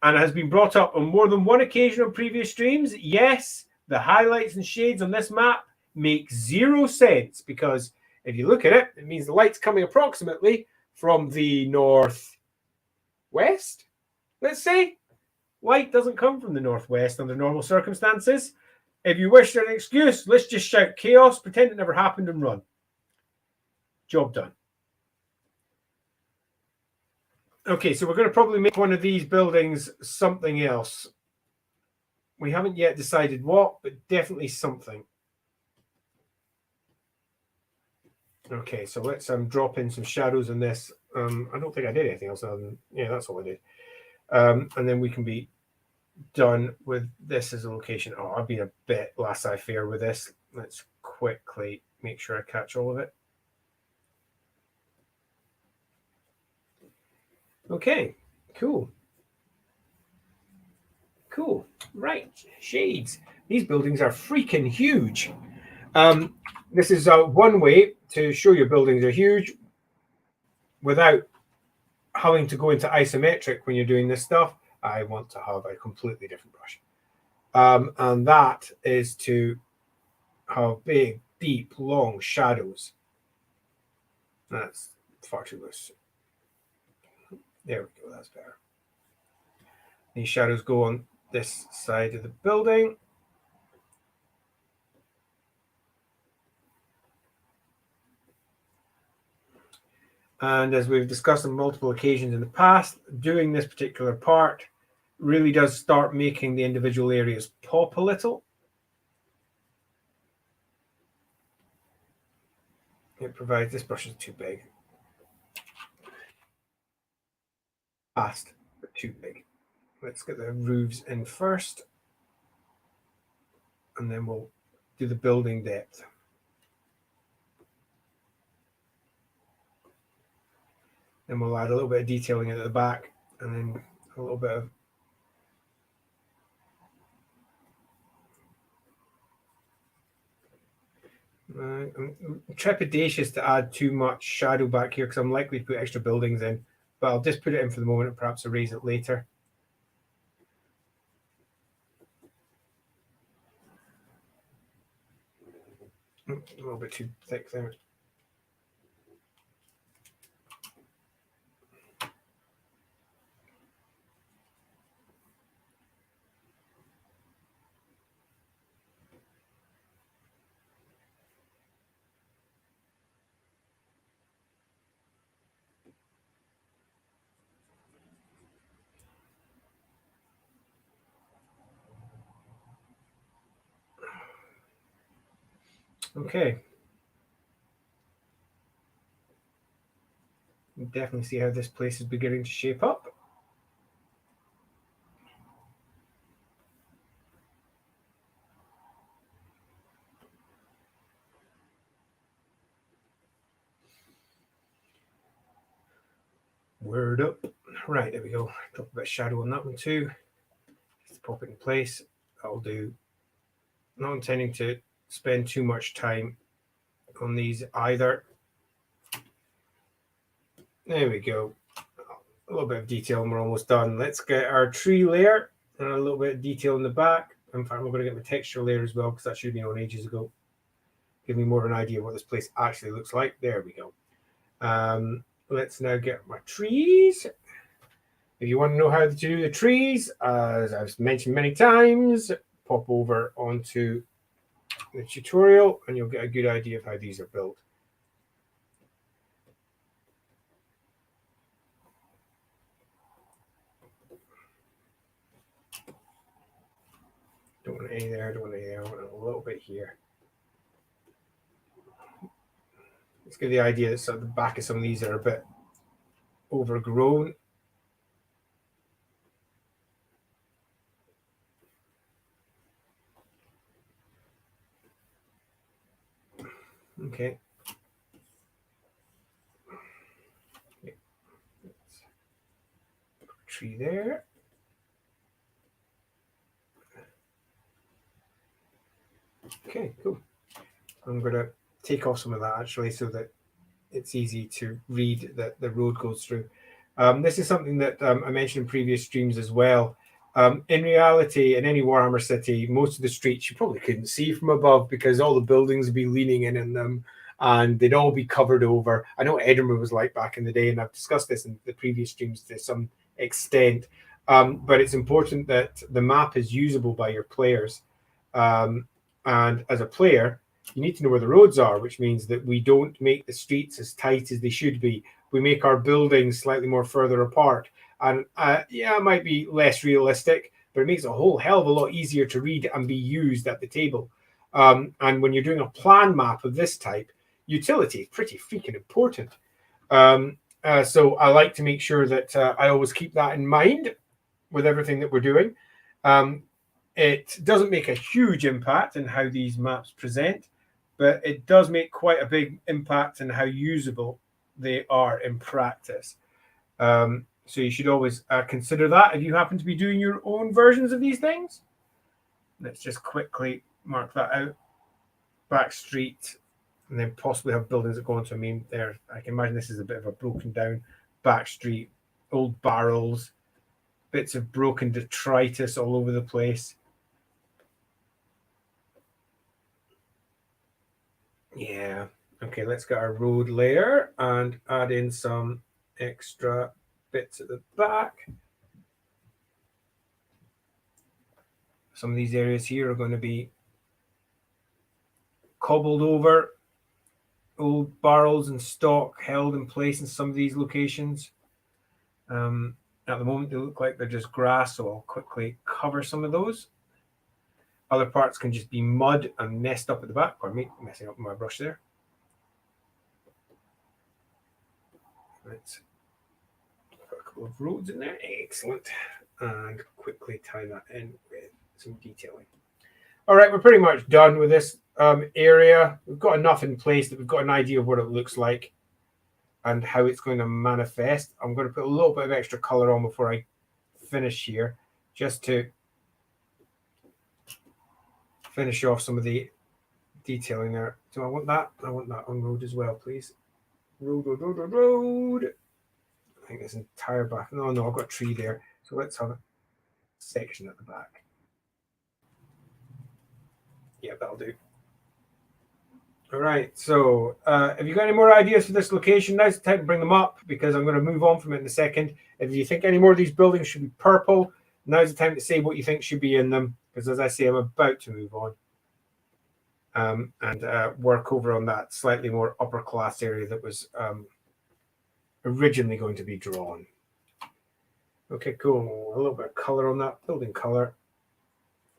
and has been brought up on more than one occasion on previous streams. Yes, the highlights and shades on this map make zero sense, because if you look at it, it means the light's coming approximately from the northwest, let's say. Light doesn't come from the northwest under normal circumstances. If you wish an excuse, let's just shout chaos, pretend it never happened, and run. Job done. Okay, so we're going to probably make one of these buildings something else. We haven't yet decided what, but definitely something. Okay, so let's drop in some shadows in this. I don't think I did anything else other than, yeah, that's all I did. And then we can be done with this as a location. Oh, I've been a bit laissez-faire with this. Let's quickly make sure I catch all of it. Okay, cool. Cool. Right, shades. These buildings are freaking huge. This is one way to show your buildings are huge without having to go into isometric when you're doing this stuff. I want to have a completely different brush. And that is to have big, deep, long shadows. That's far too loose. There we go, that's better. These shadows go on this side of the building. And as we've discussed on multiple occasions in the past, doing this particular part really does start making the individual areas pop a little. It provides, this brush is too big. Fast, but too big. Let's get the roofs in first, and then we'll do the building depth. Then we'll add a little bit of detailing at the back, and then a little bit of I'm trepidatious to add too much shadow back here because I'm likely to put extra buildings in, but I'll just put it in for the moment and perhaps erase it later. A little bit too thick there. Okay. You definitely see how this place is beginning to shape up. Word up. Right, there we go. Drop a bit of shadow on that one too. Just pop it in place. That'll do. Not intending to spend too much time on these either. There we go. A little bit of detail and we're almost done. Let's get our tree layer and a little bit of detail in the back. In fact, we're going to get the texture layer as well because that should have been on ages ago. Give me more of an idea of what this place actually looks like. There we go. Let's now get my trees. If you want to know how to do the trees, as I've mentioned many times, pop over onto the tutorial and you'll get a good idea of how these are built. Don't want any there, don't want any there, I want a little bit here. Let's get the idea that sort of the back of some of these are a bit overgrown. Okay. Tree there. Okay, cool. I'm going to take off some of that actually so that it's easy to read that the road goes through. This is something that I mentioned in previous streams as well. In reality, in any Warhammer city, most of the streets you probably couldn't see from above because all the buildings would be leaning in them and they'd all be covered over. I know what Edinburgh was like back in the day, and I've discussed this in the previous streams to some extent. But it's important that the map is usable by your players. And as a player, you need to know where the roads are, which means that we don't make the streets as tight as they should be. We make our buildings slightly more further apart. And yeah, it might be less realistic, but it makes a whole hell of a lot easier to read and be used at the table. And when you're doing a plan map of this type, utility is pretty freaking important. So I like to make sure that I always keep that in mind with everything that we're doing. It doesn't make a huge impact in how these maps present, but it does make quite a big impact in how usable they are in practice. So you should always consider that if you happen to be doing your own versions of these things. Let's just quickly mark that out. Back street, and then possibly have buildings that go into. I mean, there. I can imagine this is a bit of a broken down back street, old barrels, bits of broken detritus all over the place. Yeah. Okay, let's get our road layer and add in some extra bits at the back. Some of these areas here are going to be cobbled over, old barrels and stock held in place in some of these locations. At the moment, they look like they're just grass, so I'll quickly cover some of those. Other parts can just be mud and messed up at the back. Pardon me, messing up my brush there. Let's put a couple of roads in there. Excellent. And quickly tie that in with some detailing. All right, we're pretty much done with this area. We've got enough in place that we've got an idea of what it looks like and how it's going to manifest. I'm going to put a little bit of extra color on before I finish here, just to finish off some of the detailing there. Do I want that? I want that on road as well, please. Road. I think this entire back. No, I've got a tree there. So let's have a section at the back. Yeah, that'll do. All right. So have you got any more ideas for this location? Now's the time to bring them up because I'm going to move on from it in a second. If you think any more of these buildings should be purple, now's the time to say what you think should be in them. Because as I say, I'm about to move on and work over on that slightly more upper class area that was originally going to be drawn. Okay, cool. A little bit of color on that, building color.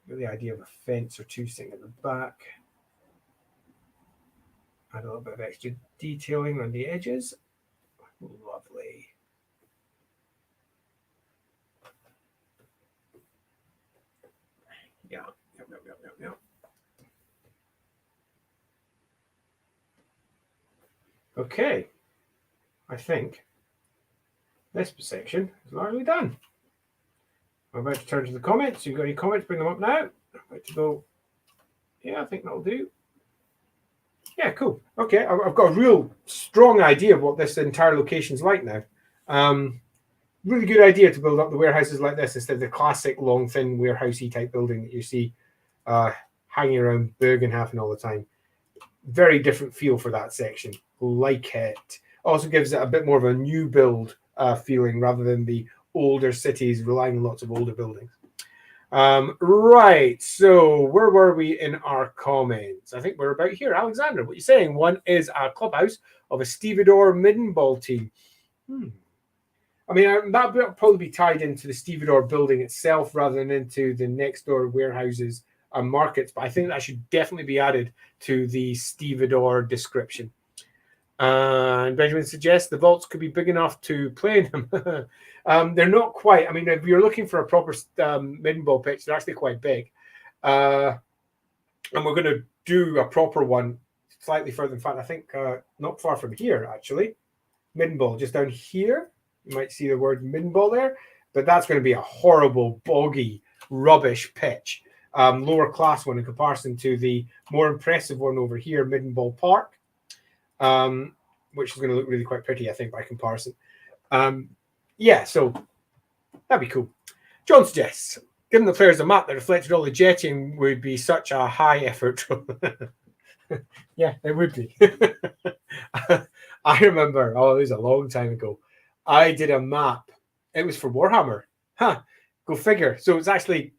The idea of a fence or two sitting at the back. Add a little bit of extra detailing on the edges. Lovely. Yeah. Okay. I think this section is largely done. I'm about to turn to the comments. You've got any comments? Bring them up now. I'm about to go. Yeah, I think that'll do. Yeah, cool. Okay, I've got a real strong idea of what this entire location's like now. Really good idea to build up the warehouses like this instead of the classic long, thin warehousey type building that you see hanging around Bergenhafen all the time. Very different feel for that section. Like it. Also gives it a bit more of a new build feeling rather than the older cities relying on lots of older buildings. Right, so where were we in our comments? I think we're about here. Alexander, what are you saying? One is a clubhouse of a Stevedore Middenball team. I mean, that will probably be tied into the Stevedore building itself rather than into the next door warehouses and markets, but I think that should definitely be added to the Stevedore description. And Benjamin suggests the vaults could be big enough to play in them. They're not quite. I mean, if you're looking for a proper Middenball pitch, they're actually quite big. And we're going to do a proper one slightly further. In fact, I think not far from here, actually. Middenball, just down here. You might see the word Middenball there. But that's going to be a horrible, boggy, rubbish pitch. Lower class one in comparison to the more impressive one over here, Middenball Park. Which is going to look really quite pretty, I think, by comparison. Yeah, so that'd be cool. John suggests, given the players a map that reflected all the jetting would be such a high effort. Yeah, it would be. I remember, it was a long time ago. I did a map. It was for Warhammer. Huh. Go figure. So it's actually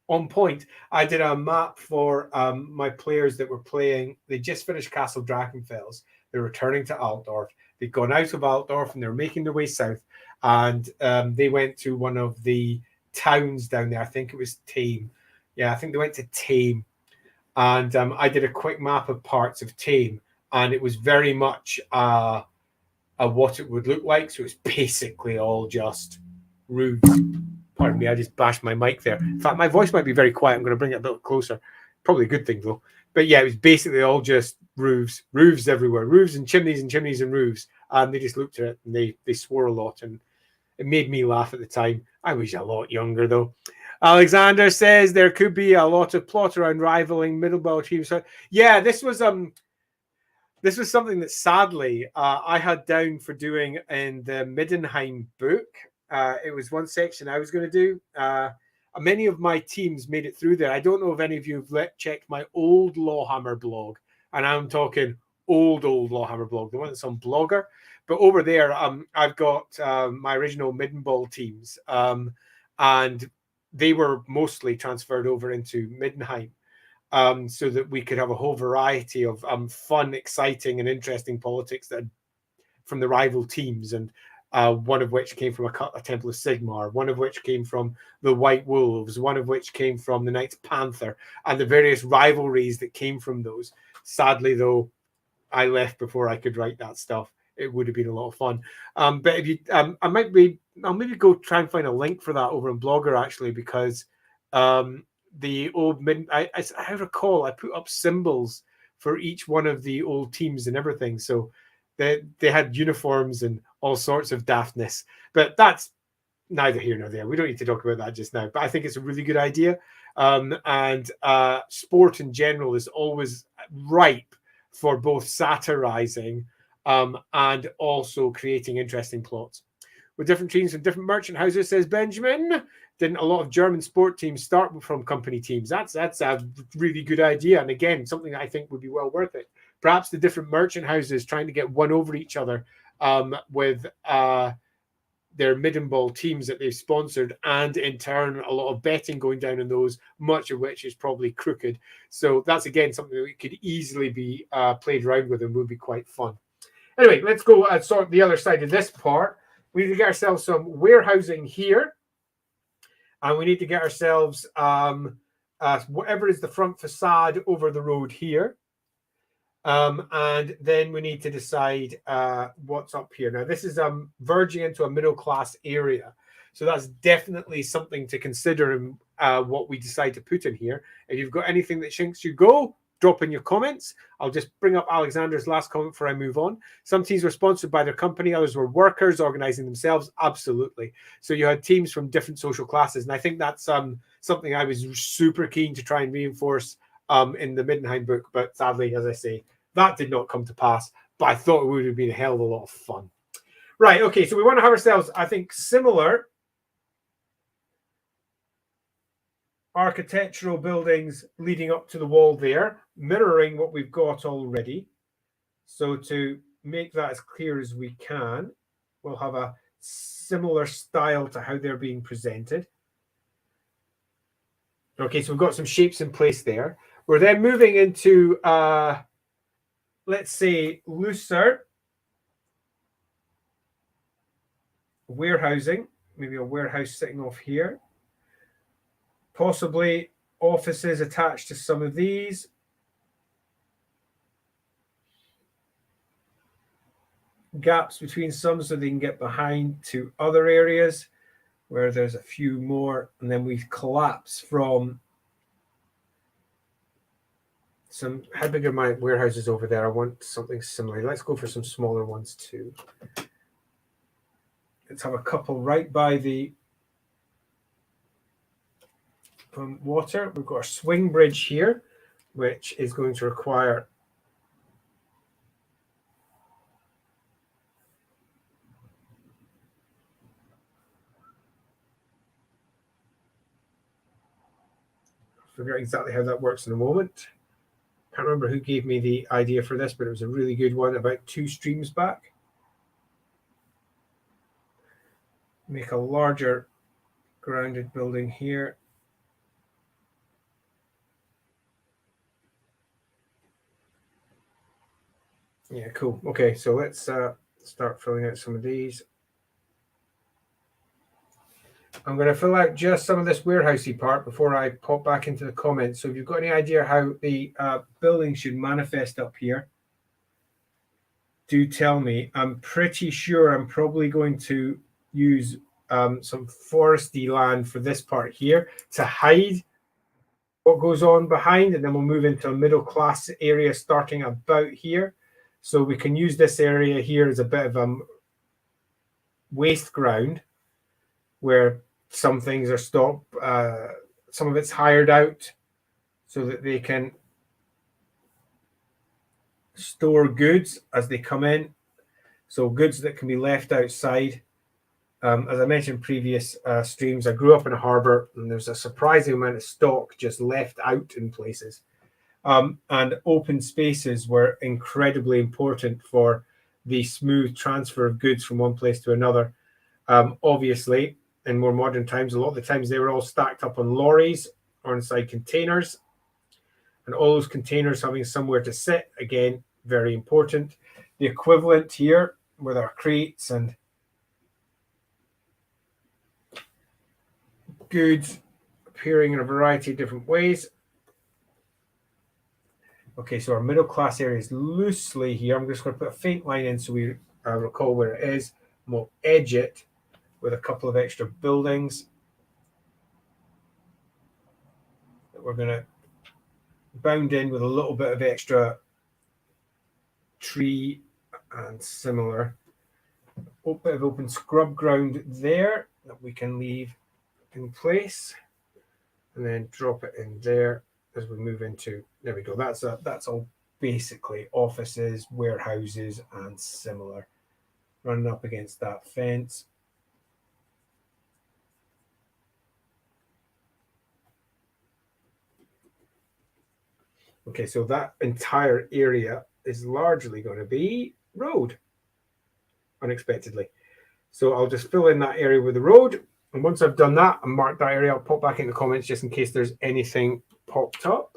on point. I did a map for my players that were playing. They just finished Castle Drachenfels. They're returning to Altdorf. They'd gone out of Altdorf and they're making their way south. And they went to one of the towns down there. I think it was Tame. Yeah, I think they went to Tame. And I did a quick map of parts of Tame. And it was very much what it would look like. So it's basically all just roofs. Pardon me, I just bashed my mic there. In fact, my voice might be very quiet. I'm going to bring it a bit closer. Probably a good thing, though. But yeah, it was basically all just roofs everywhere, roofs and chimneys and roofs. And they just looked at it and they swore a lot. And it made me laugh at the time. I was a lot younger, though. Alexander says there could be a lot of plot around rivaling Middleborough teams. So, yeah, this was something that sadly I had down for doing in the Middenheim book. It was one section I was going to do. Many of my teams made it through there. I don't know if any of you have checked my old Lawhammer blog, and I'm talking old Lawhammer blog, the one that's on Blogger. But over there, I've got my original Middenball teams, and they were mostly transferred over into Middenheim. So that we could have a whole variety of fun, exciting, and interesting politics that from the rival teams, and one of which came from a Temple of Sigmar, one of which came from the White Wolves, one of which came from the Knights Panther, and the various rivalries that came from those. Sadly, though, I left before I could write that stuff. It would have been a lot of fun. But if you, I'll maybe go try and find a link for that over on Blogger, actually, because the old I recall I put up symbols for each one of the old teams and everything. So they had uniforms and all sorts of daftness. But that's neither here nor there. We don't need to talk about that just now. But I think it's a really good idea. And sport in general is always ripe for both satirizing and also creating interesting plots. With different teams from different merchant houses, says Benjamin, didn't a lot of German sport teams start from company teams? That's a really good idea. And again, something that I think would be well worth it. Perhaps the different merchant houses trying to get one over each other with their Middenball teams that they've sponsored, and in turn, a lot of betting going down on those, much of which is probably crooked. So that's, again, something that could easily be played around with and would be quite fun. Anyway, let's go and sort the other side of this part. We need to get ourselves some warehousing here. And we need to get ourselves whatever is the front facade over the road here. And then we need to decide what's up here. Now, this is verging into a middle-class area. So that's definitely something to consider in what we decide to put in here. If you've got anything that thinks you go, drop in your comments. I'll just bring up Alexander's last comment before I move on. Some teams were sponsored by their company. Others were workers organizing themselves. Absolutely. So you had teams from different social classes. And I think that's something I was super keen to try and reinforce in the Middenheim book. But sadly, as I say, that did not come to pass. But I thought it would have been a hell of a lot of fun. Right. Okay. So we want to have ourselves, I think, similar architectural buildings leading up to the wall there, mirroring what we've got already. So to make that as clear as we can, we'll have a similar style to how they're being presented. Okay, so we've got some shapes in place there. We're then moving into, let's say, looser warehousing, maybe a warehouse sitting off here. Possibly offices attached to some of these. Gaps between some so they can get behind to other areas where there's a few more. And then we collapse from some. How big are my warehouses over there? I want something similar. Let's go for some smaller ones too. Let's have a couple right by the water. We've got a swing bridge here, which is going to require figure out exactly how that works in a moment. Can't remember who gave me the idea for this, but it was a really good one about 2 streams back. Make a larger grounded building here. Yeah, cool. Okay, so let's start filling out some of these. I'm going to fill out just some of this warehousey part before I pop back into the comments. So if you've got any idea how the building should manifest up here, do tell me. I'm pretty sure I'm probably going to use some foresty land for this part here to hide what goes on behind, and then we'll move into a middle class area starting about here. So we can use this area here as a bit of a waste ground where some things are stopped, some of it's hired out so that they can store goods as they come in. So goods that can be left outside. As I mentioned in previous streams, I grew up in a harbour and there's a surprising amount of stock just left out in places. And open spaces were incredibly important for the smooth transfer of goods from one place to another. Obviously, in more modern times, a lot of the times they were all stacked up on lorries or inside containers. And all those containers having somewhere to sit, again, very important. The equivalent here with our crates and goods appearing in a variety of different ways. Okay, so our middle class area is loosely here. I'm just going to put a faint line in so we recall where it is. And we'll edge it with a couple of extra buildings that we're going to bound in with a little bit of extra tree and similar. A bit of open scrub ground there that we can leave in place and then drop it in there as we move into, there we go. That's all basically offices, warehouses, and similar. Running up against that fence. Okay, so that entire area is largely going to be road, unexpectedly. So I'll just fill in that area with the road. And once I've done that and marked that area, I'll pop back in the comments just in case there's anything popped up.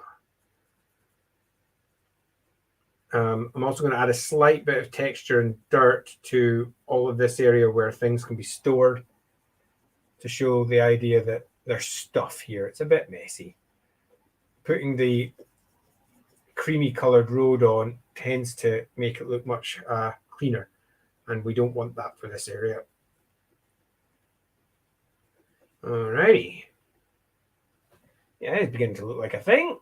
I'm also going to add a slight bit of texture and dirt to all of this area where things can be stored to show the idea that there's stuff here. It's a bit messy. Putting the creamy colored road on tends to make it look much cleaner, and we don't want that for this area. Alrighty. Yeah, it's beginning to look like a thing.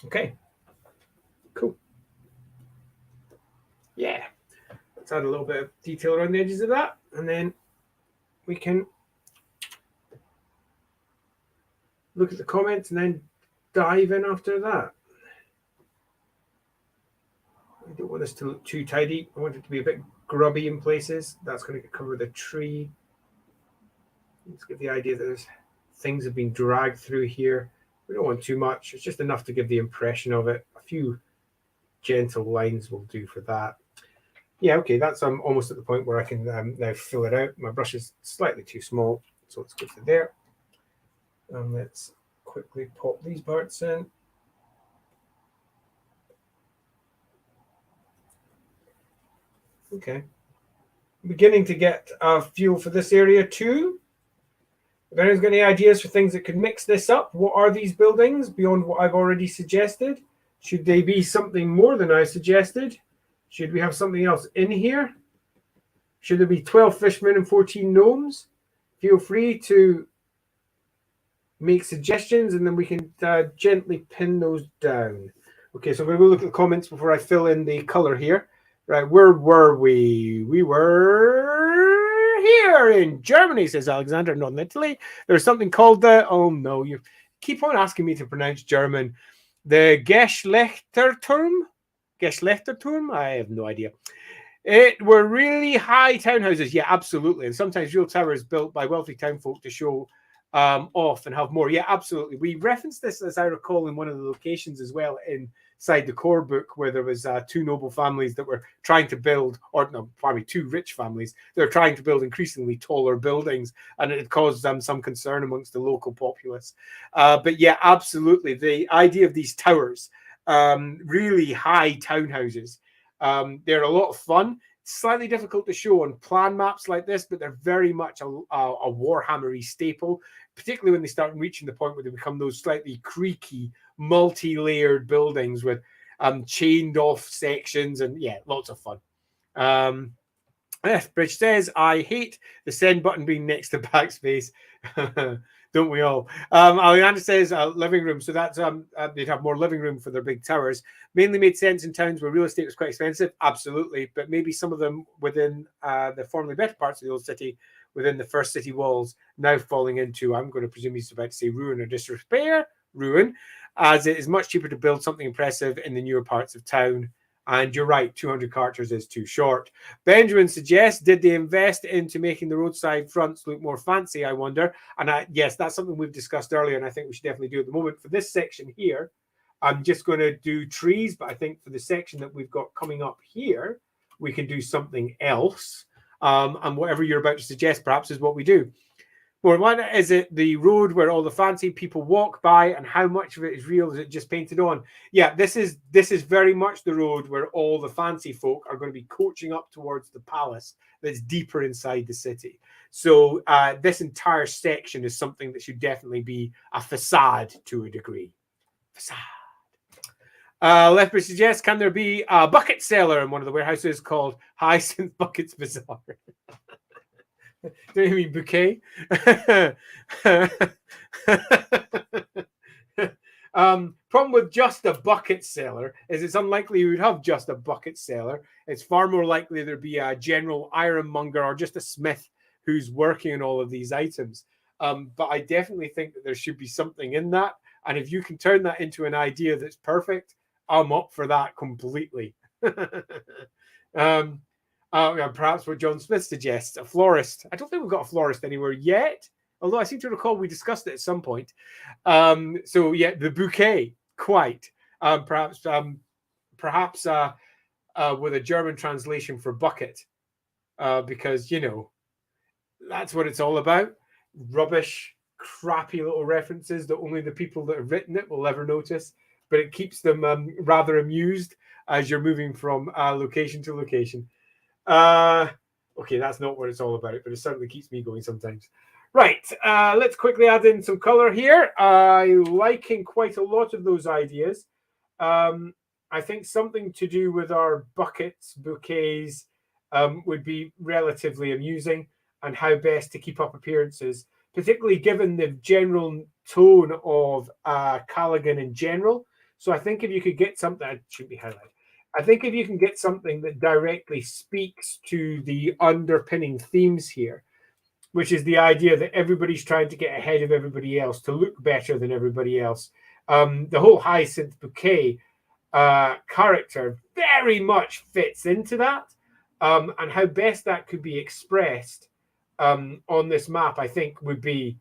Okay. Cool. Yeah. Let's add a little bit of detail around the edges of that, and then we can look at the comments and then dive in after that. I don't want this to look too tidy. I want it to be a bit grubby in places. That's going to cover the tree. Let's get the idea that there's things have been dragged through here. We don't want too much. It's just enough to give the impression of it. A few gentle lines will do for that. Yeah, okay, that's almost at the point where I can now fill it out. My brush is slightly too small, so let's go to there. And let's quickly pop these parts in. Okay. Beginning to get a feel for this area too. If anyone's got any ideas for things that could mix this up, what are these buildings beyond what I've already suggested? Should they be something more than I suggested? Should we have something else in here? Should there be 12 fishermen and 14 gnomes? Feel free to make suggestions and then we can gently pin those down. Okay, so I'm going to go look at the comments before I fill in the color here. Right, where were we? We were here in Germany, says Alexander, Northern Italy. There's something called the, oh no, you keep on asking me to pronounce German. The Geschlechterturm? Geschlechterturm? I have no idea. It were really high townhouses. Yeah, absolutely. And sometimes real towers built by wealthy townfolk to show off and have more. Yeah, absolutely. We referenced this, as I recall, in one of the locations as well inside the core book, where there was two noble families that were trying to build, or no, probably two rich families. They're trying to build increasingly taller buildings, and it caused them some concern amongst the local populace. But yeah, absolutely. The idea of these towers, really high townhouses, they're a lot of fun. Slightly difficult to show on plan maps like this, but they're very much a Warhammery staple, particularly when they start reaching the point where they become those slightly creaky, multi-layered buildings with chained off sections, and yeah, lots of fun. Bridge says, I hate the send button being next to backspace. Don't we all? Alexander says, living room. So that's they'd have more living room for their big towers. Mainly made sense in towns where real estate was quite expensive. Absolutely. But maybe some of them within the formerly better parts of the old city, within the first city walls, now falling into, I'm going to presume he's about to say ruin or disrepair, ruin, as it is much cheaper to build something impressive in the newer parts of town. And you're right, 200 characters is too short. Benjamin suggests, did they invest into making the roadside fronts look more fancy, I wonder? And yes, that's something we've discussed earlier, and I think we should definitely do at the moment. For this section here, I'm just going to do trees, but I think for the section that we've got coming up here, we can do something else. And whatever you're about to suggest, perhaps, is what we do. Or one, is it the road where all the fancy people walk by, and how much of it is real? Is it just painted on? Yeah, this is very much the road where all the fancy folk are going to be coaching up towards the palace that's deeper inside the city. So this entire section is something that should definitely be a facade to a degree. Facade. Lefbridge suggests, can there be a bucket seller in one of the warehouses called Hyacinth Buckets Bazaar? Don't you mean bouquet? Problem with just a bucket seller is it's unlikely you would have just a bucket seller. It's far more likely there'd be a general ironmonger or just a smith who's working on all of these items. But I definitely think that there should be something in that. And if you can turn that into an idea that's perfect, I'm up for that completely. Perhaps what John Smith suggests, a florist. I don't think we've got a florist anywhere yet, although I seem to recall we discussed it at some point. So yeah, the bouquet, quite. Perhaps with a German translation for bucket, because, you know, that's what it's all about. Rubbish, crappy little references that only the people that have written it will ever notice, but it keeps them rather amused as you're moving from location to location. Okay, that's not what it's all about, but it certainly keeps me going sometimes. Right, let's quickly add in some color here. I'm liking quite a lot of those ideas. I think something to do with our buckets, bouquets, would be relatively amusing, and how best to keep up appearances, particularly given the general tone of Kalegen in general. So I think if you could get something, it should be highlighted. I think if you can get something that directly speaks to the underpinning themes here, which is the idea that everybody's trying to get ahead of everybody else, to look better than everybody else. The whole Hyacinth Bouquet character very much fits into that. And how best that could be expressed on this map, I think, would be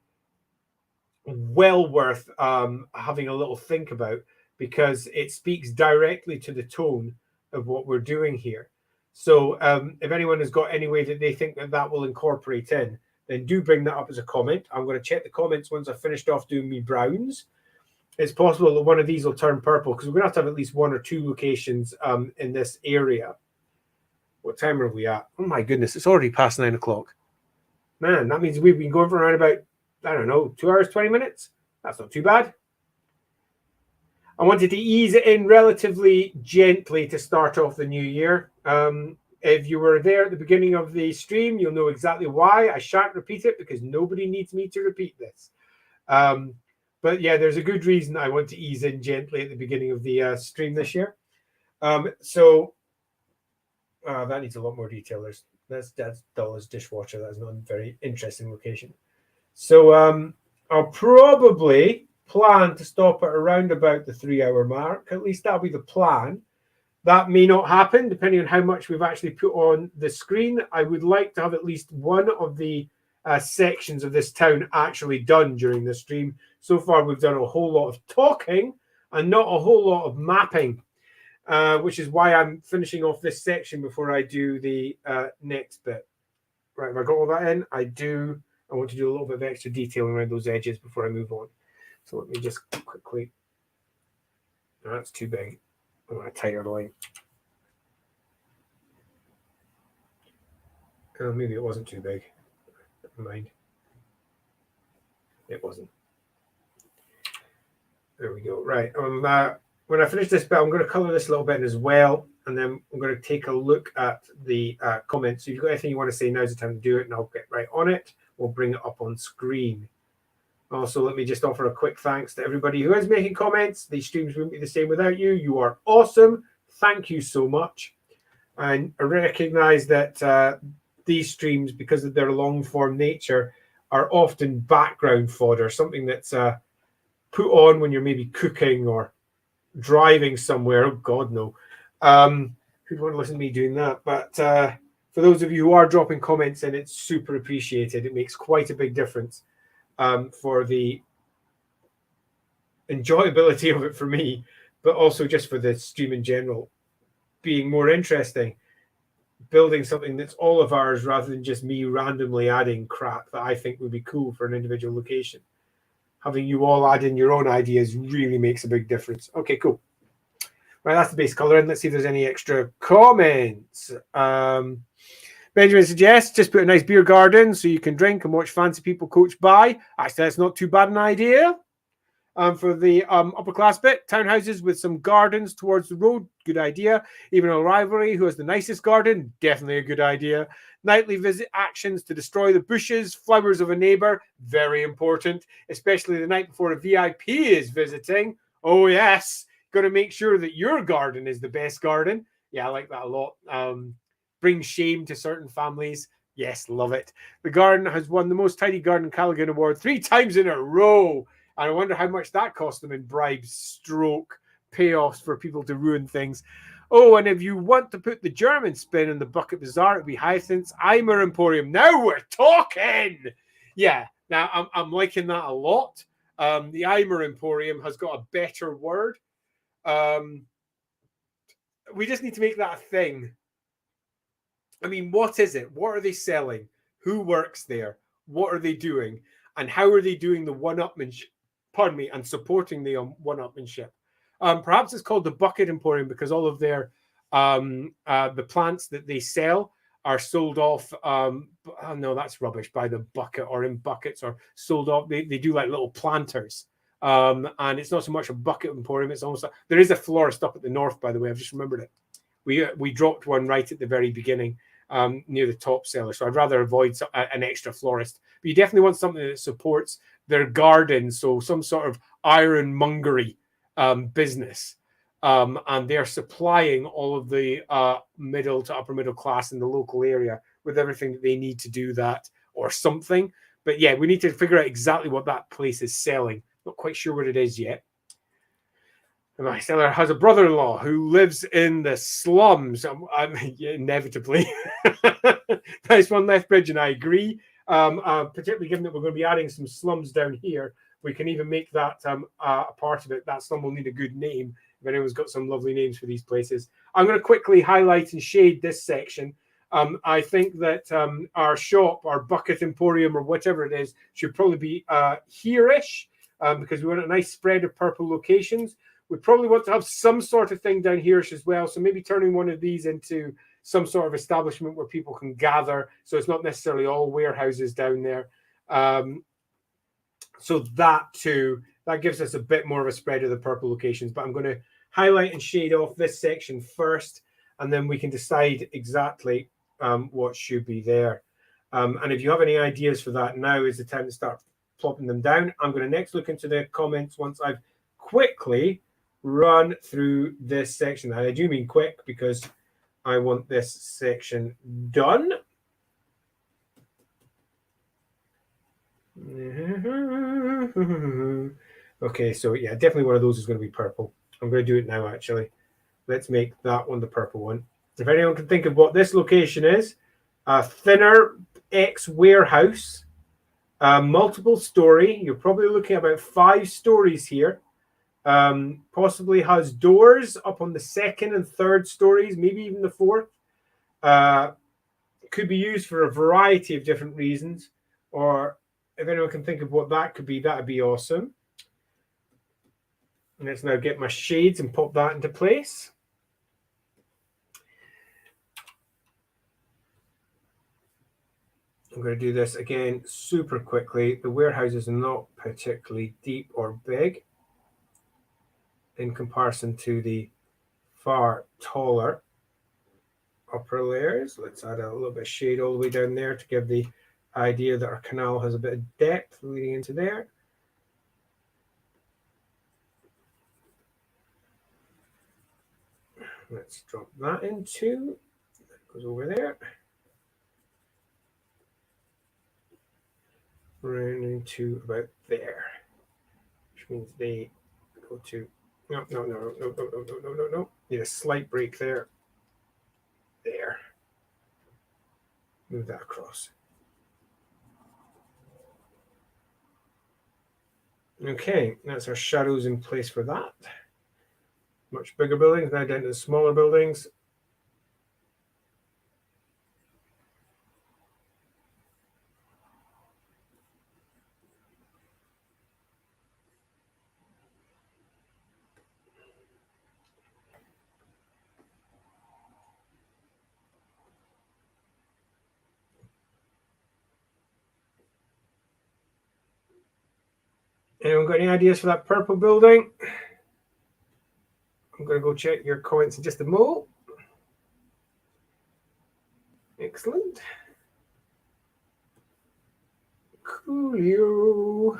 well worth having a little think about, because it speaks directly to the tone of what we're doing here. So if anyone has got any way that they think that that will incorporate in, then do bring that up as a comment. I'm going to check the comments once I've finished off doing me browns. It's possible that one of these will turn purple, because we're going to have at least one or two locations in this area. What time are we at? Oh my goodness, it's already past 9 o'clock. Man, that means we've been going for around about, I don't know, 2 hours, 20 minutes. That's not too bad. I wanted to ease it in relatively gently to start off the new year. If you were there at the beginning of the stream, you'll know exactly why. I shan't repeat it, because nobody needs me to repeat this. But yeah, there's a good reason I want to ease in gently at the beginning of the stream this year. So that needs a lot more detail. That's Dollars Dishwasher. That's not a very interesting location. So I'll probably plan to stop at around about the 3 hour mark. At least that'll be the plan. That may not happen depending on how much we've actually put on the screen. I would like to have at least one of the sections of this town actually done during the stream. So far, we've done a whole lot of talking and not a whole lot of mapping, which is why I'm finishing off this section before I do the next bit. Right, have I got all that in? I do. I want to do a little bit of extra detailing around those edges before I move on. So let me just quickly. Oh, that's too big. I want a tighter line. Oh, maybe it wasn't too big. Never mind. It wasn't. There we go. Right. When I finish this bit, I'm going to color this a little bit as well. And then I'm going to take a look at the comments. So if you've got anything you want to say, now's the time to do it. And I'll get right on it. We'll bring it up on screen. Also, let me just offer a quick thanks to everybody who is making comments. These streams wouldn't be the same without you. You are awesome. Thank you so much. And I recognize that these streams, because of their long-form nature, are often background fodder, something that's put on when you're maybe cooking or driving somewhere. Oh, God, no. Who'd want to listen to me doing that? But for those of you who are dropping comments in, it's super appreciated. It makes quite a big difference for the enjoyability of it for me, but also just for the stream in general being more interesting. Building something that's all of ours rather than just me randomly adding crap that I think would be cool for an individual location. Having you all add in your own ideas really makes a big difference. Okay, cool. Right, that's the base color. And let's see if there's any extra comments. Benjamin suggests just put a nice beer garden so you can drink and watch fancy people coach by. Actually, that's not too bad an idea. For the upper class bit, townhouses with some gardens towards the road, good idea. Even a rivalry, who has the nicest garden, definitely a good idea. Nightly visit actions to destroy the bushes, flowers of a neighbor, very important, especially the night before a VIP is visiting. Oh yes, got to make sure that your garden is the best garden. Yeah, I like that a lot. Bring shame to certain families. Yes, love it. The garden has won the most tidy garden Kalegen award 3 times in a row. And I wonder how much that cost them in bribes, stroke, payoffs for people to ruin things. Oh, and if you want to put the German spin in the Bucket Bazaar, it'd be Hyacinth's Eimer Emporium. Now we're talking! Yeah, now I'm liking that a lot. The Eimer Emporium has got a better word. We just need to make that a thing. I mean, what is it? What are they selling? Who works there? What are they doing? And how are they doing the one-upmanship? Pardon me, and supporting the one-upmanship. Perhaps it's called the Bucket Emporium because all of their the plants that they sell are sold off. Oh no, that's rubbish. By the bucket or in buckets or sold off. They do like little planters. And it's not so much a bucket emporium. It's almost there is a florist up at the north, by the way. I've just remembered it. We dropped one right at the very beginning near the top seller. So I'd rather avoid an extra florist. But you definitely want something that supports their garden. So some sort of ironmongery business. And they're supplying all of the middle to upper middle class in the local area with everything that they need to do that or something. But yeah, we need to figure out exactly what that place is selling. Not quite sure what it is yet. My seller has a brother-in-law who lives in the slums. Inevitably. Nice one, Lethbridge, and I agree. Particularly given that we're going to be adding some slums down here, we can even make that a part of it. That slum will need a good name. If anyone's got some lovely names for these places, I'm going to quickly highlight and shade this section. I think that our shop, our Bucket Emporium, or whatever it is, should probably be here-ish because we want a nice spread of purple locations. We probably want to have some sort of thing down here as well. So maybe turning one of these into some sort of establishment where people can gather. So it's not necessarily all warehouses down there. So that too, that gives us a bit more of a spread of the purple locations. But I'm going to highlight and shade off this section first, and then we can decide exactly what should be there. And if you have any ideas for that, now is the time to start plopping them down. I'm going to next look into the comments once I've quickly run through this section. And I do mean quick because I want this section done. Okay, so yeah, definitely one of those is going to be purple. I'm going to do it now, actually. Let's make that one the purple one. If anyone can think of what this location is, a thinner X warehouse, multiple story. You're probably looking at about 5 stories here. Possibly has doors up on the 2nd and 3rd stories, maybe even the 4th. Could be used for a variety of different reasons, or if anyone can think of what that could be, that would be awesome. And let's now get my shades and pop that into place. I'm going to do this again super quickly. The warehouse is not particularly deep or big in comparison to the far taller upper layers. Let's add a little bit of shade all the way down there to give the idea that our canal has a bit of depth leading into there. Let's drop that in too. That goes over there. Round into about there, which means they go to no. Need a slight break there. There. Move that across. Okay, that's our shadows in place for that. Much bigger buildings, now down to the smaller buildings. Anyone got any ideas for that purple building? I'm going to go check your comments in just a moment. Excellent. Coolio.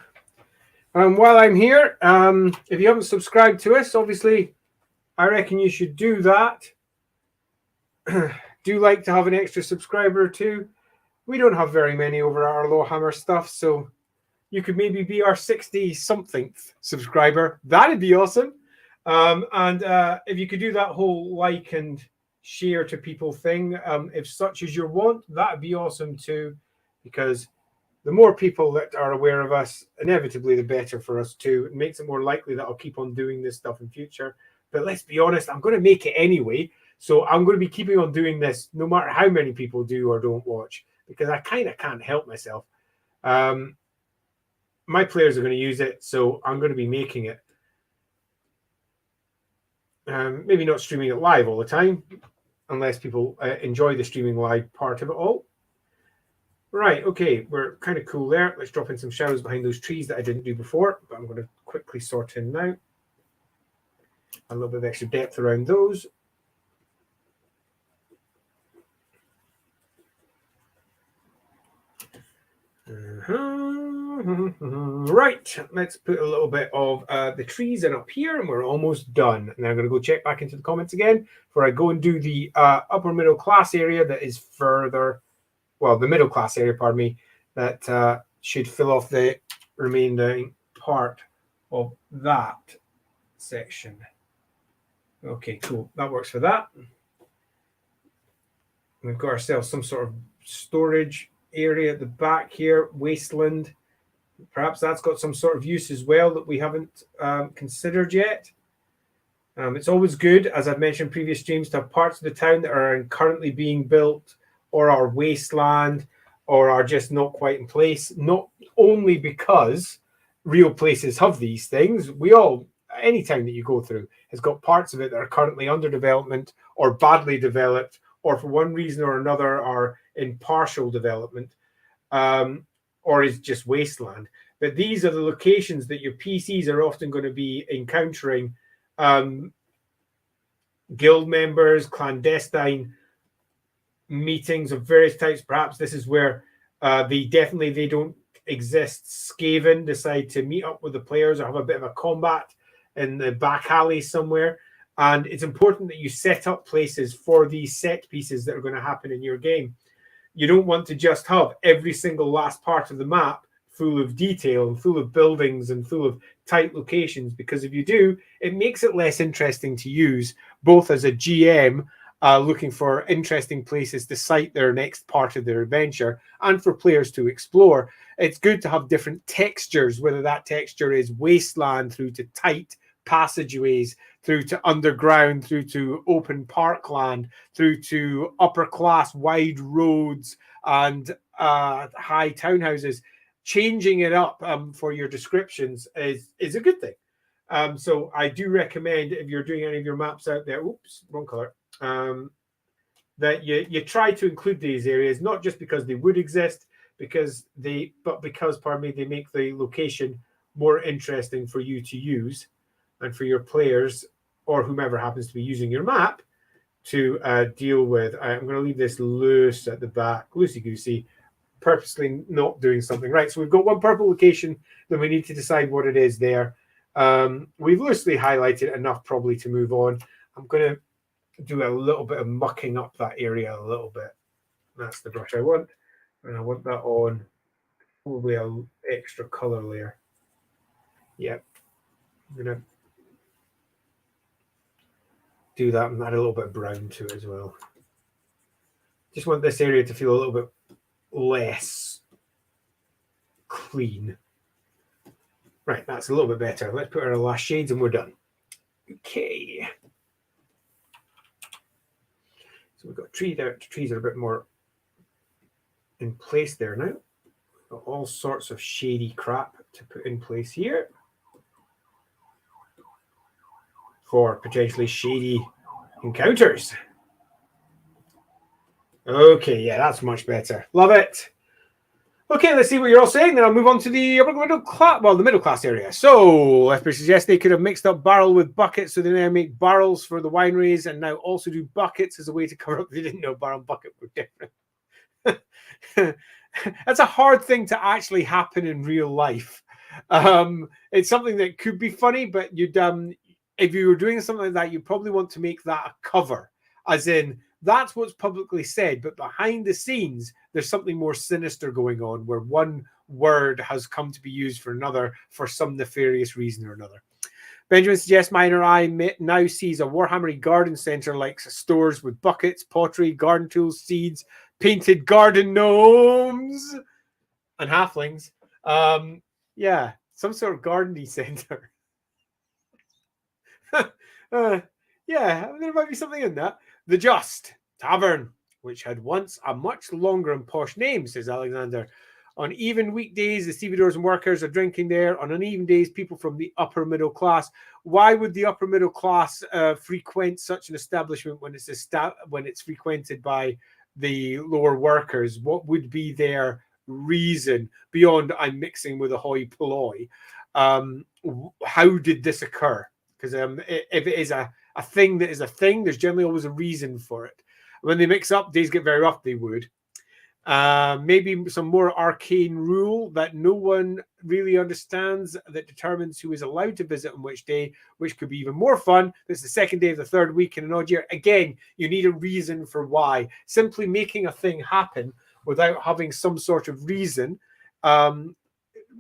While I'm here, if you haven't subscribed to us, obviously, I reckon you should do that. Do like to have an extra subscriber or two. We don't have very many over our Lawhammer stuff, so you could maybe be our 60-somethingth subscriber. That'd be awesome. And if you could do that whole like and share to people thing, if such is your want, that'd be awesome too, because the more people that are aware of us, inevitably the better for us too. It makes it more likely that I'll keep on doing this stuff in future. But let's be honest, I'm going to make it anyway. So I'm going to be keeping on doing this no matter how many people do or don't watch, because I kind of can't help myself. My players are going to use it, so I'm going to be making it. Maybe not streaming it live all the time, unless people enjoy the streaming live part of it all. Right, okay, we're kind of cool there. Let's drop in some shadows behind those trees that I didn't do before, but I'm going to quickly sort in now. A little bit of extra depth around those. Right, let's put a little bit of the trees in up here, and we're almost done. And I'm going to go check back into the comments again before I go and do the upper middle class area that is further, well, the middle class area, pardon me, that should fill off the remaining part of that section. Okay, cool. That works for that. We've got ourselves some sort of storage area at the back here, wasteland. Perhaps that's got some sort of use as well that we haven't considered yet. It's always good, as I've mentioned in previous streams, to have parts of the town that are currently being built or are wasteland or are just not quite in place, not only because real places have these things. We all, any town that you go through has got parts of it that are currently under development or badly developed, or for one reason or another are in partial development, or is just wasteland. But these are the locations that your PCs are often going to be encountering guild members, clandestine meetings of various types. Perhaps this is where they don't exist. Skaven decide to meet up with the players or have a bit of a combat in the back alley somewhere. And it's important that you set up places for these set pieces that are going to happen in your game. You don't want to just have every single last part of the map full of detail and full of buildings and full of tight locations, because if you do, it makes it less interesting to use, both as a GM looking for interesting places to site their next part of their adventure, and for players to explore. It's good to have different textures, whether that texture is wasteland through to tight passageways, through to underground, through to open parkland, through to upper class wide roads and high townhouses. Changing it up for your descriptions is a good thing. So I do recommend, if you're doing any of your maps out there, oops, wrong color, that you try to include these areas, not just because they would exist, but because, pardon me, they make the location more interesting for you to use and for your players or whomever happens to be using your map to deal with. I'm going to leave this loose at the back, loosey-goosey, purposely not doing something. Right, so we've got one purple location, then we need to decide what it is there. We've loosely highlighted enough probably to move on. I'm going to do a little bit of mucking up that area a little bit. That's the brush I want. And I want that on probably an extra color layer. Yep. I'm going to do that and add a little bit of brown to it as well. Just want this area to feel a little bit less clean. Right, that's a little bit better. Let's put our last shades and we're done. Okay. So we've got trees there. Trees are a bit more in place there now. We've got all sorts of shady crap to put in place here for potentially shady encounters. Okay, yeah, that's much better. Love it. Okay, let's see what you're all saying. Then I'll move on to the middle class, well, the middle class area. So, FP suggests they could have mixed up barrel with buckets, so they now make barrels for the wineries and now also do buckets as a way to cover up. They didn't know barrel and bucket were different. That's a hard thing to actually happen in real life. It's something that could be funny, but you'd if you were doing something like that, you probably want to make that a cover, as in that's what's publicly said, but behind the scenes, there's something more sinister going on where one word has come to be used for another for some nefarious reason or another. Benjamin suggests Minor Eye now sees a Warhammery garden centre like stores with buckets, pottery, garden tools, seeds, painted garden gnomes, and halflings. Yeah, some sort of gardening centre. Yeah, there might be something in that. The Just Tavern, which had once a much longer and posh name, says Alexander. On even weekdays, the stevedores and workers are drinking there. On uneven days, people from the upper middle class. Why would the upper middle class frequent such an establishment when it's frequented by the lower workers? What would be their reason beyond I'm mixing with a hoi polloi? How did this occur? Because if it is a thing that is a thing, there's generally always a reason for it. When they mix up, days get very rough, they would. Maybe some more arcane rule that no one really understands that determines who is allowed to visit on which day, which could be even more fun. It's the second day of the third week in an odd year. Again, you need a reason for why. Simply making a thing happen without having some sort of reason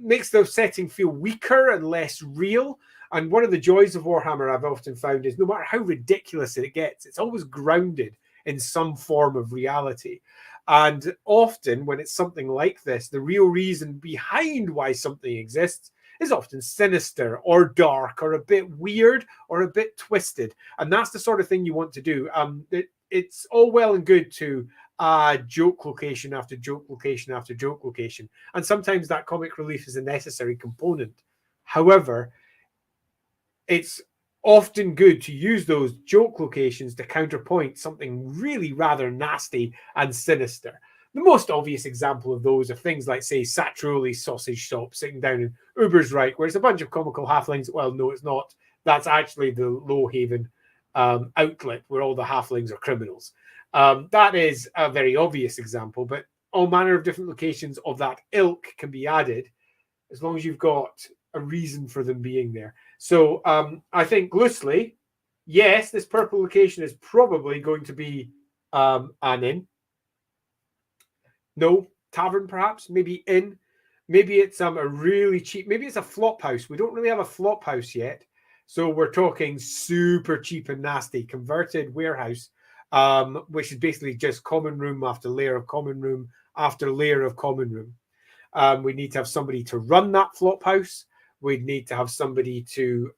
makes the setting feel weaker and less real. And one of the joys of Warhammer I've often found is no matter how ridiculous it gets, it's always grounded in some form of reality. And often when it's something like this, the real reason behind why something exists is often sinister or dark or a bit weird or a bit twisted. And that's the sort of thing you want to do. It's all well and good to joke location after joke location after joke location. And sometimes that comic relief is a necessary component. However, it's often good to use those joke locations to counterpoint something really rather nasty and sinister. The most obvious example of those are things like, say, Satroli's sausage shop sitting down in Ubersreich, where it's a bunch of comical halflings. Well, no, it's not. That's actually the Lowhaven outlet where all the halflings are criminals. That is a very obvious example, but all manner of different locations of that ilk can be added as long as you've got a reason for them being there. So I think loosely, yes, this purple location is probably going to be an inn. No, tavern perhaps, maybe inn. Maybe it's a really cheap, maybe it's a flop house. We don't really have a flop house yet. So we're talking super cheap and nasty converted warehouse, which is basically just common room after layer of common room after layer of common room. We need to have somebody to run that flop house. We'd need to have somebody to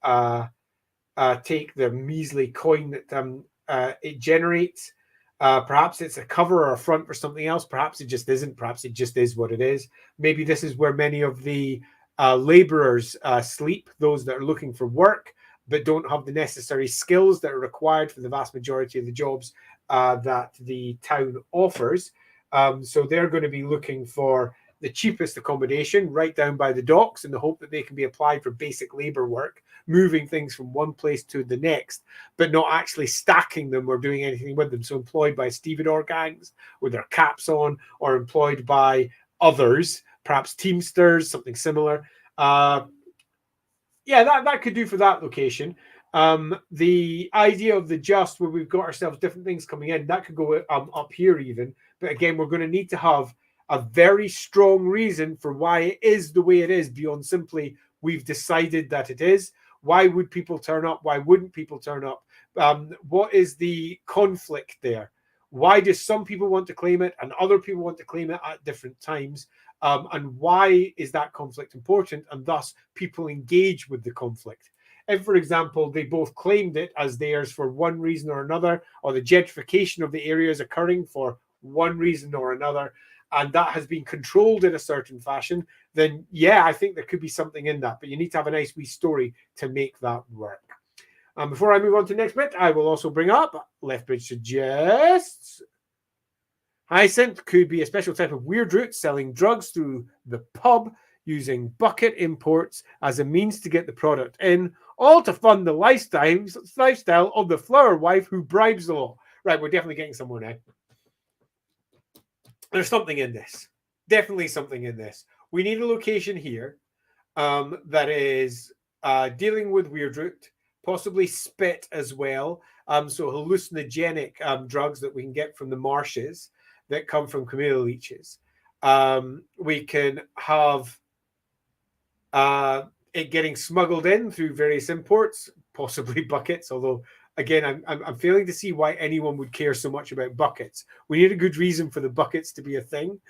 take the measly coin that it generates. Perhaps it's a cover or a front for something else. Perhaps it just isn't. Perhaps it just is what it is. Maybe this is where many of the laborers sleep, those that are looking for work but don't have the necessary skills that are required for the vast majority of the jobs that the town offers. So they're going to be looking for the cheapest accommodation right down by the docks in the hope that they can be applied for basic labor work, moving things from one place to the next, but not actually stacking them or doing anything with them. So employed by stevedore gangs with their caps on, or employed by others, perhaps Teamsters, something similar. Yeah, that could do for that location. The idea of the just, where we've got ourselves different things coming in, that could go up here even. But again, we're going to need to have a very strong reason for why it is the way it is, beyond simply we've decided that it is. Why would people turn up? Why wouldn't people turn up? What is the conflict there? Why do some people want to claim it and other people want to claim it at different times? And why is that conflict important? And thus people engage with the conflict. If, for example, they both claimed it as theirs for one reason or another, or the gentrification of the area is occurring for one reason or another, and that has been controlled in a certain fashion, then yeah, I think there could be something in that. But you need to have a nice wee story to make that work. Before I move on to the next bit, I will also bring up Lethbridge suggests Hyacinth could be a special type of weird route selling drugs through the pub using bucket imports as a means to get the product in, all to fund the lifestyle of the flower wife who bribes the law. Right, we're definitely getting somewhere now. There's something in this. Definitely something in this. We need a location here that is dealing with weird root, possibly spit as well. So hallucinogenic drugs that we can get from the marshes that come from camellia leeches. We can have it getting smuggled in through various imports, possibly buckets, although again, I'm failing to see why anyone would care so much about buckets. We need a good reason for the buckets to be a thing.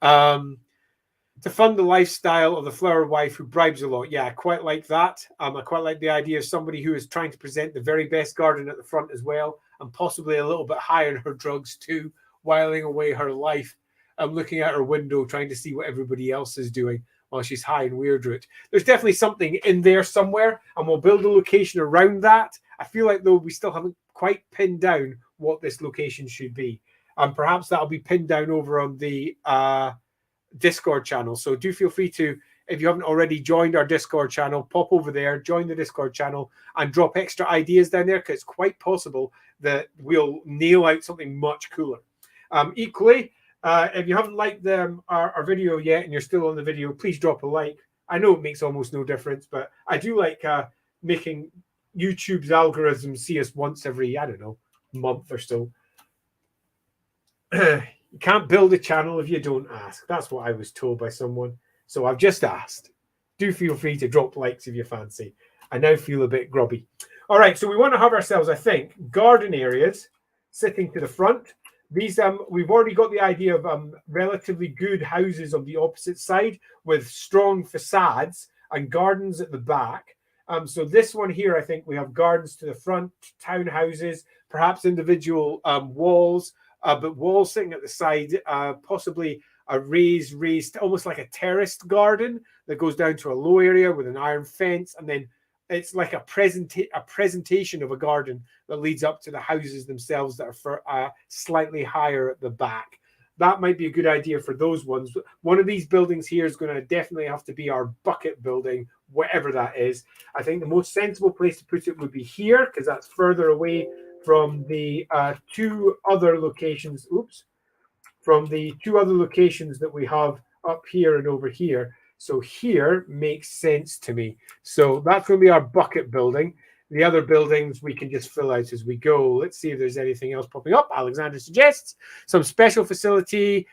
To fund the lifestyle of the flower wife who bribes a lot. Yeah, I quite like that. I quite like the idea of somebody who is trying to present the very best garden at the front as well, and possibly a little bit higher in her drugs too, whiling away her life. I'm looking out her window trying to see what everybody else is doing while she's high in weird root. There's definitely something in there somewhere, and we'll build a location around that. I feel like, though, we still haven't quite pinned down what this location should be. Perhaps that'll be pinned down over on the Discord channel. So do feel free to, if you haven't already joined our Discord channel, pop over there, join the Discord channel, and drop extra ideas down there, because it's quite possible that we'll nail out something much cooler. Equally, if you haven't liked our video yet and you're still on the video, please drop a like. I know it makes almost no difference, but I do like making YouTube's algorithms see us once every, I don't know, month or so. You can't build a channel if you don't ask. That's what I was told by someone. So I've just asked. Do feel free to drop likes if you fancy. I now feel a bit grubby. All right, so we want to have ourselves, I think, garden areas sitting to the front. These we've already got the idea of relatively good houses on the opposite side with strong facades and gardens at the back. So this one here, I think we have gardens to the front, townhouses, perhaps individual walls, but walls sitting at the side, possibly a raised, almost like a terraced garden that goes down to a low area with an iron fence, and then it's like a presentation of a garden that leads up to the houses themselves that are slightly higher at the back. That might be a good idea for those ones. One of these buildings here is going to definitely have to be our bucket building, whatever that is. I think the most sensible place to put it would be here, because that's further away from the two other locations. From the two other locations that we have up here and over here. So here makes sense to me. So that's going to be our bucket building. The other buildings we can just fill out as we go. Let's see if there's anything else popping up. Alexander suggests some special facility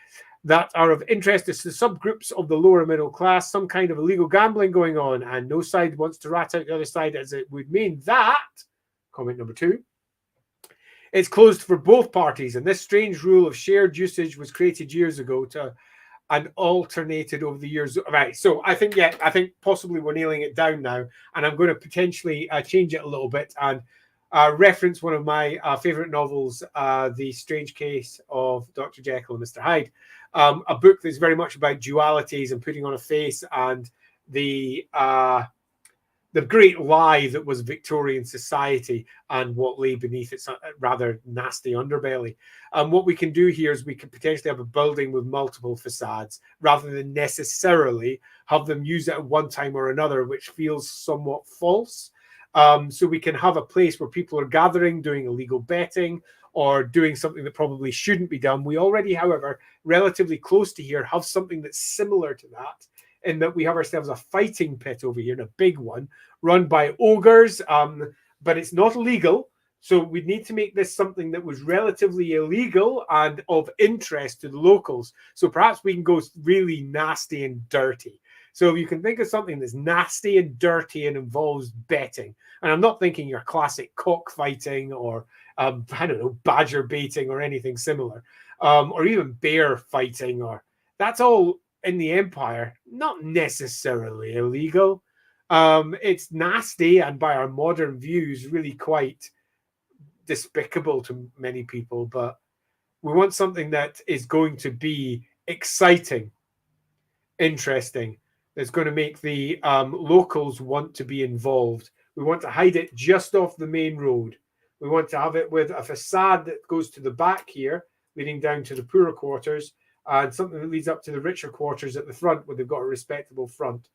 that are of interest to the subgroups of the lower middle class, some kind of illegal gambling going on, and no side wants to rat out the other side, as it would mean that, comment number 2, it's closed for both parties. And this strange rule of shared usage was created years ago and alternated over the years. Right. So I think possibly we're nailing it down now. And I'm going to potentially change it a little bit and reference one of my favorite novels, The Strange Case of Dr. Jekyll and Mr. Hyde, a book that's very much about dualities and putting on a face and the great lie that was Victorian society and what lay beneath its rather nasty underbelly. What we can do here is we can potentially have a building with multiple facades rather than necessarily have them use it at one time or another, which feels somewhat false. So we can have a place where people are gathering, doing illegal betting, or doing something that probably shouldn't be done. We already, however, relatively close to here, have something that's similar to that, in that we have ourselves a fighting pit over here, and a big one, run by ogres, but it's not illegal. So we'd need to make this something that was relatively illegal and of interest to the locals. So perhaps we can go really nasty and dirty. So you can think of something that's nasty and dirty and involves betting. And I'm not thinking your classic cockfighting or, I don't know, badger baiting or anything similar, or even bear fighting. Or that's all in the Empire, not necessarily illegal. It's nasty and by our modern views, really quite despicable to many people. But we want something that is going to be exciting, interesting, that's going to make the locals want to be involved. We want to hide it just off the main road. We want to have it with a facade that goes to the back here, leading down to the poorer quarters, and something that leads up to the richer quarters at the front, where they've got a respectable front.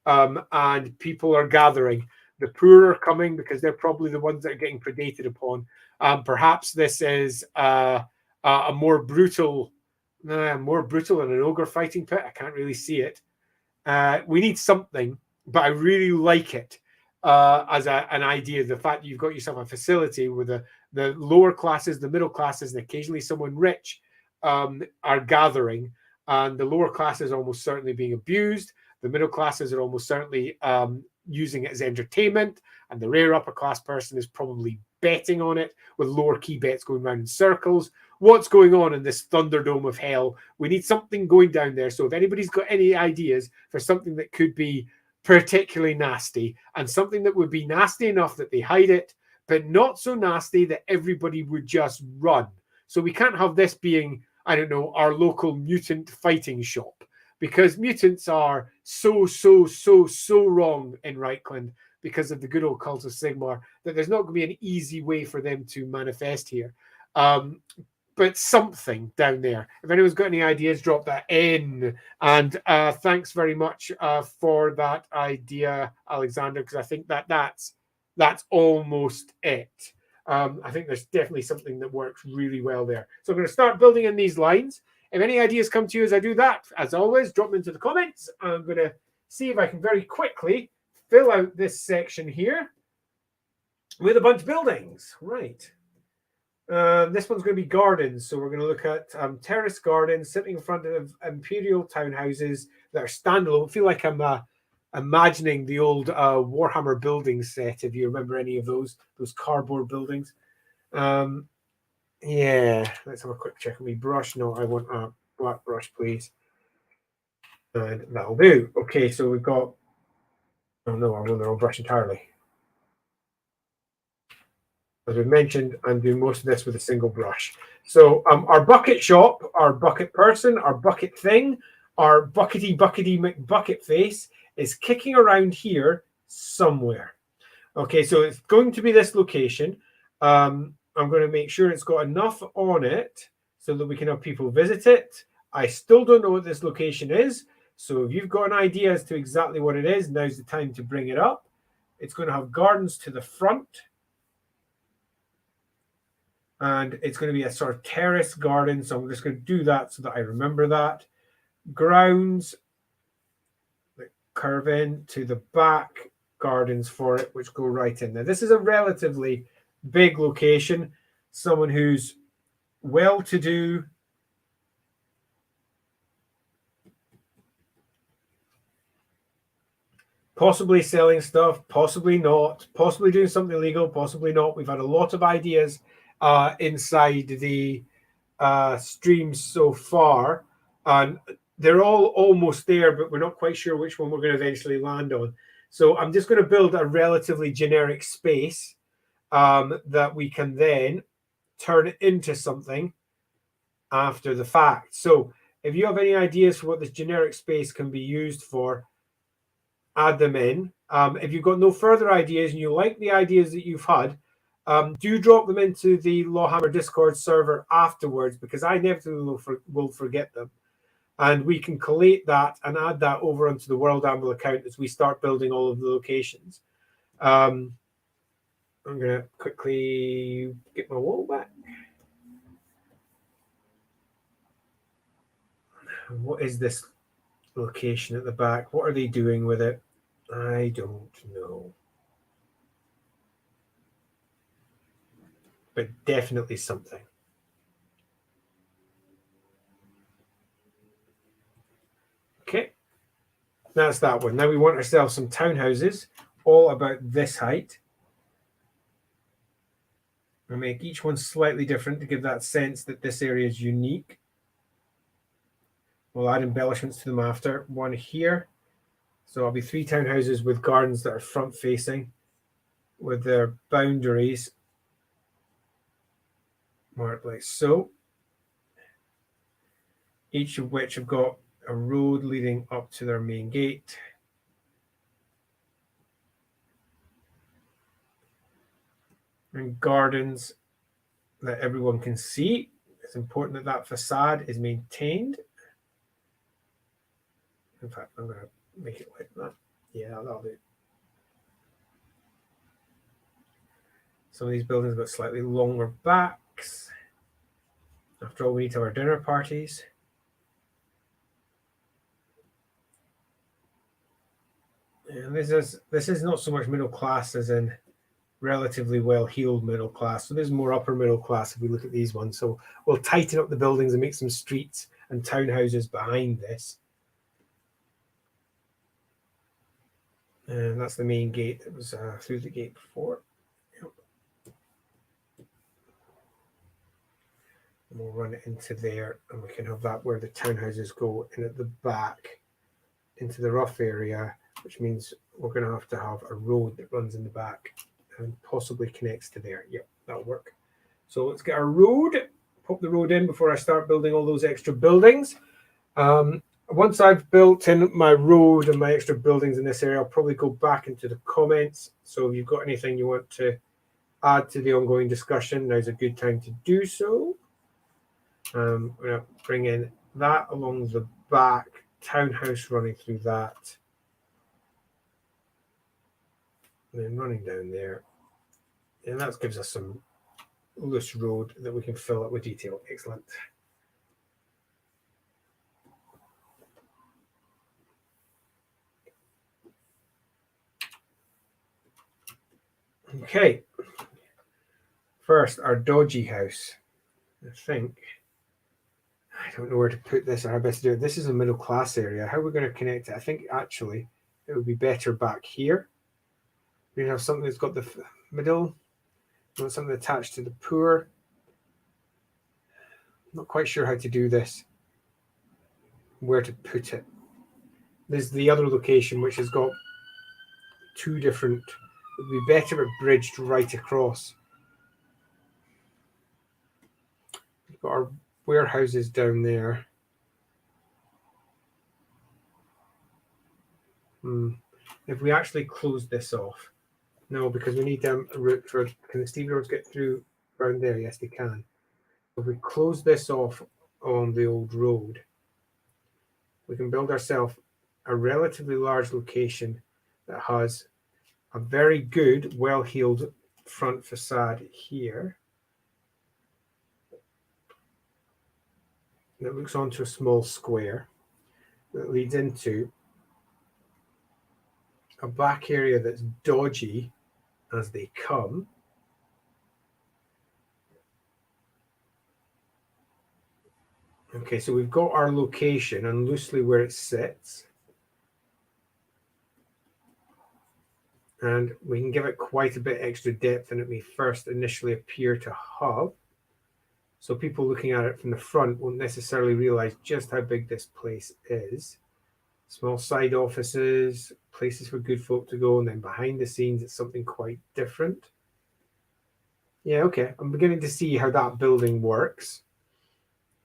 And people are gathering. The poor are coming because they're probably the ones that are getting predated upon. Perhaps this is a more brutal than an ogre fighting pit. I can't really see it. We need something, but I really like it as an idea. The fact that you've got yourself a facility where the lower classes, the middle classes, and occasionally someone rich are gathering, and the lower classes are almost certainly being abused. The middle classes are almost certainly using it as entertainment, and the rare upper class person is probably betting on it with lower key bets going around in circles. What's going on in this Thunderdome of hell? We need something going down there. So if anybody's got any ideas for something that could be particularly nasty, and something that would be nasty enough that they hide it, but not so nasty that everybody would just run. So we can't have this being, I don't know, our local mutant fighting shop, because mutants are so wrong in Reikland because of the good old cult of Sigmar, that there's not going to be an easy way for them to manifest here. But something down there. If anyone's got any ideas, drop that in. And thanks very much for that idea, Alexander, because I think that's almost it. I think there's definitely something that works really well there. So I'm going to start building in these lines. If any ideas come to you as I do that, as always, drop them into the comments. I'm going to see if I can very quickly fill out this section here with a bunch of buildings. Right. This one's going to be gardens. So we're going to look at terrace gardens sitting in front of imperial townhouses that are standalone. I feel like I'm imagining the old Warhammer building set, if you remember any of those cardboard buildings. Yeah, let's have a quick check on my brush. No, I want a black brush, please. And that'll do. Okay, so we've got... Oh no, I'm on the wrong brush entirely. As we mentioned, I'm doing most of this with a single brush. So our bucket shop, our bucket person, our bucket thing, our buckety McBucket face is kicking around here somewhere. Okay, so it's going to be this location. I'm going to make sure it's got enough on it so that we can have people visit it. I still don't know what this location is. So if you've got an idea as to exactly what it is, now's the time to bring it up. It's going to have gardens to the front. And it's going to be a sort of terrace garden. So I'm just going to do that so that I remember that. Grounds that curve in to the back, gardens for it, which go right in there. This is a relatively big location. Someone who's well-to-do possibly selling stuff, possibly not, possibly doing something illegal, possibly not. We've had a lot of ideas inside the streams so far, and they're all almost there, but we're not quite sure which one we're going to eventually land on. So I'm just going to build a relatively generic space that we can then turn into something after the fact. So if you have any ideas for what this generic space can be used for, add them in. If you've got no further ideas and you like the ideas that you've had, do drop them into the Lawhammer Discord server afterwards, because I inevitably will forget them. And we can collate that and add that over onto the World Anvil account as we start building all of the locations. I'm going to quickly get my wall back. What is this location at the back? What are they doing with it? I don't know. But definitely something. Okay, that's that one. Now we want ourselves some townhouses, all about this height. We'll make each one slightly different to give that sense that this area is unique. We'll add embellishments to them after. One here. So I'll be 3 townhouses with gardens that are front facing, with their boundaries marked like so. Each of which have got a road leading up to their main gate. And gardens that everyone can see. It's important that that facade is maintained. In fact, I'm going to make it like that. Yeah, that'll do. Some of these buildings have got slightly longer backs. After all, we need to have our dinner parties. And this is not so much middle class as in relatively well-heeled middle class. So there's more upper middle class if we look at these ones. So we'll tighten up the buildings and make some streets and townhouses behind this. And that's the main gate that was through the gate before. Yep. And we'll run it into there, and we can have that where the townhouses go in at the back into the rough area, which means we're going to have a road that runs in the back and possibly connects to there. Yep, that'll work. So let's get our road, pop the road in before I start building all those extra buildings. Once I've built in my road and my extra buildings in this area, I'll probably go back into the comments. So if you've got anything you want to add to the ongoing discussion, now's a good time to do so. I'm going to bring in that along the back, townhouse running through that. And then running down there. And that gives us some loose road that we can fill up with detail. Excellent. Okay. First, our dodgy house. I don't know where to put this or how best to do it. This is a middle class area. How are we going to connect it? I think actually it would be better back here. We have something that's got the middle, not something attached to the poor. Not quite sure how to do this. Where to put it. There's the other location which has got 2 different. It would be better if bridged right across. We've got our warehouses down there. If we actually close this off. No, because we need a route for. Can the steam roads get through around there? Yes, they can. If we close this off on the old road, we can build ourselves a relatively large location that has a very good, well-heeled front facade here. That looks onto a small square that leads into a back area that's dodgy as they come. Okay, so we've got our location and loosely where it sits. And we can give it quite a bit extra depth than it may first initially appear to have. So people looking at it from the front won't necessarily realize just how big this place is. Small side offices, places for good folk to go, and then behind the scenes it's something quite different. Yeah, okay, I'm beginning to see how that building works.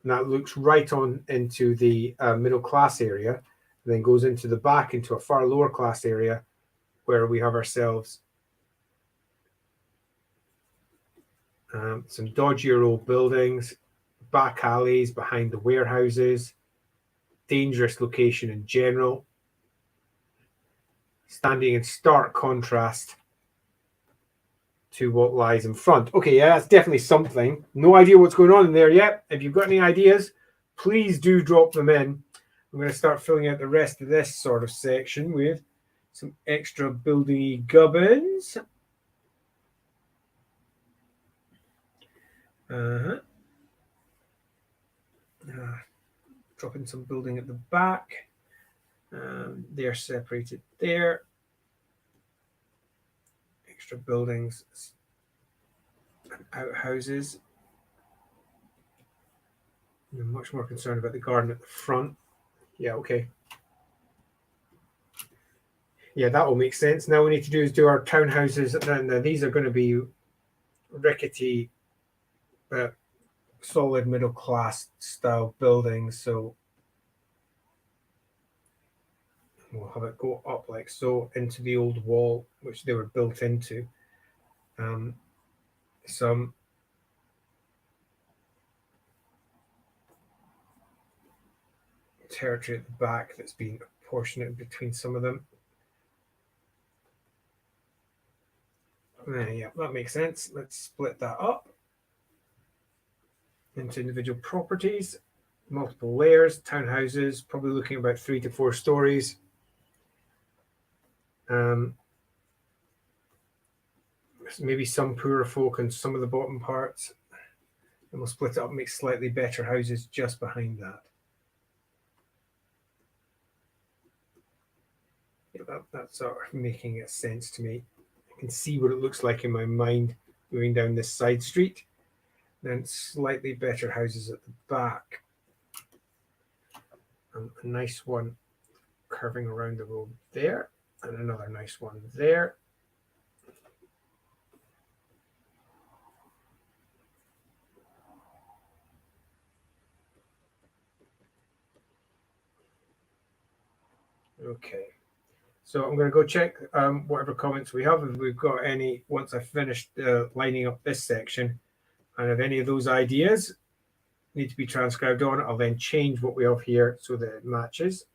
And that looks right on into the middle class area, and then goes into the back into a far lower class area where we have ourselves some dodgier old buildings, back alleys behind the warehouses, dangerous location in general, standing in stark contrast to what lies in front. Okay, yeah, that's definitely something. No idea what's going on in there yet. If you've got any ideas, please do drop them in. I'm going to start filling out the rest of this sort of section with some extra building gubbins. Dropping some building at the back. They're separated there. Extra buildings and outhouses. I'm much more concerned about the garden at the front. Yeah, okay. Yeah, that will make sense. Now we need to do is do our townhouses. Then these are going to be rickety, but solid middle class style buildings. So we'll have it go up like so into the old wall, which they were built into. Some territory at the back that's been apportioned between some of them. Yeah, that makes sense. Let's split that up into individual properties, multiple layers, townhouses, probably looking about 3 to 4 stories. Maybe some poorer folk in some of the bottom parts. And we'll split it up and make slightly better houses just behind that. Yeah, that's sort of making sense to me. I can see what it looks like in my mind moving down this side street. Then slightly better houses at the back. And a nice one curving around the road there. And another nice one there. Okay. So I'm going to go check whatever comments we have, if we've got any, once I've finished lining up this section. And if any of those ideas need to be transcribed on, I'll then change what we have here so that it matches.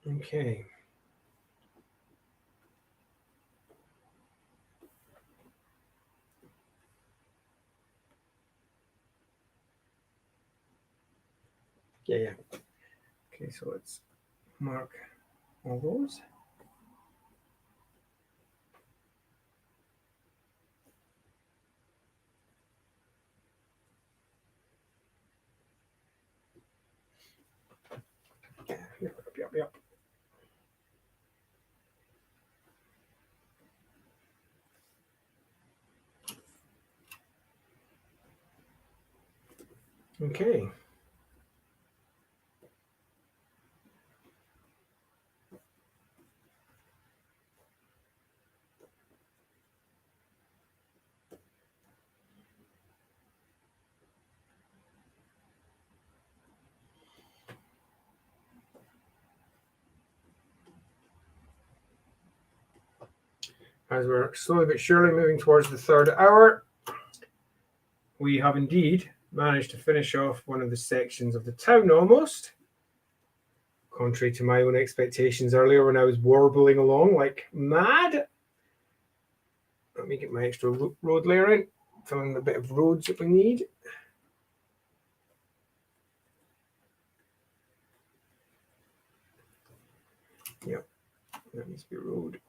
Okay. Yeah. Okay, so let's mark all those. Yep. Okay. As we're slowly but surely moving towards the 3rd hour, we have indeed managed to finish off one of the sections of the town almost. Contrary to my own expectations earlier when I was warbling along like mad. Let me get my extra road layer in, fill in the bit of roads that we need. Yep, that needs to be a road.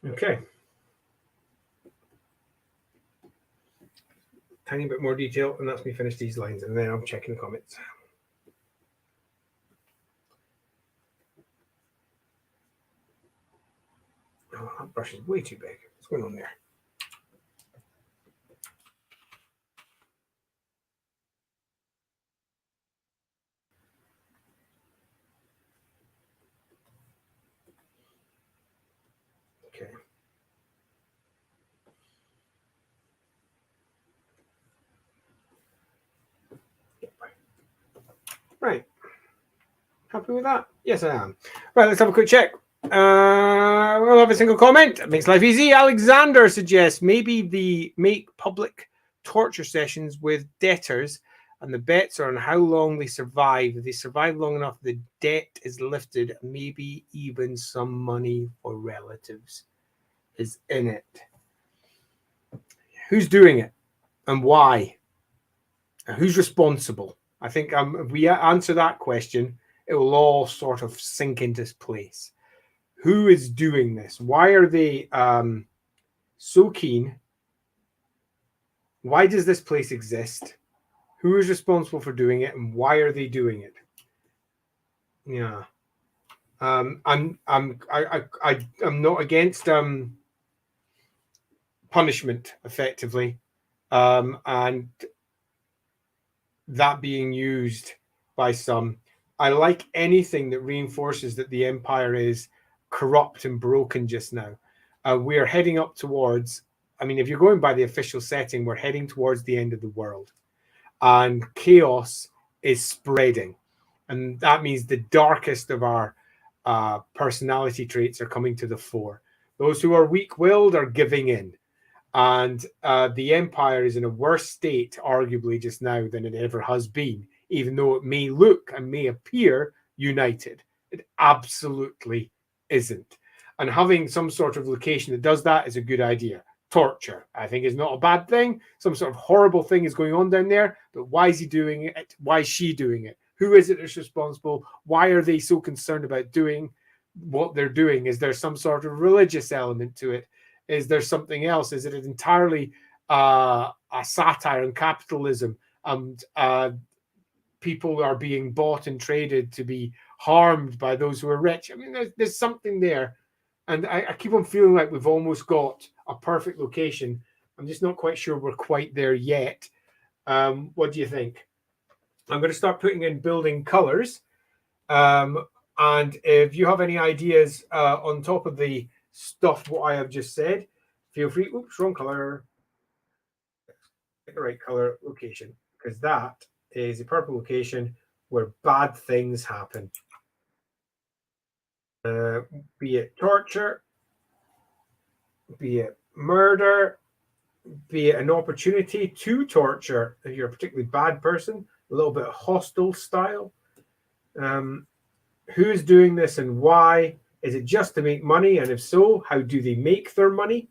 Okay. Tiny bit more detail, and that's me finish these lines, and then I'm checking the comments. Oh, that brush is way too big. What's going on there? Okay. Right. Happy with that? Yes, I am. Right, let's have a quick check. We'll have a single comment. It makes life easy. Alexander suggests maybe make public torture sessions with debtors, and the bets are on how long they survive. If they survive long enough, the debt is lifted. Maybe even some money for relatives is in it. Who's doing it and why? And who's responsible? I think if we answer that question, it will all sort of sink into place. Who is doing this? Why are they so keen? Why does this place exist? Who is responsible for doing it, and why are they doing it? Yeah, I'm not against punishment, effectively, and that being used by some. I like anything that reinforces that the empire is corrupt and broken just now. We're heading up towards, I mean, if you're going by the official setting, we're heading towards the end of the world. And chaos is spreading. And that means the darkest of our personality traits are coming to the fore. Those who are weak-willed are giving in. And the empire is in a worse state, arguably, just now than it ever has been, even though it may look and may appear united. It absolutely isn't. And having some sort of location that does that is a good idea. Torture, I think, is not a bad thing. Some sort of horrible thing is going on down there, but why is he doing it? Why is she doing it? Who is it that's responsible? Why are they so concerned about doing what they're doing? Is there some sort of religious element to it? Is there something else? Is it entirely a satire on capitalism and people are being bought and traded to be harmed by those who are rich? I mean, there's something there. And I keep on feeling like we've almost got a perfect location. I'm just not quite sure we're quite there yet. What do you think? I'm going to start putting in building colors. And if you have any ideas on top of the stuff what I have just said, feel free. Oops, wrong color. Get the right color location, because that is a purple location where bad things happen. Be it torture, be it murder, be it an opportunity to torture if you're a particularly bad person, a little bit hostile style. Who's doing this and why? Is it just to make money? And if so, how do they make their money?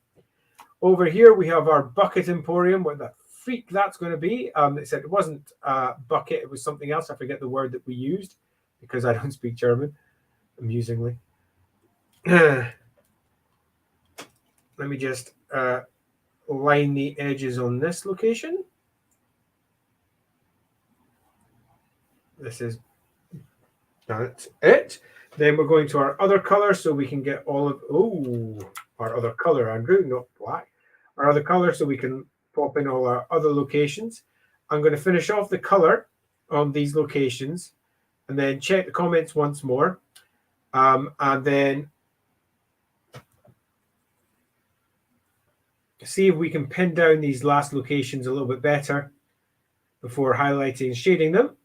Over here, we have our bucket emporium. What the freak that's going to be? It said it wasn't bucket. It was something else. I forget the word that we used because I don't speak German, amusingly. Let me just line the edges on this location. This is that's it. Then we're going to our other color so we can get all of our other color, Andrew, not black. Our other color so we can pop in all our other locations. I'm going to finish off the color on these locations and then check the comments once more. And then see if we can pin down these last locations a little bit better before highlighting and shading them.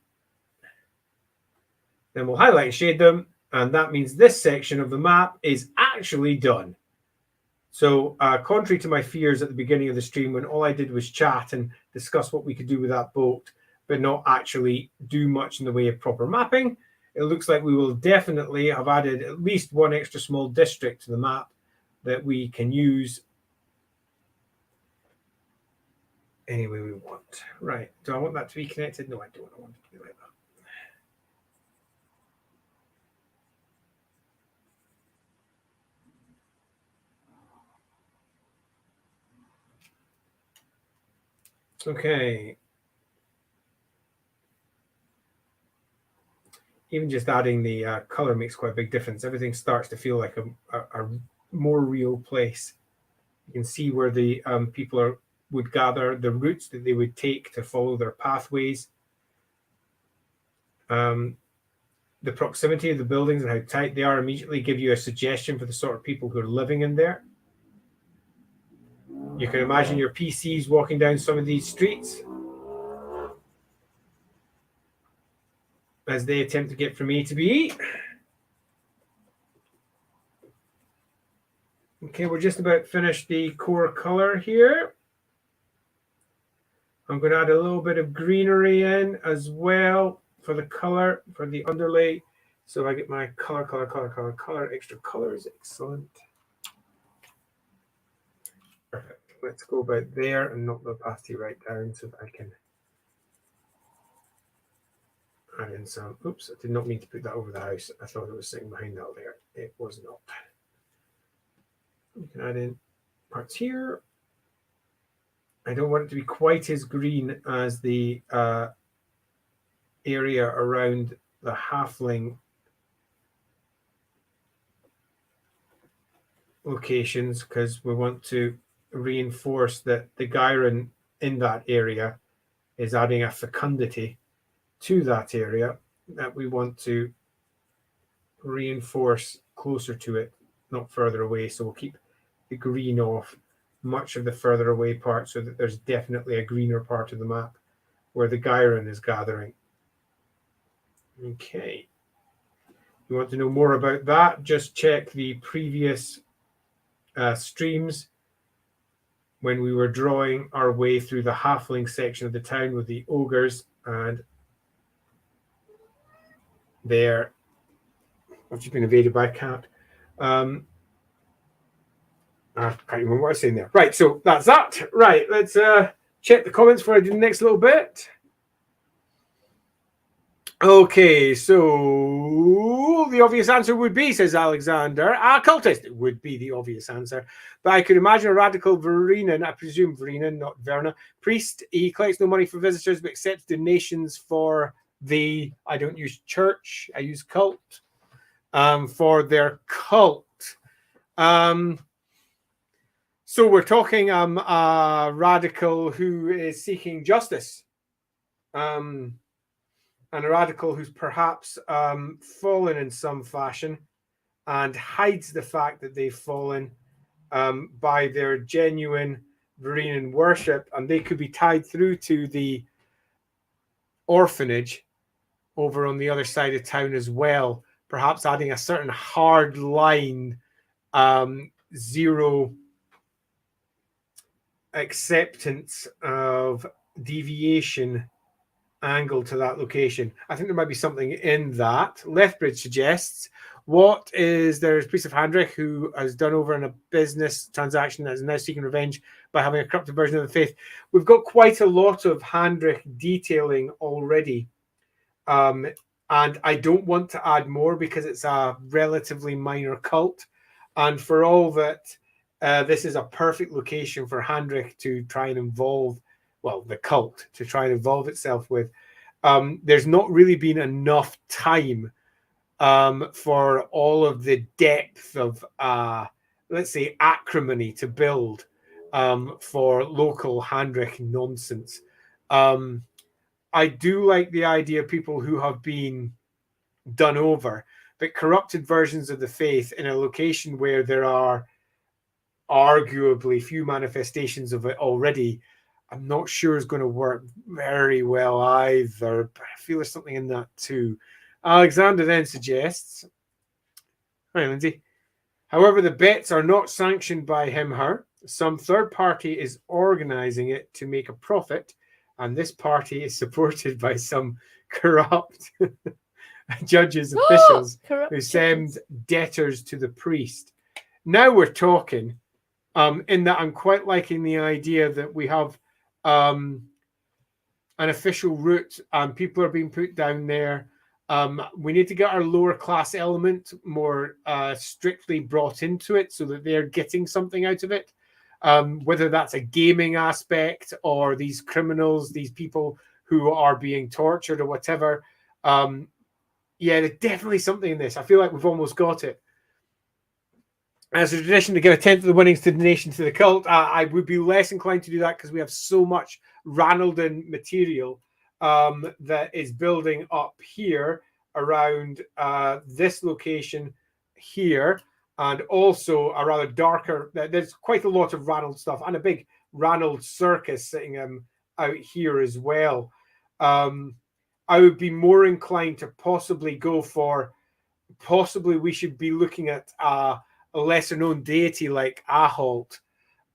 Then we'll highlight and shade them, and that means this section of the map is actually done. So contrary to my fears at the beginning of the stream when all I did was chat and discuss what we could do with that boat, but not actually do much in the way of proper mapping, it looks like we will definitely have added at least one extra small district to the map that we can use any way we want. Right. Do I want that to be connected? No, I don't. I want it to be like that. Okay. Even just adding the color makes quite a big difference. Everything starts to feel like a more real place. You can see where the people would gather, the routes that they would take to follow their pathways. The proximity of the buildings and how tight they are immediately give you a suggestion for the sort of people who are living in there. You can imagine your PCs walking down some of these streets as they attempt to get from A to B. Okay, we're just about finished the core color here. I'm going to add a little bit of greenery in as well for the color, for the underlay. So I get my color, extra colors. Excellent. Perfect. Let's go about there and knock the opacity right down so that I can add in some. Oops, I did not mean to put that over the house. I thought it was sitting behind that there. It was not. We can add in parts here. I don't want it to be quite as green as the area around the halfling locations because we want to reinforce that the Gyron in that area is adding a fecundity to that area that we want to reinforce closer to it, not further away. So we'll keep the green off much of the further away part so that there's definitely a greener part of the map where the Gyron is gathering. Okay. You want to know more about that? Just check the previous streams when we were drawing our way through the halfling section of the town with the ogres, and there I've just been invaded by a cat. I can't remember what I was saying there. Right, so that's that. Right, let's check the comments before I do the next little bit. Okay, so the obvious answer would be, says Alexander, a cultist would be the obvious answer. But I could imagine a radical Verena, I presume Verena, not Verna, priest. He collects no money for visitors, but accepts donations for the, I don't use church, I use cult, for their cult. So we're talking a radical who is seeking justice. And a radical who's perhaps fallen in some fashion and hides the fact that they've fallen by their genuine Verenan worship, and they could be tied through to the orphanage over on the other side of town as well, perhaps adding a certain hard line, zero acceptance of deviation angle to that location. I think there might be something in that. Leftbridge suggests, what is there's a priest of Handrich who has done over in a business transaction that is now seeking revenge by having a corrupted version of the faith. We've got quite a lot of Handrich detailing already. And I don't want to add more because it's a relatively minor cult. And for all that, this is a perfect location for Handrich to try and involve, well, the cult to try and involve itself with. There's not really been enough time for all of the depth of, let's say, acrimony to build for local Handrich nonsense. I do like the idea of people who have been done over, but corrupted versions of the faith in a location where there are arguably few manifestations of it already, I'm not sure is going to work very well either, but I feel there's something in that too. Alexander then suggests, hi Lindsay, however, the bets are not sanctioned by him, her. Some third party is organizing it to make a profit, and this party is supported by some corrupt judges, officials who send debtors to the priest. Now we're talking, in that I'm quite liking the idea that we have an official route and people are being put down there. We need to get our lower class element more strictly brought into it so that they're getting something out of it. whether that's a gaming aspect or these criminals, these people who are being tortured or whatever. Yeah, there's definitely something in this. I feel like we've almost got it. As a tradition to give a tenth of the winnings to donation to the cult, I would be less inclined to do that because we have so much Ranaldon material that is building up here around this location here, and also a rather darker. There's quite a lot of Ranald stuff and a big Ranald circus sitting out here as well. I would be more inclined to possibly go for. Possibly we should be looking at a lesser known deity like Ahold.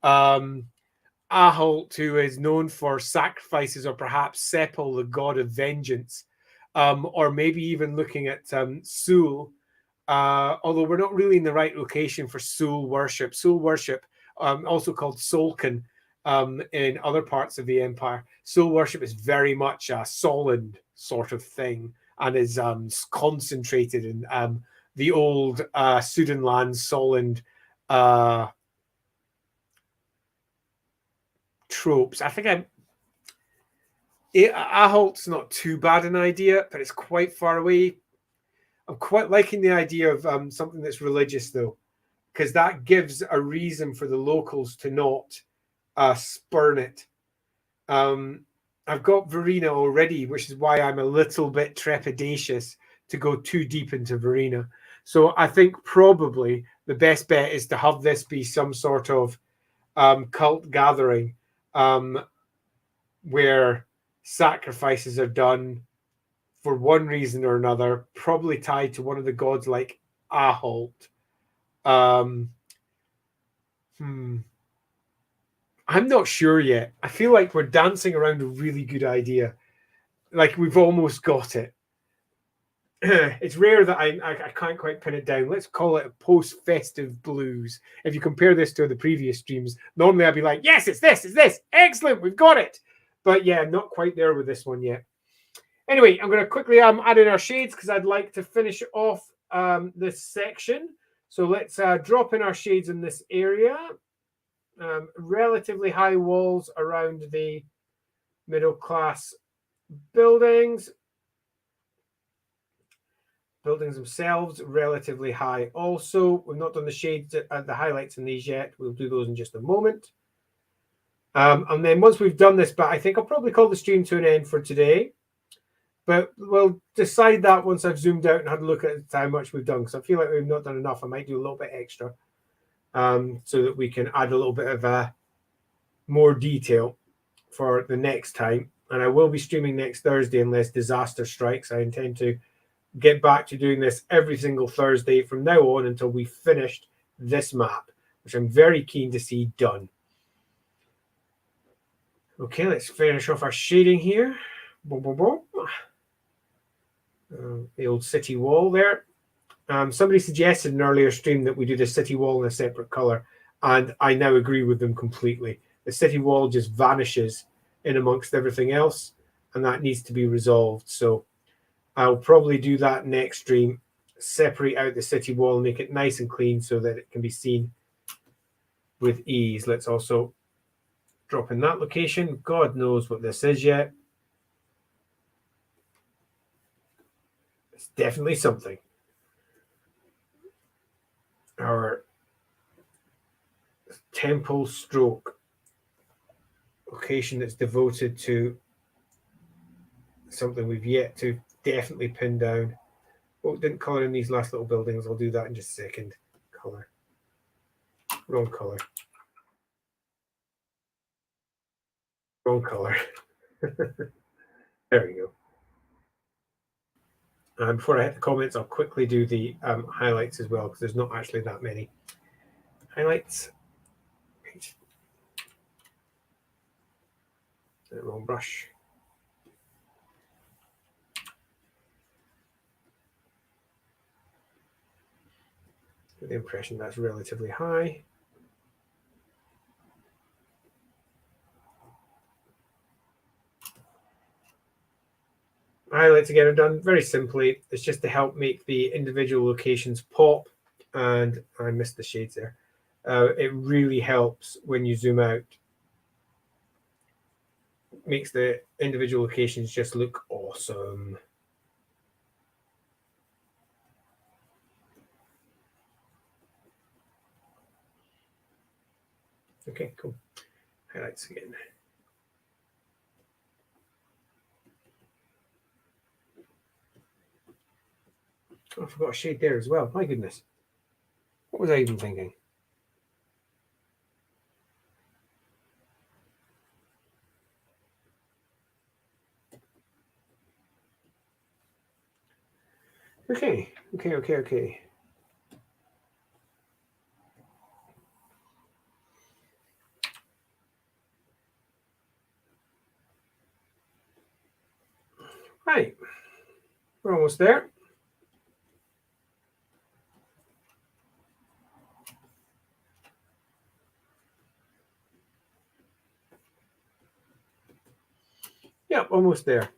Ahold, who is known for sacrifices, or perhaps Sepul, the god of vengeance, or maybe even looking at Sul, although we're not really in the right location for Sul worship. Sul worship, also called Sunken in other parts of the empire. Sul worship is very much a solid sort of thing and is concentrated in the old Sudanland Solent tropes. I think Aholt's not too bad an idea, but it's quite far away. I'm quite liking the idea of something that's religious, though, because that gives a reason for the locals to not spurn it. I've got Verena already, which is why I'm a little bit trepidatious to go too deep into Verena. So I think probably the best bet is to have this be some sort of cult gathering where sacrifices are done for one reason or another, probably tied to one of the gods like Ahold. I'm not sure yet. I feel like we're dancing around a really good idea. Like we've almost got it. It's rare that I can't quite pin it down. Let's call it a post-festive blues. If you compare this to the previous streams, normally I'd be like, yes, it's this. Excellent, we've got it. But yeah, not quite there with this one yet. Anyway, I'm going to quickly add in our shades because I'd like to finish off this section. So let's drop in our shades in this area. Relatively high walls around the middle class buildings. Buildings themselves relatively high also. We've not done the shades, the highlights in these yet. We'll do those in just a moment. And then once we've done this, but I think I'll probably call the stream to an end for today. But we'll decide that once I've zoomed out and had a look at how much we've done. Because I feel like we've not done enough. I might do a little bit extra so that we can add a little bit of more detail for the next time. And I will be streaming next Thursday unless disaster strikes. I intend to get back to doing this every single Thursday from now on until we've finished this map, which I'm very keen to see done. Okay, let's finish off our shading here. Boom, boom, boom. The old city wall there. Somebody suggested in an earlier stream that we do the city wall in a separate color, and I now agree with them completely. The city wall just vanishes in amongst everything else, and that needs to be resolved. So I'll probably do that next stream, separate out the city wall, make it nice and clean so that it can be seen with ease. Let's also drop in that location. God knows what this is yet. It's definitely something. Our temple stroke location that's devoted to something we've yet to definitely pin down. Oh, didn't color in these last little buildings. I'll do that in just a second. Color. Wrong color. Wrong color. There we go. Before I hit the comments, I'll quickly do the highlights as well, because there's not actually that many highlights. Wrong brush. Get the impression that's relatively high. Highlights again are done very simply. It's just to help make the individual locations pop. And I missed the shades there. It really helps when you zoom out. Makes the individual locations just look awesome. Okay, cool. Highlights again. Oh, I forgot a shade there as well. My goodness. What was I even thinking? Okay. Right. We're almost there. Yep, almost there.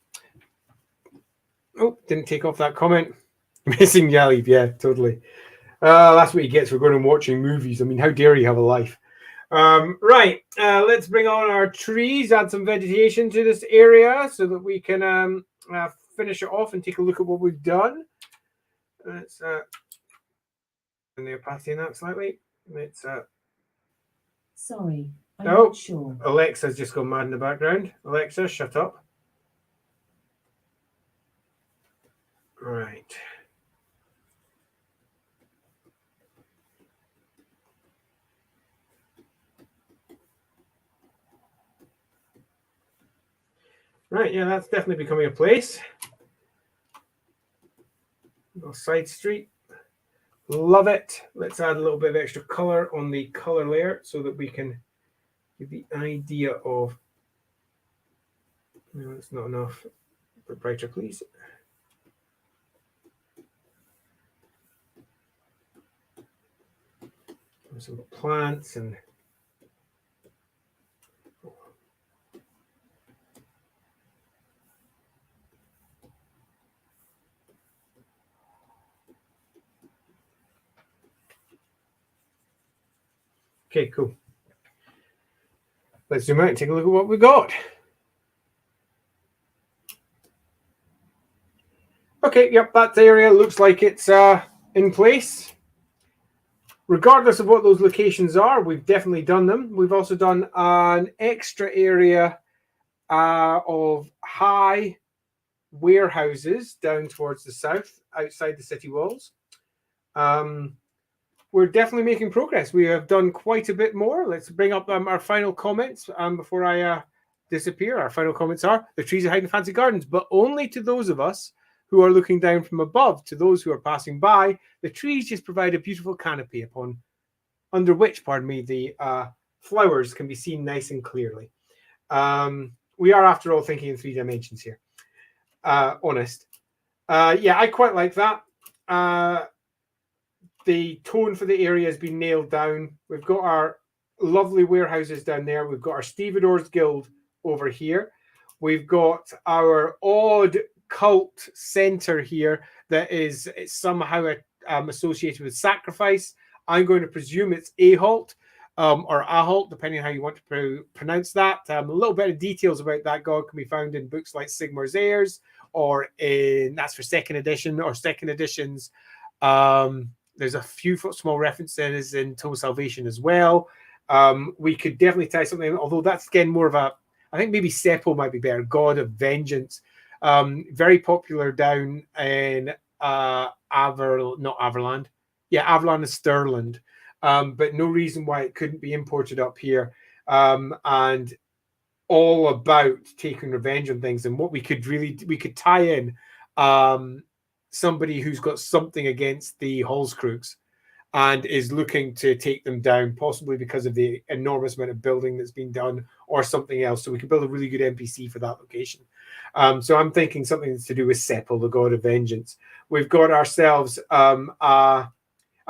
Oh, didn't take off that comment. Missing Yalib, yeah, totally. That's what he gets for going and watching movies. I mean, how dare you have a life? Right, let's bring on our trees, add some vegetation to this area so that we can finish it off and take a look at what we've done. Let's and the opacity in that slightly. Let's sorry, I'm not sure. Alexa's just gone mad in the background. Alexa, shut up. Right. Right, yeah, that's definitely becoming a place. Little side street. Love it. Let's add a little bit of extra color on the color layer so that we can give the idea of. No, it's not enough. A bit brighter, please. Some plants and okay, cool. Let's zoom out and take a look at what we got. Okay, yep, that area looks like it's in place. Regardless of what those locations are, we've definitely done them. We've also done an extra area of high warehouses down towards the south, outside the city walls. We're definitely making progress. We have done quite a bit more. Let's bring up our final comments before I disappear. Our final comments are: the trees are hiding fancy gardens, but only to those of us who are looking down from above. To those who are passing by, the trees just provide a beautiful canopy under which, the flowers can be seen nice and clearly. We are, after all, thinking in 3 dimensions here. Honest. Yeah, I quite like that. The tone for the area has been nailed down. We've got our lovely warehouses down there. We've got our Stevedores Guild over here. We've got our odd cult center here that is somehow associated with sacrifice. I'm going to presume it's Ahalt or Ahalt, depending on how you want to pronounce that. A little bit of details about that god can be found in books like Sigmar's Heirs, or that's for second edition or second editions. There's a few small references in Total Salvation as well. We could definitely tie something, although that's again more of I think maybe Seppo might be better, God of Vengeance. Very popular down in Averland and Stirland. But no reason why it couldn't be imported up here. And all about taking revenge on things. And what we could tie in somebody who's got something against the Hallscrooks and is looking to take them down, possibly because of the enormous amount of building that's been done or something else. So we can build a really good NPC for that location. So I'm thinking something that's to do with Seppo, the god of vengeance. We've got ourselves a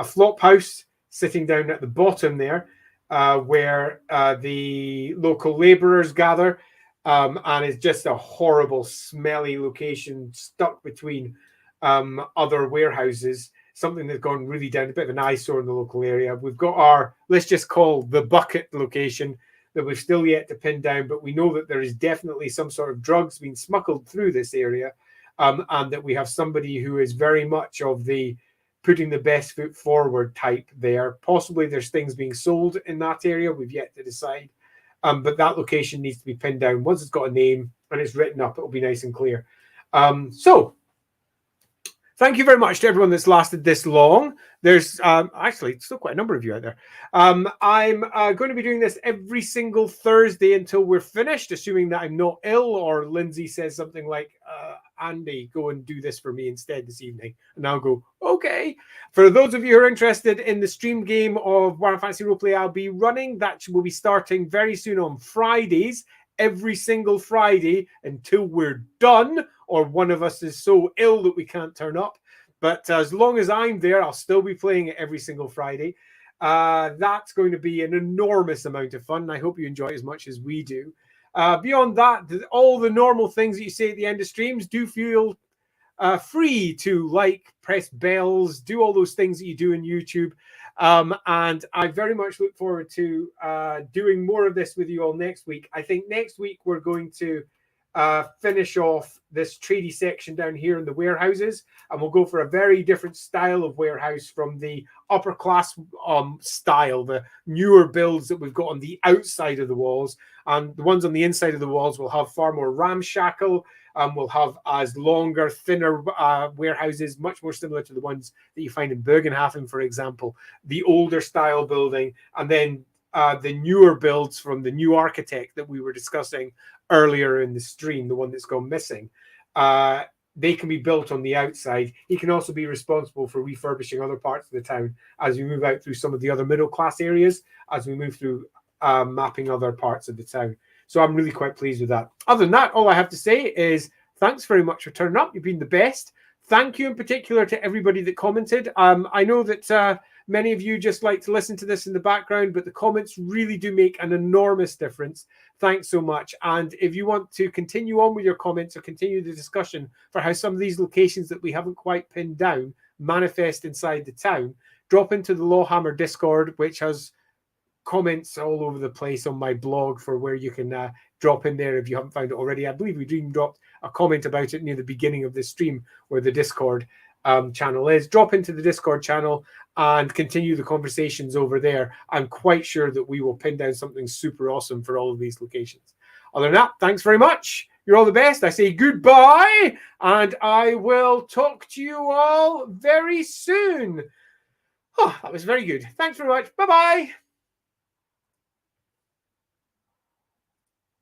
flop house sitting down at the bottom there, where the local laborers gather, and it's just a horrible, smelly location stuck between other warehouses. something that's gone really down, a bit of an eyesore in the local area. We've got our, let's just call the bucket location that we've still yet to pin down, but we know that there is definitely some sort of drugs being smuggled through this area, and that we have somebody who is very much of the putting the best foot forward type there. Possibly there's things being sold in that area. We've yet to decide. But that location needs to be pinned down. Once it's got a name and it's written up, it'll be nice and clear. So thank you very much to everyone that's lasted this long. There's actually still quite a number of you out there. I'm going to be doing this every single Thursday until we're finished, assuming that I'm not ill or Lindsay says something like, Andy, go and do this for me instead this evening. And I'll go, okay. For those of you who are interested in the stream game of Warhammer Fantasy Roleplay I'll be running, that will be starting very soon on Fridays, every single Friday until we're done, or one of us is so ill that we can't turn up. But as long as I'm there, I'll still be playing it every single Friday. That's going to be an enormous amount of fun. And I hope you enjoy it as much as we do. Beyond that, all the normal things that you say at the end of streams, do feel free to like, press bells, do all those things that you do in YouTube. And I very much look forward to doing more of this with you all next week. I think next week we're going to finish off this tradie section down here in the warehouses, and we'll go for a very different style of warehouse from the upper class style, the newer builds that we've got on the outside of the walls. And the ones on the inside of the walls will have far more ramshackle. We'll have as longer, thinner warehouses, much more similar to the ones that you find in Bergenhafen, for example, the older style building, and then the newer builds from the new architect that we were discussing earlier in the stream, the one that's gone missing. They can be built on the outside. He can also be responsible for refurbishing other parts of the town as we move out through some of the other middle class areas, as we move through mapping other parts of the town. So I'm really quite pleased with that. Other than that, all I have to say is thanks very much for turning up. You've been the best. Thank you in particular to everybody that commented. I know that many of you just like to listen to this in the background, but the comments really do make an enormous difference. Thanks so much. And if you want to continue on with your comments or continue the discussion for how some of these locations that we haven't quite pinned down manifest inside the town, drop into the Lawhammer Discord, which has comments all over the place on my blog for where you can drop in there if you haven't found it already. I believe we even dropped a comment about it near the beginning of the stream where the Discord channel is. Drop into the Discord channel and continue the conversations over there. I'm quite sure that we will pin down something super awesome for all of these locations. Other than that, thanks very much. You're all the best. I say goodbye, and I will talk to you all very soon. Oh, that was very good. Thanks very much. Bye-bye.